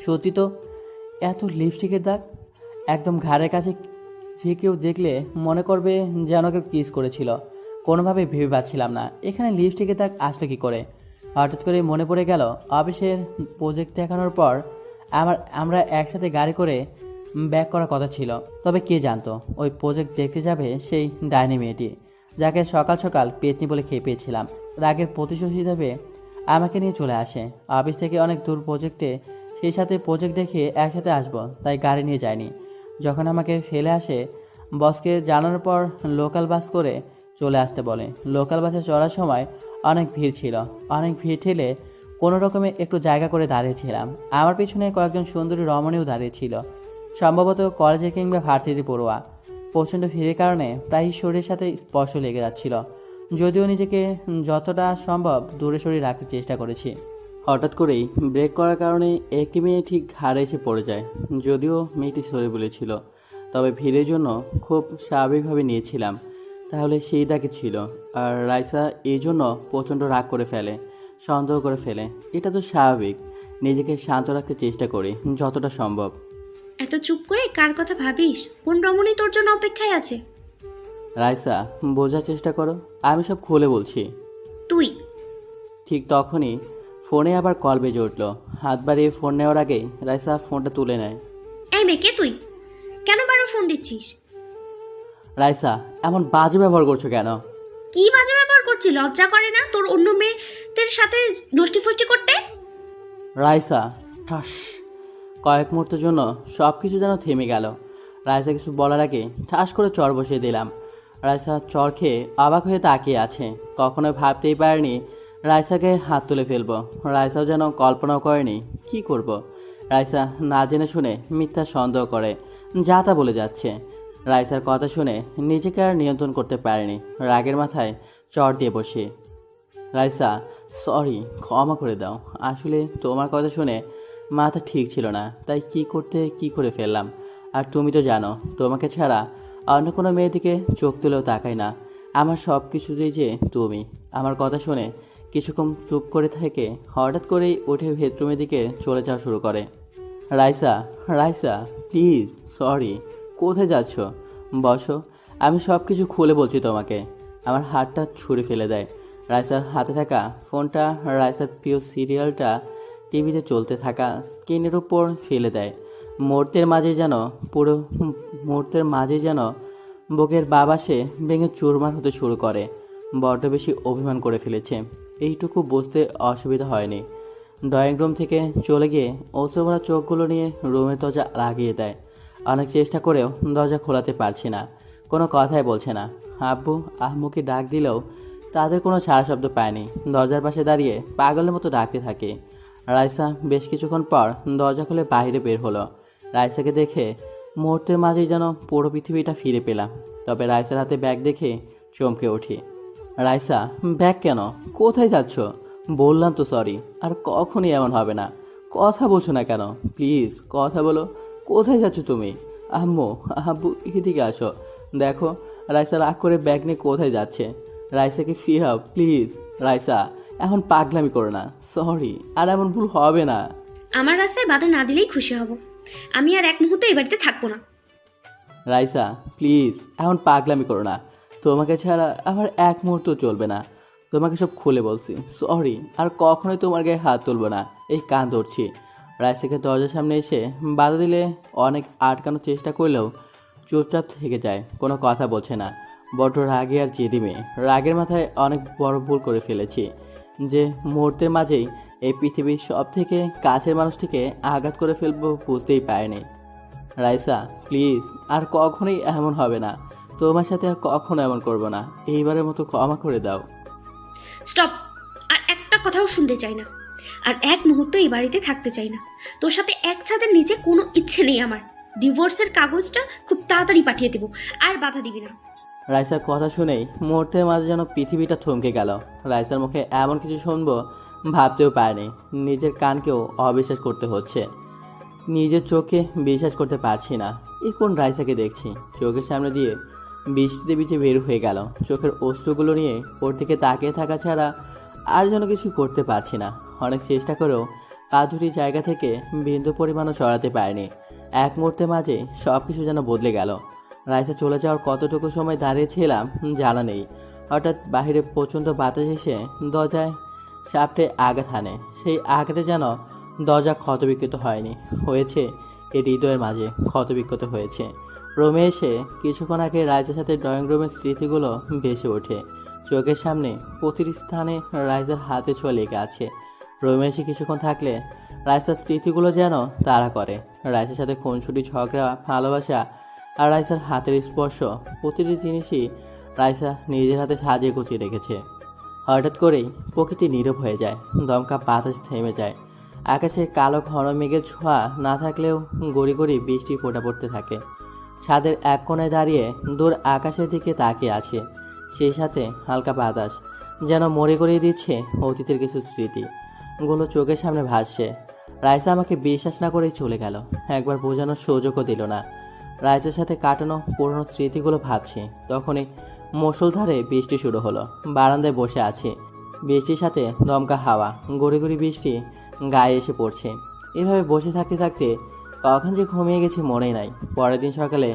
সত্যি তো, এত লিপস্টিকের দাগ। একদম ঘাড়ের কাছে। যে কেউ দেখলে মনে করবে যেন কেউ কিস করেছিল। কোনোভাবে ভেবে পাচ্ছিলাম না এখানে লিপস্টিকের দাগ আসলো কী করে। হঠাৎ করে মনে পড়ে গেল অফিসের প্রজেক্ট দেখানোর পর আমরা একসাথে গাড়ি করে ব্যাক করার কথা ছিল। তবে কে জানতো ওই প্রজেক্ট দেখতে যাবে সেই ডাইনি মেয়েটি। যাকে সকাল সকাল পেতনি বলে খেয়ে পেয়েছিলাম। রাগের প্রতিশোধ হিসাবে আমাকে নিয়ে চলে আসে। অফিস থেকে অনেক দূর প্রজেক্টে, সেই সাথে প্রজেক্ট দেখে একসাথে আসবো, তাই গাড়ি নিয়ে যায়নি। যখন আমাকে ফেলে আসে, বসকে জানানোর পর লোকাল বাস করে চলে আসতে বলে। লোকাল বাসে চড়ার সময় অনেক ভিড় ছিল। অনেক ভিড় ঠেলে কোনো রকমে একটু জায়গা করে দাঁড়িয়েছিলাম। আমার পিছনে কয়েকজন সুন্দরী রমণীও দাঁড়িয়েছিল, সম্ভবত কলেজে কিংবা ভার্সিটি পড়ুয়া। প্রচণ্ড ভিড়ের কারণে প্রায়ই শরীরের সাথে স্পর্শ লেগে যাচ্ছিল, যদিও নিজেকে যতটা সম্ভব দূরে সরিয়ে রাখতে চেষ্টা করেছি। হঠাৎ করেই ব্রেক করার কারণে একটি মেয়ে ঠিক ঘাড়ে এসে পড়ে যায়। যদিও মেয়েটি সরে বলেছিল, তবে ভিড়ের জন্য খুব স্বাভাবিকভাবে নিয়েছিলাম। তাহলে সেই দাগে ছিল। আর রাইসা এই জন্য প্রচণ্ড রাগ করে ফেলে, সন্দেহ করে ফেলে। এটা তো স্বাভাবিক। নিজেকে শান্ত রাখতে চেষ্টা করি যতটা সম্ভব। এত চুপ করে কার কথা ভাবিস? কোন রমণী তোর জন্য অপেক্ষায় আছে? রাইসা, বোঝার চেষ্টা করো, আমি সব খুলে বলছি। তুই ঠিক তখনই ফোনে আবার কল বেজে উঠল। হাত বাড়িয়ে ফোন নেওয়ার আগেই রাইসা ফোনটা তুলে নেয়। এই মেয়ে, কে তুই? কেন বারবার ফোন দিচ্ছিস? রাইসা, এমন বাজে ব্যবহার করছো কেন? কি বাজে ব্যবহার করছিস? লজ্জা করে না তোর অন্য মেয়েদের সাথে নষ্টি ফষ্টি করতে? রাইসা, ঠাস। কয়েক মুহূর্তের জন্য সব কিছু যেন থেমে গেল। রাইসা কিছু বলার আগে ঠাস করে চর বসিয়ে দিলাম। রাইসা চর খেয়ে অবাক হয়ে তাকিয়ে আছে। কখনোই ভাবতেই পারেনি রাইসাকে হাত তুলে ফেলবো। রাইসাও যেন কল্পনাও করেনি কি করব। রাইসা না জেনে শুনে মিথ্যা সন্দেহ করে, যা তা বলে যাচ্ছে। রাইসার কথা শুনে নিজেকে আর নিয়ন্ত্রণ করতে পারেনি, রাগের মাথায় চর দিয়ে বসে। রাইসা, সরি, ক্ষমা করে দাও। আসলে তোমার কথা শুনে মাথা ঠিক ছিল না, তাই কি করে ফেললাম। আর তুমি তো জানো, তোমাকে ছাড়া অন্য কোনো মেয়ের দিকে চোখ তুলেও তাকাই না। আমার সব কিছুতেই যে তুমি। আমার কথা শুনে কিছুক্ষণ চুপ করে থেকে হঠাৎ করেই উঠে বেডরুমের দিকে চলে যাওয়া শুরু করে। Raisa, Raisa please, sorry. কোথায় যাচ্ছ? বসো, আমি সব কিছু খুলে বলছি তোমাকে। আমার হাতটা ছুঁড়ে ফেলে দেয়। রাইসার হাতে থাকা ফোনটা রাইসার প্রিয় সিরিয়ালটা টিভিতে চলতে থাকা স্ক্রিনের উপর ফেলে দেয়। মুহূর্তের মাঝে যেন বুকের বাবাসে ভেঙে চুরমার হতে শুরু করে। বড্ড বেশি অভিমান করে ফেলেছে, এইটুকু বুঝতে অসুবিধা হয়নি। ড্রয়িং রুম থেকে চলে গিয়ে ওসর ভরা চোখগুলো নিয়ে রুমের দরজা লাগিয়ে দেয়। অনেক চেষ্টা করেও দরজা খোলাতে পারছি না, কোনো কথাই বলছে না। আব্বু আম্মুকে ডাক দিলেও তাদের কোনো সাড়া শব্দ পায়নি। দরজার পাশে দাঁড়িয়ে পাগলের মতো ডাকতে থাকে। রাইসা বেশ কিছুক্ষণ পর দরজা খুলে বাইরে বের হলো। রাইসাকে দেখে মুহূর্তের মাঝেই যেন পুরো পৃথিবীটা ফিরে পেলাম। তবে রাইসার হাতে ব্যাগ দেখে চমকে উঠি। রাইসা, ব্যাগ কেন? কোথায় যাচ্ছ? বললাম তো সরি, আর কখনই এমন হবে না। কথা বলছো না কেন? প্লিজ কথা বলো, কোথায় যাচ্ছ তুমি? আম্মু আব্বু এদিকে আসো, দেখো রাইসা রাগ করে ব্যাগ নিয়ে কোথায় যাচ্ছে। রাইসাকে ফিরাও প্লিজ। রাইসা, এখন পাগলামি করো না, সরি, আর এমন ভুল হবে না। আমার রাস্তায় বাধা না দিলেই খুশি হব। আমি আর এক মুহূর্ত এই বাড়িতে থাকবো না। রাইসা প্লিজ, এখন পাগলামি করো না। তোমাকে ছাড়া আমার এক মুহূর্ত চলবে না। তোমাকে সব খুলে বলছি, সরি, আর কখনোই তোমার গায়ে হাত তুলবো না। এই কান ধরছি। রাইসাকে দরজার সামনে এসে বাধা দিলে অনেক আটকানোর চেষ্টা করলেও চুপচাপ থেকে যায়, কোনো কথা বলছে না। বড্ড রাগে আর জেদি মেয়ে। রাগের মাথায় অনেক বড় ভুল করে ফেলেছি, যে মুহূর্তের মাঝেই এই পৃথিবীর সব থেকে কাছের মানুষটিকে আঘাত করে ফেলবো বুঝতেই পারিনি। রাইসা প্লিজ, আর কখনোই এমন হবে না। তোমার সাথে আর কখনো এমন করব না। এইবারের মতো ক্ষমা করে দাও। স্টপ! আর একটা কথাও শুনতে চাই না, আর এক মুহূর্ত এই বাড়িতে থাকতে চাই না। তোর সাথে এক ছাদের নিচে কোনো ইচ্ছে নেই আমার। ডিভোর্সের কাগজটা খুব তাড়াতাড়ি পাঠিয়ে দেবো, আর বাধা দিবি না। রাইসার কথা শুনেই মুহূর্তের মাঝে যেন পৃথিবীটা থমকে গেল। রাইসার মুখে এমন কিছু শুনবো ভাবতেও পারেনি। নিজের কানকেও অবিশ্বাস করতে হচ্ছে, নিজের চোখে বিশ্বাস করতে পারছি না। এই কোন রাইসাকে দেখছি? চোখের সামনে দিয়ে বৃষ্টিতে ভিজে বের হয়ে গেল। চোখের অশ্রুগুলো নিয়ে ওর দিকে তাকিয়ে থাকা ছাড়া আর যেন কিছু করতে পারছি না। অনেক চেষ্টা করেও পা দুটি জায়গা থেকে বিন্দু পরিমাণও সরাতে পারেনি। এক মুহূর্তের মাঝে সব কিছু যেন বদলে গেল। রাইসা চলে যাওয়ার কতটুকু সময় দাঁড়িয়েছিলাম জানা নেই। হঠাৎ বাহিরে প্রচণ্ড বাতাস এসে দরজায় সাপটে আঘাত হানে। সেই আঘাতে যেন দরজা ক্ষতবিক্ষত হয়নি, হয়েছে এই হৃদয়ের মাঝে ক্ষতবিক্ষত হয়েছে। রুমে এসে কিছুক্ষণ আগে রাইসার সাথে ড্রয়িং রুমের স্মৃতিগুলো ভেসে ওঠে চোখের সামনে। প্রতিটি স্থানে রাইসার হাতে ছোঁয়া লেগে আছে। রুমে এসে কিছুক্ষণ থাকলে রাইসার স্মৃতিগুলো যেন তাড়া করে। রাইসার সাথে খুনসুটি, ঝগড়া, ভালোবাসা আর রাইসার হাতের স্পর্শ, প্রতিটি জিনিসই রাইসা নিজের হাতে সাজিয়ে গুছিয়ে রেখেছে। হঠাৎ করেই প্রকৃতি নীরব হয়ে যায়, দমকা বাতাস থেমে যায়। আকাশে কালো ঘন মেঘের ছোঁয়া না থাকলেও গড়ি গড়ি বৃষ্টির ফোঁটা পড়তে থাকে। ছাদের এক কোণায় দাঁড়িয়ে দূর আকাশের দিকে তাকিয়ে আছে। সেই সাথে হালকা বাতাস যেন মরে গড়িয়ে দিচ্ছে অতীতের কিছু স্মৃতিগুলো চোখের সামনে ভাসছে। রাইসা আমাকে বিশ্বাস না করেই চলে গেল, একবার বোঝানোর সুযোগও দিল না। রাইসার সাথে কাটানো পুরনো স্মৃতিগুলো ভাবছি, তখনই মুষলধারে বৃষ্টি শুরু হলো। বারান্দায় বসে আছি, বৃষ্টির সাথে দমকা হাওয়া, গড়ি গড়ি বৃষ্টি গায়ে এসে পড়ছে। এভাবে বসে থাকতে থাকতে কখন যে ঘুমিয়ে গেছি মনেই নাই। পরের দিন সকালে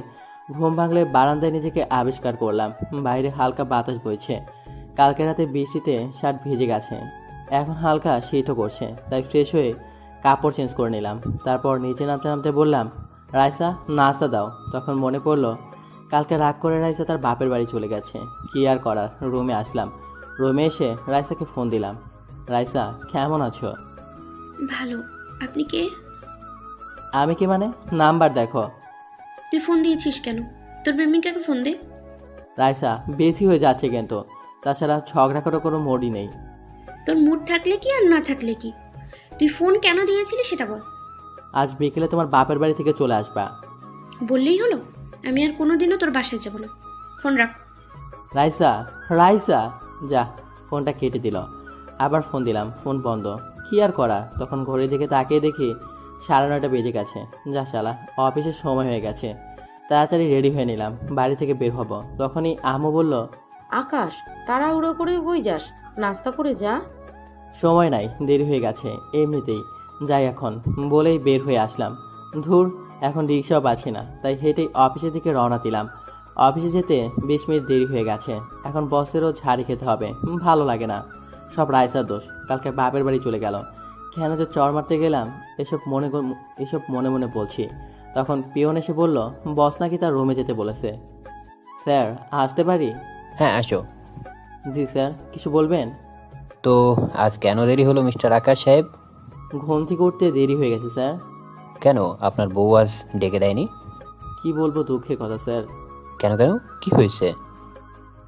ঘুম ভাঙলে বারান্দায় নিজেকে আবিষ্কার করলাম, বাইরে হালকা বাতাস বইছে। কালকে রাতে বৃষ্টিতে শার্ট ভিজে গেছে, এখন হালকা শীতও করছে, তাই ফ্রেশ হয়ে কাপড় চেঞ্জ করে নিলাম। তারপর নিচে নামতে নামতে বললাম, রাইসা নাস্তা দাও। তখন মনে পড়লো কালকে রাগ করে রাইসা তার বাপের বাড়ি চলে গেছে। কি আর করার, রুমে আসলাম। রুমে এসে রাইসাকে ফোন দিলাম। রাইসা, কেমন আছো? ভালো। আপনি কে? আমি কি মানে? নাম্বার দেখো। তুই ফোন দিয়েছিস কেন? তোর প্রেমিকাকে ফোন দে। রাইসা, বেশি হয়ে যাচ্ছে কিন্তু। তাছাড়া ঝগড়া করার কোনো মোডই নেই। তোর মুড থাকলে কি আর না থাকলে কি, তুই ফোন কেন দিয়েছিলি সেটা বল। আজ বিকেলে তোমার বাপের বাড়ি থেকে চলে আসবা। বললেই হলো? আমি আর কোনোদিনও তোর বাসায় যাব না। ফোন রাখ। রাইসা, রাইসা, যা। ফোনটা কেটে দিল। আবার ফোন দিলাম, ফোন বন্ধ। কি আর করা, তখন ঘড়ির দিকে তাকিয়ে দেখি 9:30 বেজে গেছে। যা শালা, অফিসের সময় হয়ে গেছে। তাড়াতাড়ি রেডি হয়ে নিলাম, বাড়ি থেকে বের হব। তখনই আম্মু বলল, আকাশ, তাড়াহুড়ো করে কই যাস? নাস্তা করে যা। সময় নাই, দেরি হয়ে গেছে এমনিতেই, যাই এখন বলেই বের হয়ে আসলাম। ধুর, এখন রিক্সাও পাচ্ছি না, তাই হেঁটেই অফিসের দিকে রওনা দিলাম। অফিসে যেতে 20 মিনিট দেরি হয়ে গেছে। এখন বসেরও ঝাড়ি খেতে হবে, ভালো লাগে না। সব রাইসার দোষ, কালকে বাপের বাড়ি চলে গেল। কেন যে চর মারতে গেলাম এসব মনে মনে বলছি। তখন পিয়ন এসে বলল, বস নাকি তার রুমে যেতে বলেছে। স্যার, আসতে পারি? হ্যাঁ, আসো। জি স্যার, কিছু বলবেন? তো আজ কেন দেরি হলো মিস্টার আকাশ সাহেব? ঘুম থেকে উঠতে দেরি হয়ে গেছে স্যার। কেন, আপনার বউ আজ ডেকে দেয়নি? কি বলবো, দুঃখের কথা স্যার। কেন কেন, কি হয়েছে?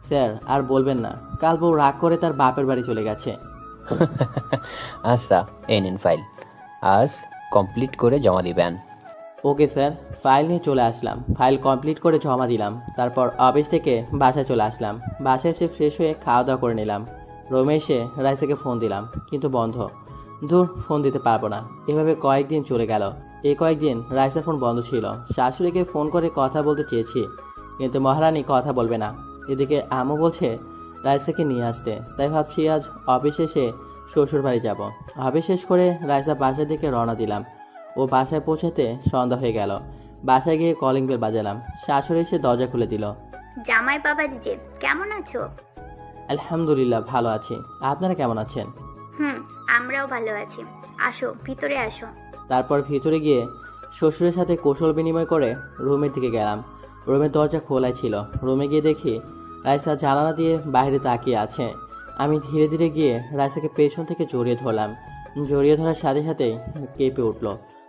স্যার আর বলবেন না, কাল বউ রাগ করে তার বাপের বাড়ি চলে গেছে। আচ্ছা, এই নিন ফাইল, আজ কমপ্লিট করে জমা দিবেন। Okay sir. ফাইল নিয়ে চলে আসলাম, ফাইল কমপ্লিট করে জমা দিলাম। তারপর অফিস থেকে বাসায় চলে আসলাম। বাসায় এসে ফ্রেশ হয়ে খাওয়া দাওয়া করে নিলাম। রুমে এসে রাইসাকে ফোন দিলাম, কিন্তু বন্ধ। দূর, ফোন দিতে পারবো না। এভাবে কয়েকদিন চলে গেল। এই কয়েকদিন রাইসার ফোন বন্ধ ছিল। শাশুড়িকে ফোন করে কথা বলতে চেয়েছি, কিন্তু মহারানী কথা বলবে না। এদিকে আম্মু বলছে রাইসাকে নিয়ে আসতে, তাই ভাবছি আজ অফিস এসে শ্বশুর বাড়ি যাব। অফিস শেষ করে রাইসা বাসার দিকে রওনা দিলাম। ও বাসায় পৌঁছাতে সন্ধ্যা হয়ে গেল। বাসায় গিয়ে কলিং বেল বাজালাম। শাশুড়ি এসে দরজা খুলে দিল। জামাই বাবাজি যে, কেমন আছো? আলহামদুলিল্লাহ, ভালো আছি। আপনারা কেমন আছেন? আমরাও ভালো আছি। আসো, ভিতরে আসো। তারপর ভিতরে গিয়ে শ্বশুরের সাথে কৌশল বিনিময় করে রুমের দিকে গেলাম। রুমের দরজা খোলাই ছিল। রুমে গিয়ে দেখি রাইসা জানালা দিয়ে বাইরে তাকিয়ে আছে। আমি ধীরে ধীরে গিয়ে রাইসাকে পেছন থেকে জড়িয়ে ধরলাম। জড়িয়ে ধরার সাথে সাথেই কেঁপে উঠল।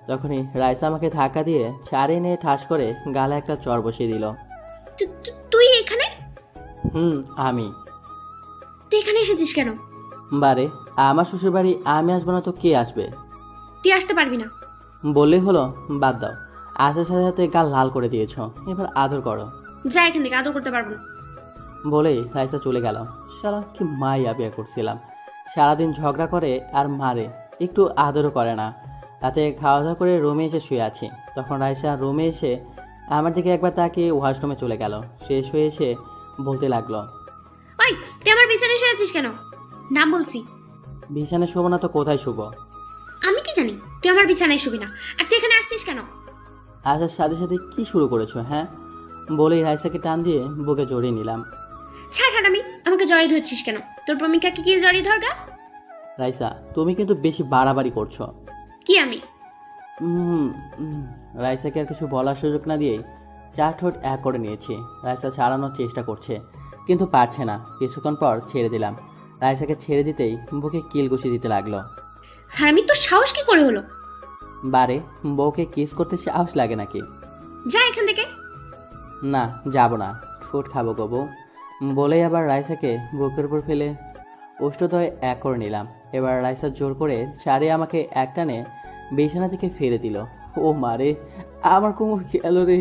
তখনই রাইসা আমাকে ধাক্কা দিয়ে ছাড়িয়ে নিয়ে ঠাস করে গালে একটা চর বসিয়ে দিল। তুই এখানে? আমি। তুই এখানে এসেছিস কেন? বারে, আমার শ্বশুর বাড়ি আমি আসবো না তো কে আসবে? তুই আসতে পারবি না। বললেই হলো, বাদ দাও। আসার সাথে সাথে গাল লাল করে দিয়েছ, এবার আদর করো। যা এখান থেকে, আদর করতে পারবো না। বলেই রাইসা চলে গেল। শালা কি মাইয়া বিয়ে করছিলাম। সারাদিন ঝগড়া করে আর মারে, একটু আদরও করে না। তাতে খাওয়া দাওয়া করে রুমে এসে শুয়ে আছি। তখন রাইসা রুমে এসে আমার দিকে একবার তাকিয়ে ওয়াশরুমে চলে গেল। শেষ হয়ে এসে বলতে লাগলো, ওই তুই আমার বিছানায় শুয়ে আছিস কেন? নাম বলছি। বিছানায় শোবো না তো কোথায় শোবো? আমি কি জানি তুই আমার বিছানায় শুবি না। আর তুই এখানে আসছিস কেন? আসার সাথে সাথে কি শুরু করেছো? হ্যাঁ, বলেই রাইসাকে টান দিয়ে বুকে জড়িয়ে নিলাম। ছাড় হারামি, আমাকে জড়িয়ে ধরছিস কেন? তোর প্রেমিকাকে কি জড়িয়ে ধরগা? রাইসা, তুমি কিন্তু বেশি বাড়াবাড়ি করছো। কি আমি? রাইসাকে আর কিছু বলার সুযোগ না দিয়েই চার ঠোঁট এক করে নিয়েছি। রাইসা ছাড়ানোর চেষ্টা করছে কিন্তু পারছে না। কিছুক্ষণ পর ছেড়ে দিলাম। রাইসাকে ছেড়ে দিতেই বুকে কিল ঘুষি দিতে লাগলো। হারামি, তোর সাহস কি করে হলো? বারে, বউকে কিস করতে সাহস লাগে নাকি? যা এখান থেকে। না, যাব না, ঠোঁট খাবো গো বউ। বলেই আবার রাইসাকে বুকের উপর ফেলে অষ্টদয় এক করে নিলাম। এবার রাইসা জোর করে ছাড়িয়ে আমাকে একটানে বিছানা থেকে ফেলে দিল। ও মারে, আমার কোমর গেল রে।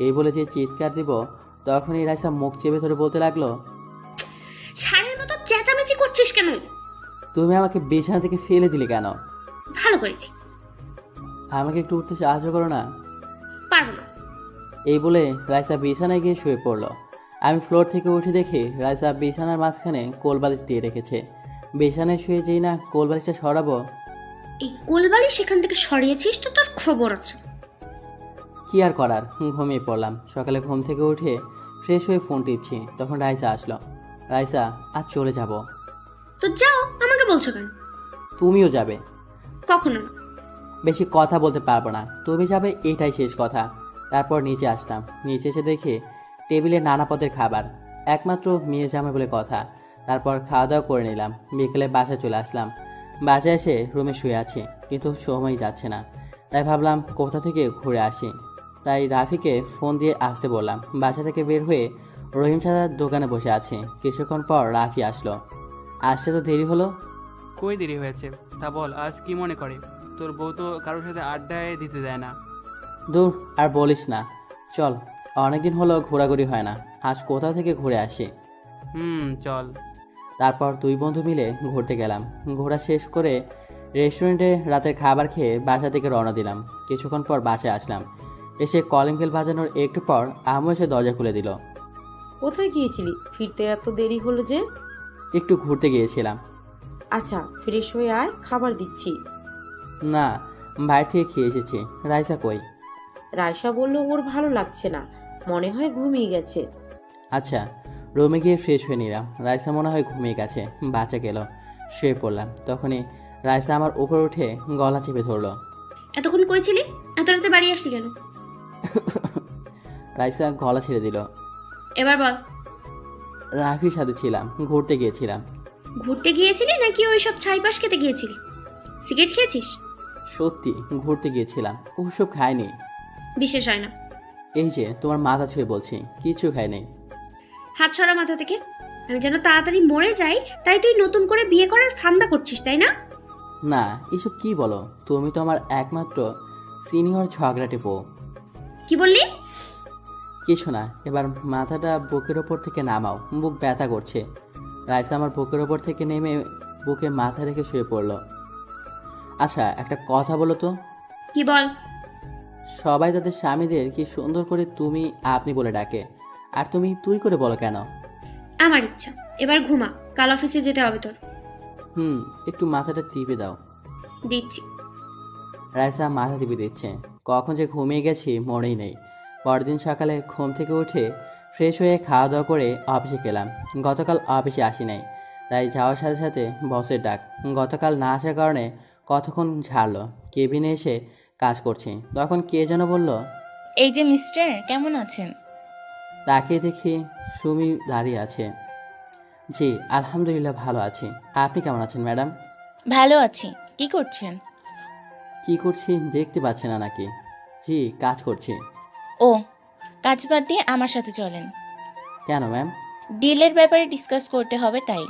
এই বলে যে চিৎকার দিব তখনই রাইসা মুখ চেপে ধরে বলতে লাগলো, ষাঁড়ের মতো চেঁচামেচি করছিস কেন? তুমি আমাকে বিছানা থেকে ফেলে দিলে কেন? ভালো করেছি। আমাকে একটু উঠতে সাহায্য করো না। পারবো না। এই বলে রাইসা বিছানায় গিয়ে শুয়ে পড়লো। আমি ফ্লোর থেকে উঠে দেখি রাইসা বিছানার মাঝখানে কোলবালিশ দিয়ে রেখেছে। বিছানায় শুয়ে যেই না কোলবালিশটা সরাবো, এই কোলবালি সেখান থেকে সরিয়েছিস তো তোর খবর আছে। কি আর করার, ঘুমিয়ে পড়লাম। সকালে ঘুম থেকে উঠে ফ্রেশ হয়ে ফোন টিপছি, তখন রাইসা আসলো। রাইসা, আজ চলে যাব। তো যাও, আমাকে বলছো কেন? তুমিও যাবে? কখনো না। বেশি কথা বলতে পারবো না, তুমি যাবে এটাই শেষ কথা। তারপর নিচে আসলাম। নিচে এসে দেখি টেবিলে নানা পদের খাবার, একমাত্র মেয়ের জামাই বলে কথা। তারপর খাওয়া দাওয়া করে নিলাম। বিকেলে বাসায় চলে আসলাম। বাসায় এসে রুমে শুয়ে আছি, কিন্তু সময় যাচ্ছে না। তাই ভাবলাম কোথা থেকে ঘুরে আসি। তাই রাফিকে ফোন দিয়ে আসতে বললাম। বাসা থেকে বের হয়ে রহিম সাদার দোকানে বসে আছি। কিছুক্ষণ পর রাফি আসলো। আসতে তো দেরি হলো। কই দেরি হয়েছে তা বল, আজ কি মনে করে? তোর বউ তো কারোর সাথে আড্ডায় দিতে দেয় না। দূর, আর বলিস না। চল, অনেকদিন হলো ঘোরাঘুরি হয় না, আজ কোথাও থেকে ঘুরে আসি। চল। তারপর দুই বন্ধু মিলে ঘুরতে গেলাম। ঘোরা শেষ করে রেস্টুরেন্টে রাতের খাবার খেয়ে বাসা থেকে রওনা দিলাম। কিছুক্ষণ পর বাসায় আসলাম। এসে কলিং বেল বাজানোর একটু পর আম্মু এসে দরজা খুলে দিল। কোথায় গিয়েছিলি? ফিরতে এত দেরি হলো যে? একটু ঘুরতে গিয়েছিলাম। আচ্ছা, ফ্রেশ হয়ে আয়, খাবার দিচ্ছি। না, বাইরে থেকে খেয়ে এসেছি। রাইসা কই? রায়সা বলল ওর ভালো লাগছে না, মনে হয় ঘুমিয়ে গেছে। আচ্ছা, রুমে গিয়ে ফ্রেশ হয়ে নিলাম। রাইসা মনে হয় ঘুমিয়ে গেছে। বাচ্চা গেল, শুয়ে পড়লাম। তখনই রাইসা আমার উপর উঠে গলা চেপে ধরলো। এতক্ষণ কই ছিলি? এত রাতে বাড়ি আসলি কেন? রাইসা গলা ছেড়ে দিল। এবার বল। রাফির সাথে ছিলাম, ঘুরতে গিয়েছিলাম। ঘুরতে গিয়েছিলি নাকি ওই সব ছাইপাস খেতে গিয়েছিলি? সিগারেট খেয়েছিস? সত্যি ঘুরতে গিয়েছিলাম, ওসব খাইনি। বিশেষ হয় না। এই যে তোমার মাথা ছুঁয়ে বলছি, কিছু খাইনি। হাত ছড়া মাথা থেকে। আমি যেন তাড়াতাড়ি মরে যাই তাই তুই নতুন করে বিয়ে করার ফান্দা করছিস, তাই না? না, এসব কি বলো? তুমি তো আমার একমাত্র সিনিয়র ঝগড়াটে বউ। কি বললি? কিছু না, এবার মাথাটা বুকের ওপর থেকে নামাও, বুক ব্যথা করছে। রাইসা আমার বুকের ওপর থেকে নেমে বুকে মাথা রেখে শুয়ে পড়লো। আচ্ছা, একটা কথা বলো তো। কি বল? সবাই তাদের স্বামীদের কি সুন্দর করে তুমি আপনি বলে ডাকে, আর তুমি তুই করে বলো কেন? আমার ইচ্ছা। এবার ঘুমা, কাল অফিসে যেতে হবে তোর। একটু মাথাটা টিপে দাও। দিচ্ছি। রাইসা মাথা টিপে দিচ্ছে। কখন যে ঘুমিয়ে গেছি মনেই নেই। পরদিন সকালে ঘুম থেকে উঠে ফ্রেশ হয়ে খাওয়া দাওয়া করে অফিসে গেলাম। গতকাল অফিসে আসি নাই, তাই যাওয়ার সাথে সাথে বসের ডাক। গতকাল না আসার কারণে কতক্ষণ ঝাড়লো। কেবিনে এসে কাজ করছি, তখন কে যেন বলল, এই যে মিস্টার, কেমন আছেন? তাকে দেখি সুমি দাঁড়িয়ে আছে। জি আলহামদুলিল্লাহ ভালো আছি, আপনি কেমন আছেন ম্যাডাম? ভালো আছি। কি করছেন? কি করছি দেখতে পাচ্ছেন না নাকি? জি কাজ করছি। ও, কাজ বাদ দিয়ে আমার সাথে চলেন। কেন ম্যাম? ডিলের ব্যাপারে ডিসকাস করতে হবে তাই।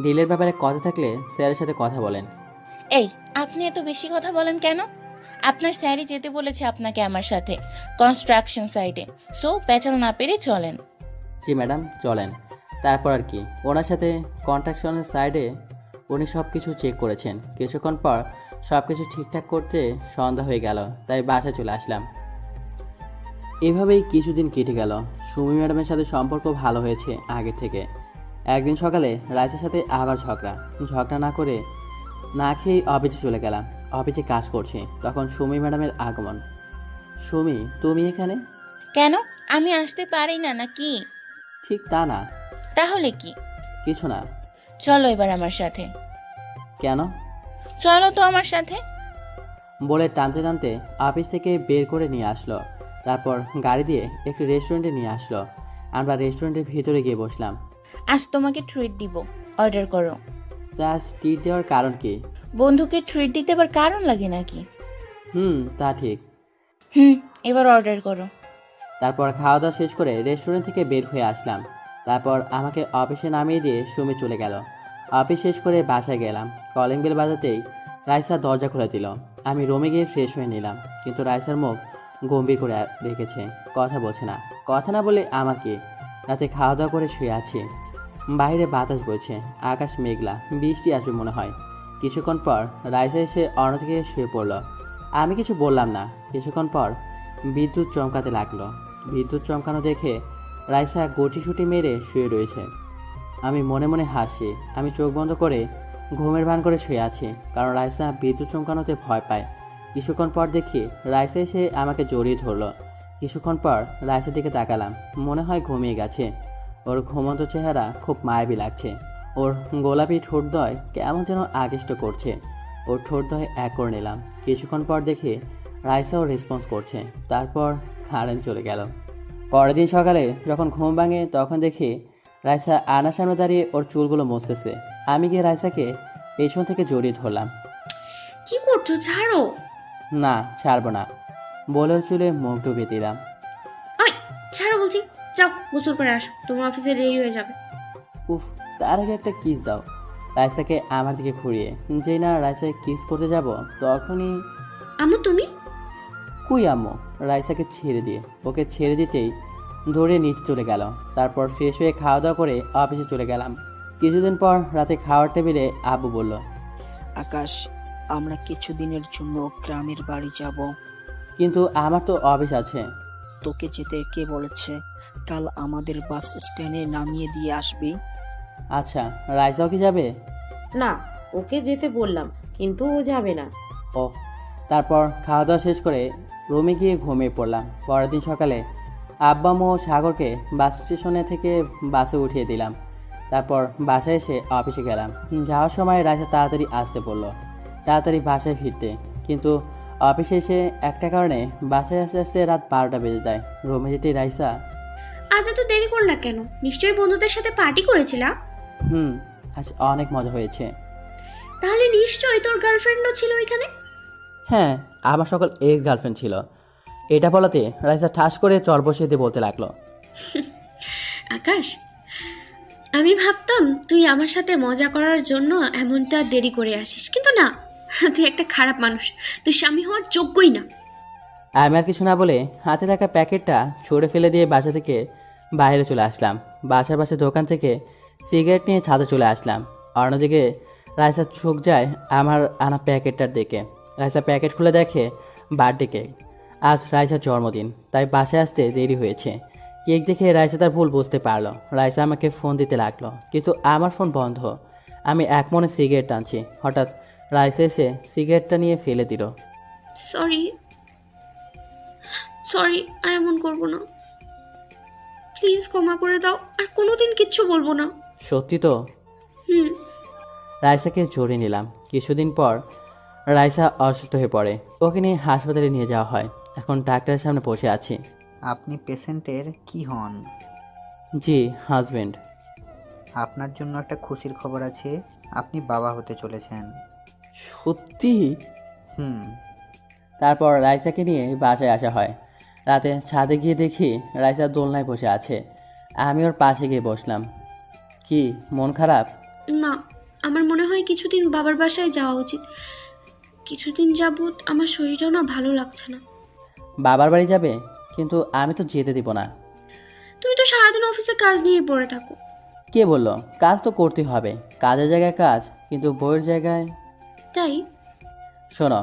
ডিলের ব্যাপারে কথা থাকলে স্যারের সাথে কথা বলেন। এই, আপনি এত বেশি কথা বলেন কেন? আপনার স্যারই যেতে বলেছে আপনাকে আমার সাথে কনস্ট্রাকশন সাইটে, সো পেঁচাল না পেরে চলেন। জি ম্যাডাম চলেন। তারপর আর কি, ওনার সাথে কন্ট্রাকশনের সাইডে উনি সব কিছু চেক করেছেন। কিছুক্ষণ পর সব কিছু ঠিকঠাক করতে সন্ধ্যা হয়ে গেল, তাই বাসায় চলে আসলাম। এভাবেই কিছুদিন কেটে গেল। সুমি ম্যাডামের সাথে সম্পর্ক ভালো হয়েছে আগের থেকে। একদিন সকালে রাইসের সাথে আবার ঝগড়া না করে না খেয়ে অফিসে চলে গেলাম। অফিসে কাজ করছি, তখন সুমি ম্যাডামের আগমন। সুমি, তুমি এখানে? কেন, আমি আসতে পারি না নাকি? ঠিক তা না। তাহলে কি? কিছু না। চলো এবার আমার সাথে। কেন? চলো তো আমার সাথে। বলে টানতে টানতে অফিস থেকে বের করে নিয়ে আসলো। তারপর গাড়ি দিয়ে একটি রেস্টুরেন্টে নিয়ে আসলো। আমরা রেস্টুরেন্টের ভিতরে গিয়ে বসলাম। আজ তোমাকে ট্রিট দিব, অর্ডার করো। তা ট্রিট দেওয়ার কারণ কি? বন্ধুকে ট্রিট দিতে আবার কারণ লাগে নাকি? তা ঠিক। এবার অর্ডার করো। তারপর খাওয়া দাওয়া শেষ করে রেস্টুরেন্ট থেকে বের হয়ে আসলাম। তারপর আমাকে অফিসে নামিয়ে দিয়ে সুমি চলে গেল। অফিস শেষ করে বাসায় গেলাম। কলিং বেল বাজাতেই রাইসা দরজা খুলে দিল। আমি রুমে গিয়ে ফ্রেশ হয়ে নিলাম, কিন্তু রাইসার মুখ গম্ভীর করে রেখেছে, কথা বলছে না। কথা না বলে আমার কি? রাতে খাওয়া দাওয়া করে শুয়ে আছি। বাইরে বাতাস বইছে, আকাশ মেঘলা, বৃষ্টি আসবে মনে হয়। কিছুক্ষণ পর রাইসা এসে অন্যদিকে শুয়ে পড়ল। আমি কিছু বললাম না। কিছুক্ষণ পর বিদ্যুৎ চমকাতে লাগলো। বিদ্যুৎ চমকানো দেখে রাইসা গটিসুটি মেরে শুয়ে রয়েছে। আমি মনে মনে হাসি। আমি চোখ বন্ধ করে ঘুমের ভান করে শুয়ে আছি, কারণ রাইসা বিদ্যুৎ চমকানোতে ভয় পায়। কিছুক্ষণ পর দেখি রাইসা এসে আমাকে জড়িয়ে ধরলো। কিছুক্ষণ পর রাইসার দিকে তাকালাম, মনে হয় ঘুমিয়ে গেছে। ওর ঘুমন্ত চেহারা খুব মায়াবী লাগছে। ওর গোলাপি ঠোঁটদ্বয় কেমন যেন আকৃষ্ট করছে। ওর ঠোঁটদ্বয় এক করে নিলাম। কিছুক্ষণ পর দেখি রাইসাও রেসপন্স করছে। তারপর কারেন্ট চলে গেল। পরের দিন সকালে যখন ঘুম ভাঙে তখন দেখি রাইসা আয়নার সামনে দাঁড়িয়ে ওর চুলগুলো মুছতেছে। আমি গিয়ে রাইসাকে পেছন থেকে জড়িয়ে ধরলাম। কি করছো? ছাড়ো। না, ছাড়বো না বলে ওর চুলে মুখ ডুবিয়ে দিলাম। ওই ছাড়ো বলছি। যাও গোসল করে আসো, তোমার অফিসে দেরি হয়ে যাবে। উফ, তার আগে একটা কিস দাও। রাইসাকে আমার দিকে ঘুরিয়ে যেই না রাইসাকে কিস করতে যাব তখনই আম্মু তুমি? কুই আম্মু? রাইসাকে ছেড়ে দিয়ে ওকে ছেড়ে দিতেই ধরে নিচে চলে গেল। তারপর ফ্রেশ হয়ে খাওয়া দাওয়া করে অফিসে চলে গেলাম। কিছুদিন পর রাতে খাওয়ার টেবিলে আব্বু বলল, আকাশ, আমরা কিছুদিনের জন্য গ্রামের বাড়ি যাব। কিন্তু আমার তো অফিস আছে। তোকে যেতে কে বলেছে? কাল আমাদের বাস স্ট্যান্ডে নামিয়ে দিয়ে আসবি। আচ্ছা, রাইসাও কি যাবে? না, ওকে যেতে বললাম, কিন্তু ও যাবে না। ও। তারপর খাওয়া দাওয়া শেষ করে রুমে গিয়ে ঘুমিয়ে পড়লাম। পরের দিন সকালে আব্বা ও সাগরকে বাস স্টেশনে থেকে বাসে উঠিয়ে দিলাম। তারপর বাসায় এসে অফিসে গেলাম। যাওয়ার সময় রাইসা তাড়াতাড়ি আসতে বললো, তাড়াতাড়ি বাসায় ফিরতে। কিন্তু অফিসে এসে একটা কারণে বাসায় আসতে আসতে রাত 12টা বেজে যায়। রুমে যেতেই রাইসা, আজ এত দেরি করলা কেন? নিশ্চয়ই বন্ধুদের সাথে পার্টি করেছিলা? আজ অনেক মজা হয়েছে। তাহলে নিশ্চয়ই তোর গার্লফ্রেন্ডও ছিল এখানে? হ্যাঁ, আমার সকল এক্স গার্লফ্রেন্ড ছিল। এটা বলাতে রাইসা ঠাস করে চর বসিয়ে দিয়ে বলতে লাগলো, আকাশ, আমি ভাবতাম তুই আমার সাথে মজা করার জন্য এমনটা দেরি করে আসিস, কিন্তু না, তুই একটা খারাপ মানুষ। তুই স্বামী হওয়ার যোগ্যই না। আমি আর কিছু না বলে হাতে থাকা প্যাকেটটা ছুঁড়ে ফেলে দিয়ে বাসা থেকে বাইরে চলে আসলাম। বাসার পাশে দোকান থেকে সিগারেট নিয়ে ছাদে চলে আসলাম। অন্যদিকে রাইসা চোখ যায় আমার আনা প্যাকেটটার দিকে। রাইসা প্যাকেট খুলে দেখে বার্থডে কেক। আজ রাইসার জন্মদিন, তাই বাসায় আসতে দেরি হয়েছে। কেক দেখে রাইসা তার ভুল বুঝতে পারলো। রাইসা আমাকে ফোন দিতে লাগলো, কিন্তু আমার ফোন বন্ধ। আমি এক মনে সিগারেট টানছি, হঠাৎ রাইসা এসে সিগারেটটা নিয়ে ফেলে দিল। সরি, আর এমন করবো না, প্লিজ ক্ষমা করে দাও, আর কোনোদিন কিচ্ছু বলবো না। সত্যি তো? রাইসাকে জড়িয়ে নিলাম। কিছুদিন পর রাইসা অসুস্থ হয়ে পড়ে। ওকে নিয়ে হাসপাতালে নিয়ে যাওয়া হয়। এখন ডাক্তারের সামনে বসে আছি। আপনি পেশেন্টের কি হন? জি, হাজবেন্ড। আপনার জন্য একটা খুশির খবর আছে, আপনি বাবা হতে চলেছেন। সত্যি? তারপর রাইসাকে নিয়ে বাসায় আসা হয়। রাতে ছাদে গিয়ে দেখি রাইসা দোলনায় বসে আছে। আমি ওর পাশে গিয়ে বসলাম। কি, মন খারাপ? না, আমার মনে হয় কিছুদিন বাবার বাসায় যাওয়া উচিত। কিছুদিন যাবত আমার শরীরটাও না ভালো লাগছে না। বাবার বাড়ি যাবে? কিন্তু আমি তো যেতে দিব না। তুমি তো সারাদিন অফিসে কাজ নিয়ে পড়ে থাকো। কে বললো? কাজ তো করতে হবে। কাজের জায়গায় কাজ, কিন্তু বইয়ের জায়গায়। তাই শোনো,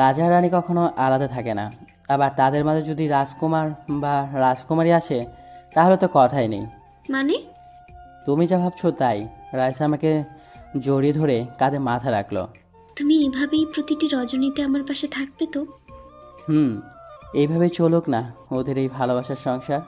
রাজা রানী কখনো আলাদা থাকে না। আবার তাদের মাঝে যদি রাজকুমার বা রাজকুমারী আসে তাহলে তো কথাই নেই। মানে? তুমি যা ভাবছো তাই। রাইসা আমাকে জড়িয়ে ধরে কাঁধে মাথা রাখলো। তুমি এভাবেই প্রতিটি রজনীতে আমার পাশে থাকবে তো? এইভাবেই চলুক না ওদের এই ভালোবাসার সংসার।